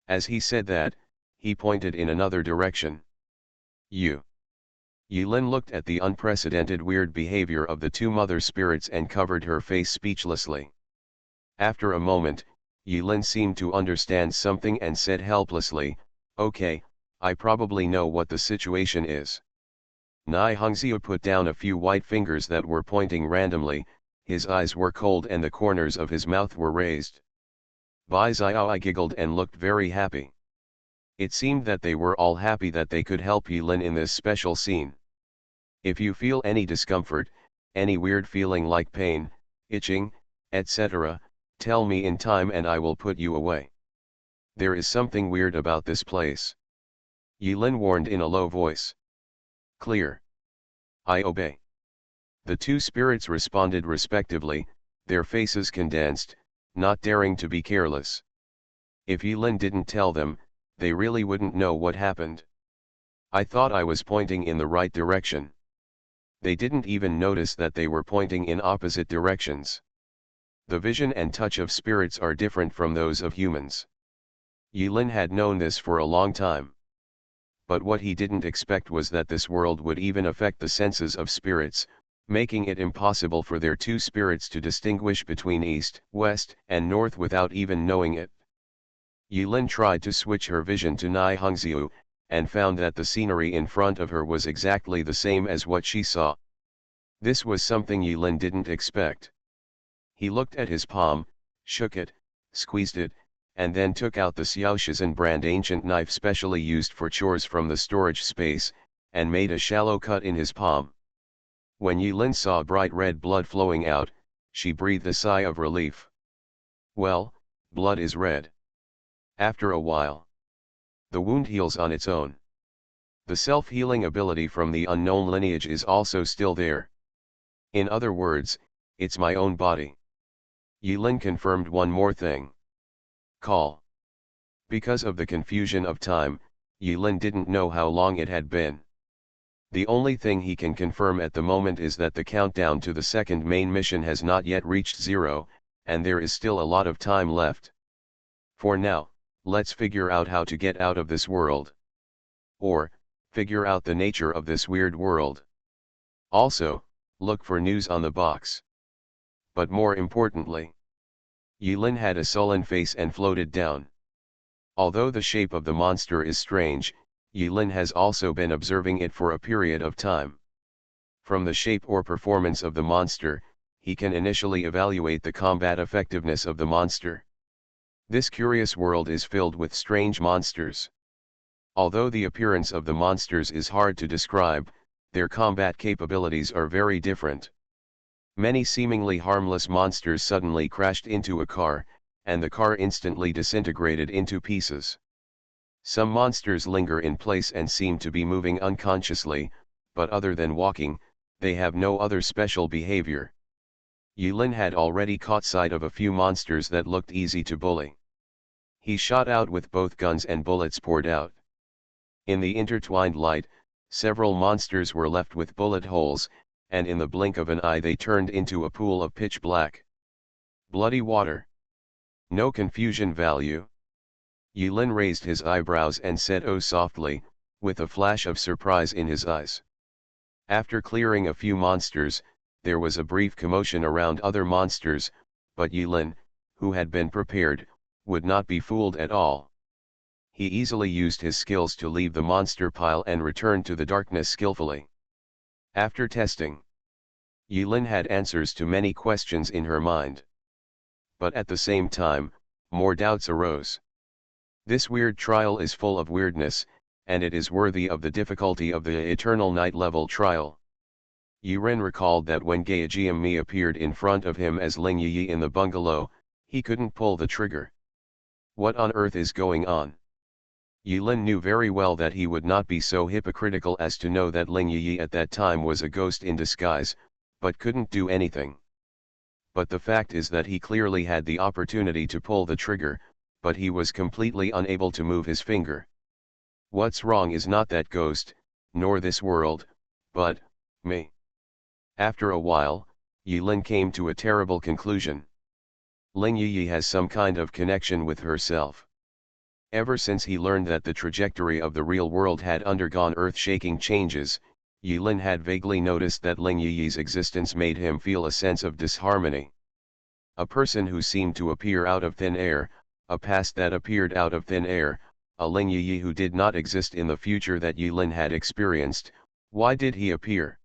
S1: As he said that, he pointed in another direction. Yilin looked at the unprecedented weird behavior of the two mother spirits and covered her face speechlessly. After a moment, Yilin seemed to understand something and said helplessly, "Okay, I probably know what the situation is." Nai Hongxiu put down a few white fingers that were pointing randomly, his eyes were cold and the corners of his mouth were raised. Bai Xiaoi giggled and looked very happy. It seemed that they were all happy that they could help Yilin in this special scene. If you feel any discomfort, any weird feeling like pain, itching, etc., tell me in time and I will put you away. There is something weird about this place. Yilin warned in a low voice. Clear. I obey. The two spirits responded respectively, their faces condensed, not daring to be careless. If Yilin didn't tell them, they really wouldn't know what happened. I thought I was pointing in the right direction. They didn't even notice that they were pointing in opposite directions. The vision and touch of spirits are different from those of humans. Yilin had known this for a long time. But what he didn't expect was that this world would even affect the senses of spirits, making it impossible for their two spirits to distinguish between east, west, and north without even knowing it. Yilin tried to switch her vision to Nai Hongxiu, and found that the scenery in front of her was exactly the same as what she saw. This was something Yilin didn't expect. He looked at his palm, shook it, squeezed it, and then took out the Xiaoshizhen brand ancient knife specially used for chores from the storage space, and made a shallow cut in his palm. When Yilin saw bright red blood flowing out, she breathed a sigh of relief. Well, blood is red. After a while, the wound heals on its own. The self-healing ability from the unknown lineage is also still there. In other words, it's my own body. Yilin confirmed one more thing. Call. Because of the confusion of time, Yilin didn't know how long it had been. The only thing he can confirm at the moment is that the countdown to the second main mission has not yet reached 0, and there is still a lot of time left. For now, let's figure out how to get out of this world. Or, figure out the nature of this weird world. Also, look for news on the box. But more importantly, Yilin had a sullen face and floated down. Although the shape of the monster is strange, Yilin has also been observing it for a period of time. From the shape or performance of the monster, he can initially evaluate the combat effectiveness of the monster. This curious world is filled with strange monsters. Although the appearance of the monsters is hard to describe, their combat capabilities are very different. Many seemingly harmless monsters suddenly crashed into a car, and the car instantly disintegrated into pieces. Some monsters linger in place and seem to be moving unconsciously, but other than walking, they have no other special behavior. Yilin had already caught sight of a few monsters that looked easy to bully. He shot out with both guns and bullets poured out. In the intertwined light, several monsters were left with bullet holes, and in the blink of an eye they turned into a pool of pitch black, bloody water. No confusion value. Yilin raised his eyebrows and said "oh" softly, with a flash of surprise in his eyes. After clearing a few monsters, there was a brief commotion around other monsters, but Yilin, who had been prepared, would not be fooled at all. He easily used his skills to leave the monster pile and return to the darkness skillfully. After testing, Yilin had answers to many questions in her mind. But at the same time, more doubts arose. This weird trial is full of weirdness, and it is worthy of the difficulty of the Eternal Night level trial. Yiren recalled that when Gaojiami appeared in front of him as Ling Yi in the bungalow, he couldn't pull the trigger. What on earth is going on? Yilin knew very well that he would not be so hypocritical as to know that Ling Yi at that time was a ghost in disguise, but couldn't do anything. But the fact is that he clearly had the opportunity to pull the trigger, but he was completely unable to move his finger. What's wrong is not that ghost, nor this world, but me. After a while, Yilin came to a terrible conclusion. Ling Yi has some kind of connection with herself. Ever since he learned that the trajectory of the real world had undergone earth-shaking changes, Yilin had vaguely noticed that Ling Yi's existence made him feel a sense of disharmony. A person who seemed to appear out of thin air, a past that appeared out of thin air, a Ling Yi who did not exist in the future that Yilin had experienced. Why did he appear?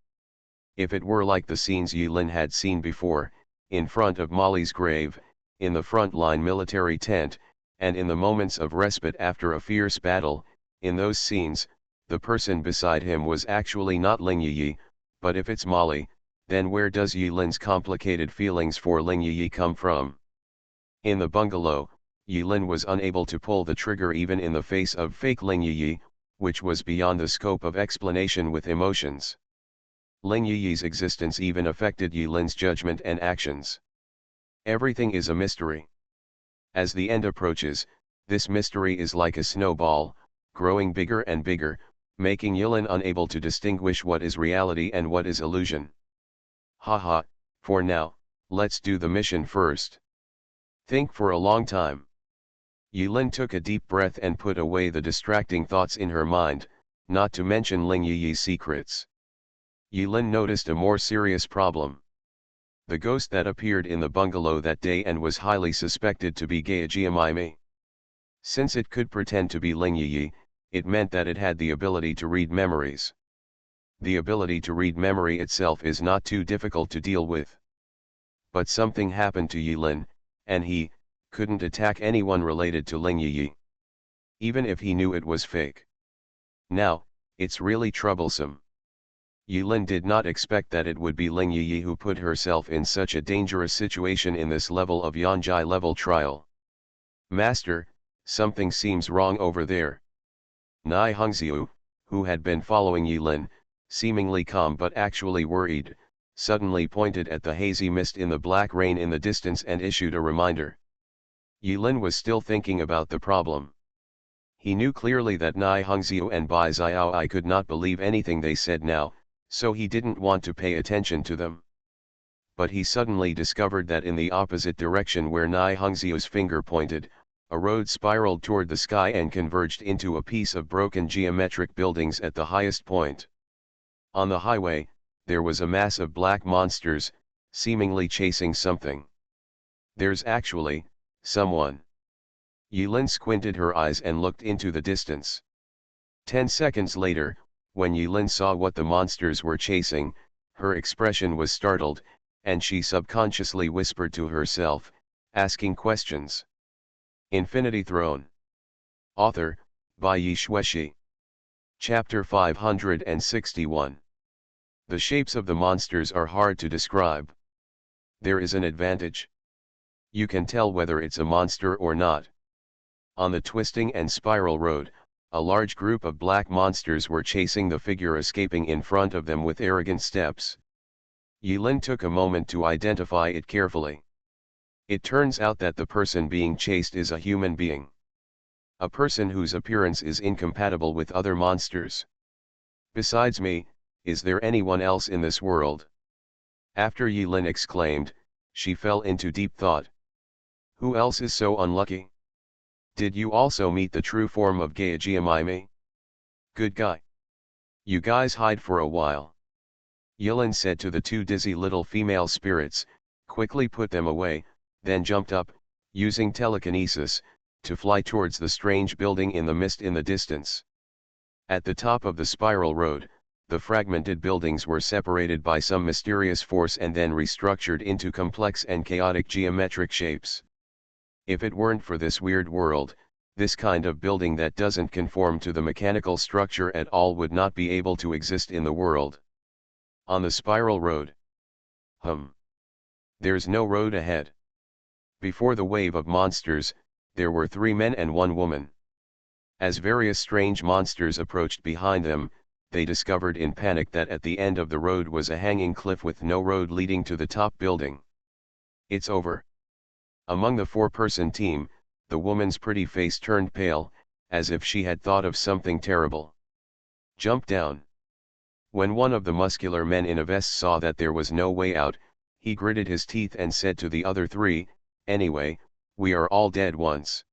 S1: If it were like the scenes Yilin had seen before, in front of Molly's grave, in the front-line military tent, and in the moments of respite after a fierce battle, in those scenes, the person beside him was actually not Ling Yi, but if it's Molly, then where does Yilin's complicated feelings for Ling Yi come from? In the bungalow, Yilin was unable to pull the trigger even in the face of fake Ling Yi, which was beyond the scope of explanation with emotions. Ling Yi's existence even affected Yilin's judgment and actions. Everything is a mystery. As the end approaches, this mystery is like a snowball, growing bigger and bigger, making Yilin unable to distinguish what is reality and what is illusion. Haha, for now, let's do the mission first. Think for a long time. Yilin took a deep breath and put away the distracting thoughts in her mind, not to mention Ling Yi's secrets. Yilin noticed a more serious problem. The ghost that appeared in the bungalow that day and was highly suspected to be Gaejiamime. Since it could pretend to be Ling Yi, it meant that it had the ability to read memories. The ability to read memory itself is not too difficult to deal with. But something happened to Yilin, and he couldn't attack anyone related to Ling Yi. Even if he knew it was fake. Now, it's really troublesome. Yilin did not expect that it would be Ling Yi who put herself in such a dangerous situation in this level of Yanjai level trial. Master, something seems wrong over there. Nai Hongxiu, who had been following Yilin, seemingly calm but actually worried, suddenly pointed at the hazy mist in the black rain in the distance and issued a reminder. Yilin was still thinking about the problem. He knew clearly that Nai Hongxiu and Bai Xiaoi could not believe anything they said now, so he didn't want to pay attention to them. But he suddenly discovered that in the opposite direction where Nai Hongxiu's finger pointed, a road spiraled toward the sky and converged into a piece of broken geometric buildings at the highest point. On the highway, there was a mass of black monsters, seemingly chasing something. There's actually someone. Yilin squinted her eyes and looked into the distance. 10 seconds later, when Yilin saw what the monsters were chasing, her expression was startled, and she subconsciously whispered to herself, asking questions. Infinity Throne. Author, Bai Xueshi. Chapter 561. The shapes of the monsters are hard to describe. There is an advantage. You can tell whether it's a monster or not. On the twisting and spiral road, a large group of black monsters were chasing the figure escaping in front of them with arrogant steps. Yilin took a moment to identify it carefully. It turns out that the person being chased is a human being. A person whose appearance is incompatible with other monsters. Besides me, is there anyone else in this world? After Yilin exclaimed, she fell into deep thought. Who else is so unlucky? Did you also meet the true form of Gaejiamime? Good guy. You guys hide for a while. Yilin said to the two dizzy little female spirits, quickly put them away, then jumped up, using telekinesis, to fly towards the strange building in the mist in the distance. At the top of the spiral road, the fragmented buildings were separated by some mysterious force and then restructured into complex and chaotic geometric shapes. If it weren't for this weird world, this kind of building that doesn't conform to the mechanical structure at all would not be able to exist in the world. On the spiral road. There's no road ahead. Before the wave of monsters, there were 3 men and 1 woman. As various strange monsters approached behind them, they discovered in panic that at the end of the road was a hanging cliff with no road leading to the top building. "It's over." Among the 4-person team, the woman's pretty face turned pale, as if she had thought of something terrible. "Jump down." When one of the muscular men in a vest saw that there was no way out, he gritted his teeth and said to the other 3, "Anyway, we are all dead once.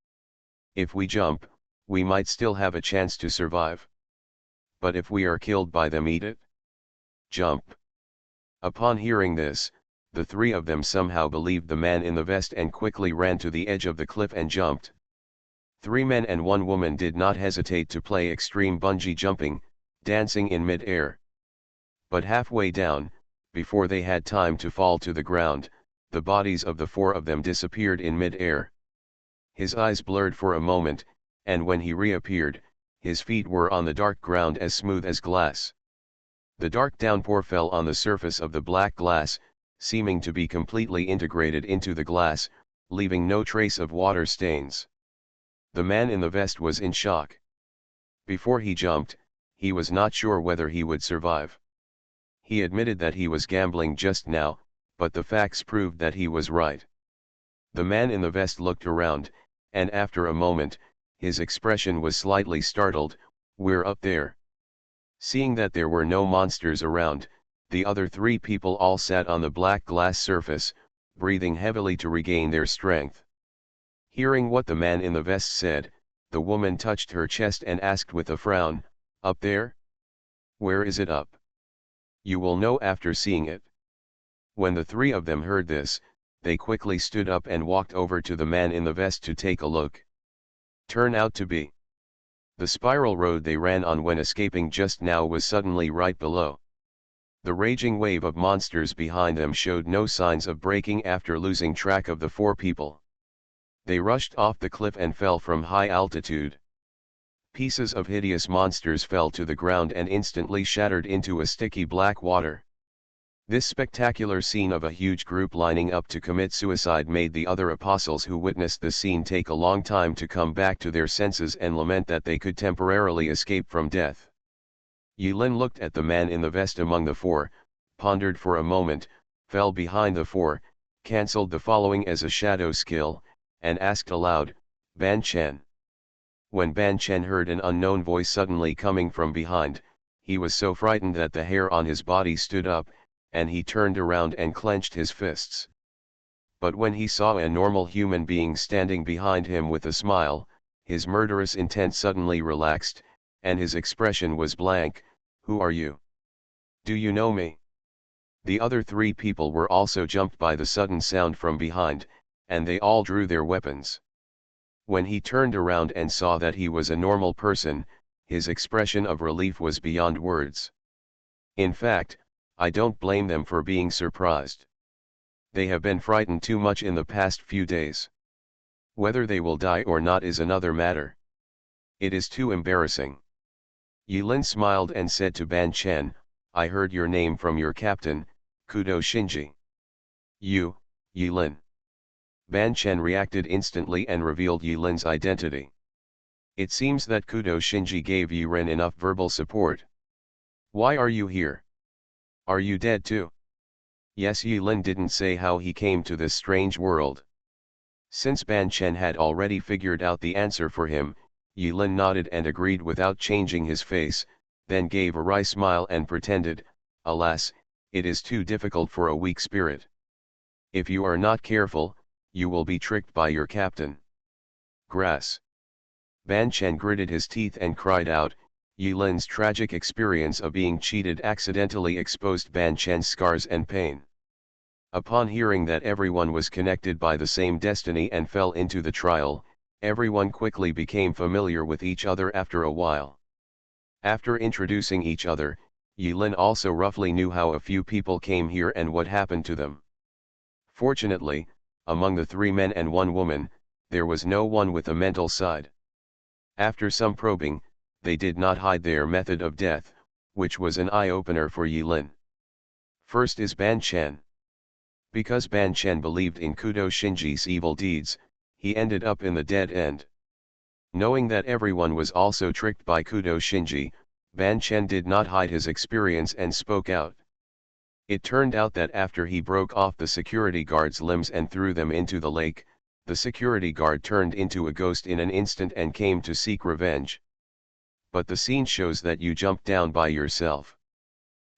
S1: If we jump, we might still have a chance to survive. But if we are killed by them, eat it. Jump." Upon hearing this, the 3 of them somehow believed the man in the vest and quickly ran to the edge of the cliff and jumped. 3 men and 1 woman did not hesitate to play extreme bungee jumping, dancing in mid-air. But halfway down, before they had time to fall to the ground, the bodies of the 4 of them disappeared in mid-air. His eyes blurred for a moment, and when he reappeared, his feet were on the dark ground as smooth as glass. The dark downpour fell on the surface of the black glass, seeming to be completely integrated into the glass, leaving no trace of water stains. The man in the vest was in shock. Before he jumped, he was not sure whether he would survive. He admitted that he was gambling just now, but the facts proved that he was right. The man in the vest looked around, and after a moment, his expression was slightly startled. "We're up there." Seeing that there were no monsters around, the other 3 people all sat on the black glass surface, breathing heavily to regain their strength. Hearing what the man in the vest said, the woman touched her chest and asked with a frown, "Up there? Where is it up? You will know after seeing it." When the 3 of them heard this, they quickly stood up and walked over to the man in the vest to take a look. Turn out to be the spiral road they ran on when escaping just now was suddenly right below. The raging wave of monsters behind them showed no signs of breaking after losing track of the 4 people. They rushed off the cliff and fell from high altitude. Pieces of hideous monsters fell to the ground and instantly shattered into a sticky black water. This spectacular scene of a huge group lining up to commit suicide made the other apostles who witnessed the scene take a long time to come back to their senses and lament that they could temporarily escape from death. Yulin looked at the man in the vest among the 4, pondered for a moment, fell behind the 4, cancelled the following as a shadow skill, and asked aloud, "Ban Chen." When Ban Chen heard an unknown voice suddenly coming from behind, he was so frightened that the hair on his body stood up, and he turned around and clenched his fists. But when he saw a normal human being standing behind him with a smile, his murderous intent suddenly relaxed, and his expression was blank. "Who are you? Do you know me?" The other 3 people were also jumped by the sudden sound from behind, and they all drew their weapons. When he turned around and saw that he was a normal person, his expression of relief was beyond words. In fact, I don't blame them for being surprised. They have been frightened too much in the past few days. Whether they will die or not is another matter. It is too embarrassing. Yilin smiled and said to Ban Chen, "I heard your name from your captain, Kudo Shinji." "You, Yilin." Ban Chen reacted instantly and revealed Yilin's identity. It seems that Kudo Shinji gave Yiren enough verbal support. "Why are you here? Are you dead too?" Yes, Yilin didn't say how he came to this strange world. Since Ban Chen had already figured out the answer for him, Yilin nodded and agreed without changing his face, then gave a wry smile and pretended, "Alas, it is too difficult for a weak spirit. If you are not careful, you will be tricked by your captain." Grass. Ban Chen gritted his teeth and cried out. Yilin's tragic experience of being cheated accidentally exposed Ban Chen's scars and pain. Upon hearing that everyone was connected by the same destiny and fell into the trial, everyone quickly became familiar with each other after a while. After introducing each other, Yilin also roughly knew how a few people came here and what happened to them. Fortunately, among the 3 men and 1 woman, there was no one with a mental side. After some probing, they did not hide their method of death, which was an eye-opener for Yilin. First is Ban Chen. Because Ban Chen believed in Kudo Shinji's evil deeds, he ended up in the dead end. Knowing that everyone was also tricked by Kudo Shinji, Ban Chen did not hide his experience and spoke out. It turned out that after he broke off the security guard's limbs and threw them into the lake, the security guard turned into a ghost in an instant and came to seek revenge. But the scene shows that you jumped down by yourself.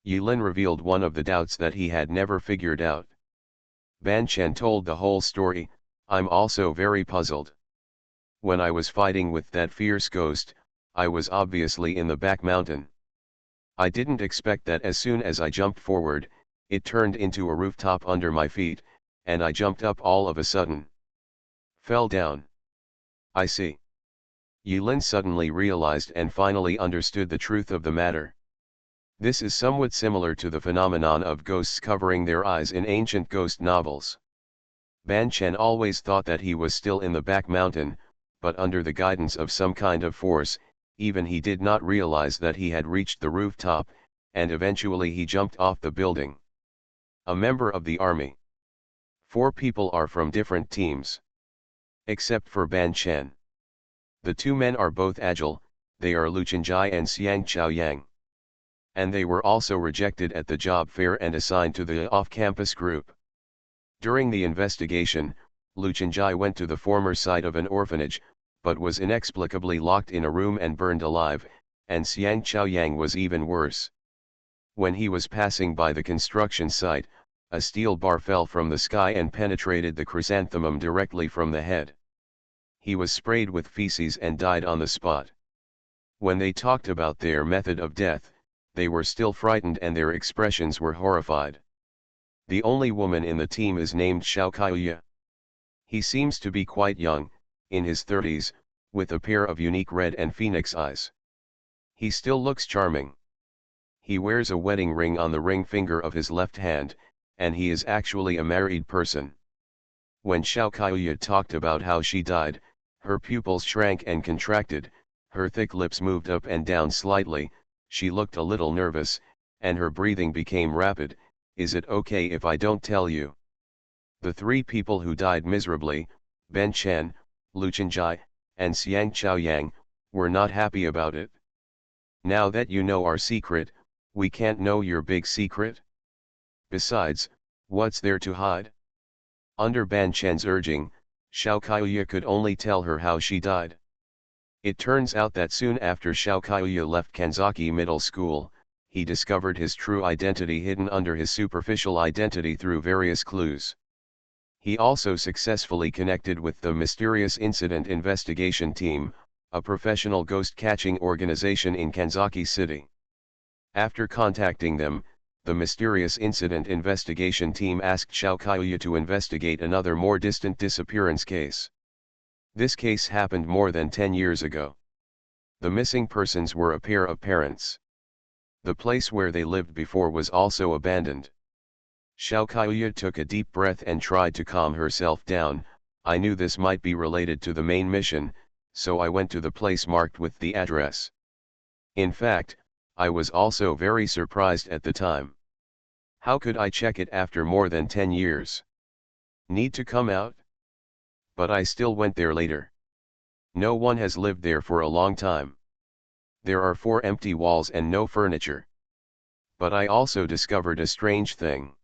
S1: Yulin revealed one of the doubts that he had never figured out. Ban Chen told the whole story. I'm also very puzzled. When I was fighting with that fierce ghost, I was obviously in the back mountain. I didn't expect that as soon as I jumped forward, it turned into a rooftop under my feet, and I jumped up all of a sudden. Fell down. I see. Yulin suddenly realized and finally understood the truth of the matter. This is somewhat similar to the phenomenon of ghosts covering their eyes in ancient ghost novels. Ban Chen always thought that he was still in the back mountain, but under the guidance of some kind of force, even he did not realize that he had reached the rooftop, and eventually he jumped off the building. A member of the army. 4 people are from different teams. Except for Ban Chen. The 2 men are both agile, they are Lu Chenjai and Xiang Chaoyang. And they were also rejected at the job fair and assigned to the off-campus group. During the investigation, Lu Chenjai went to the former site of an orphanage, but was inexplicably locked in a room and burned alive, and Xiang Chaoyang was even worse. When he was passing by the construction site, a steel bar fell from the sky and penetrated the chrysanthemum directly from the head. He was sprayed with feces and died on the spot. When they talked about their method of death, they were still frightened and their expressions were horrified. The only woman in the team is named Xiao Kaoya. He seems to be quite young, in his 30s, with a pair of unique red and phoenix eyes. He still looks charming. He wears a wedding ring on the ring finger of his left hand, and he is actually a married person. When Xiao Kaoya talked about how she died, her pupils shrank and contracted, her thick lips moved up and down slightly, she looked a little nervous, and her breathing became rapid. Is it okay if I don't tell you? The 3 people who died miserably, Ben Chen, Lu Chenjai, and Xiang Chaoyang, were not happy about it. Now that you know our secret, we can't know your big secret? Besides, what's there to hide? Under Ban Chen's urging, Xiao Kaoya could only tell her how she died. It turns out that soon after Xiao Kaoya left Kanzaki Middle School, he discovered his true identity hidden under his superficial identity through various clues. He also successfully connected with the Mysterious Incident Investigation Team, a professional ghost-catching organization in Kanzaki City. After contacting them, the Mysterious Incident Investigation Team asked Xiao Kaoya to investigate another more distant disappearance case. This case happened more than 10 years ago. The missing persons were a pair of parents. The place where they lived before was also abandoned. Xiao Kaoya took a deep breath and tried to calm herself down. I knew this might be related to the main mission, so I went to the place marked with the address. In fact, I was also very surprised at the time. How could I check it after more than 10 years? Need to come out? But I still went there later. No one has lived there for a long time. There are 4 empty walls and no furniture. But I also discovered a strange thing.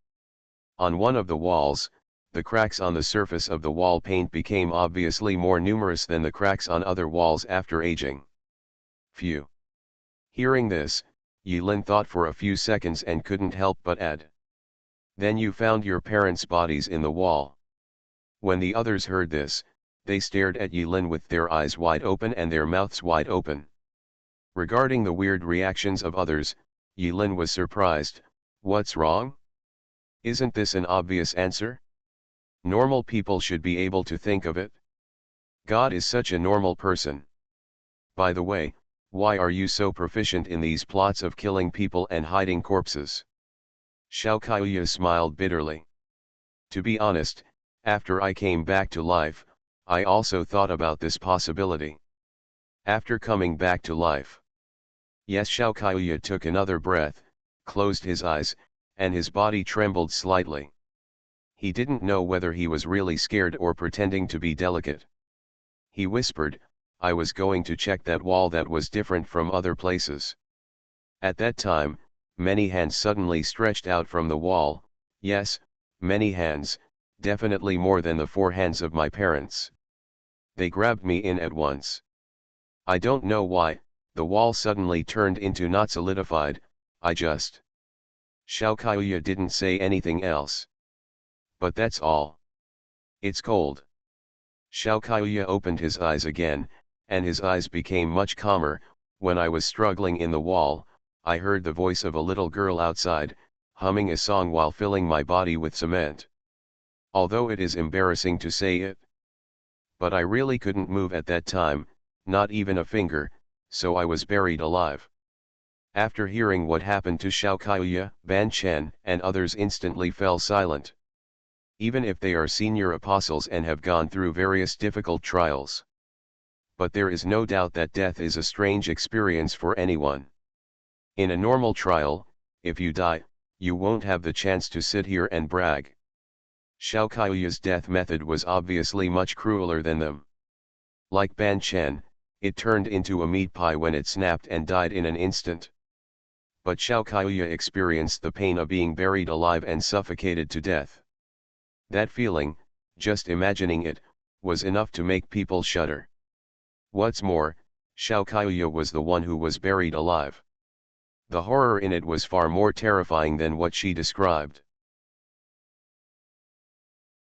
S1: On one of the walls, the cracks on the surface of the wall paint became obviously more numerous than the cracks on other walls after aging. Phew. Hearing this, Yulin thought for a few seconds and couldn't help but add. Then you found your parents' bodies in the wall. When the others heard this, they stared at Yulin with their eyes wide open and their mouths wide open. Regarding the weird reactions of others, Yulin was surprised. What's wrong? Isn't this an obvious answer? Normal people should be able to think of it. God is such a normal person. By the way, why are you so proficient in these plots of killing people and hiding corpses? Xiao Kaoya smiled bitterly. To be honest, after I came back to life, I also thought about this possibility. After coming back to life. Yes, Xiao Kaoya took another breath, closed his eyes, and his body trembled slightly. He didn't know whether he was really scared or pretending to be delicate. He whispered, "I was going to check that wall that was different from other places." At that time, many hands suddenly stretched out from the wall, yes, many hands, definitely more than the 4 hands of my parents. They grabbed me in at once. I don't know why, the wall suddenly turned into not solidified, I just. Xiaoqiuya didn't say anything else. But that's all. It's cold. Xiaoqiuya opened his eyes again, and his eyes became much calmer. When I was struggling in the wall, I heard the voice of a little girl outside, humming a song while filling my body with cement. Although it is embarrassing to say it. But I really couldn't move at that time, not even a finger, so I was buried alive. After hearing what happened to Xiaoqiuya, Ban Chen and others instantly fell silent. Even if they are senior apostles and have gone through various difficult trials. But there is no doubt that death is a strange experience for anyone. In a normal trial, if you die, you won't have the chance to sit here and brag. Xiaoqiuya's death method was obviously much crueler than them. Like Ban Chen, it turned into a meat pie when it snapped and died in an instant. But Xiaoqiuya experienced the pain of being buried alive and suffocated to death. That feeling, just imagining it, was enough to make people shudder. What's more, Xiaoqiuya was the one who was buried alive. The horror in it was far more terrifying than what she described.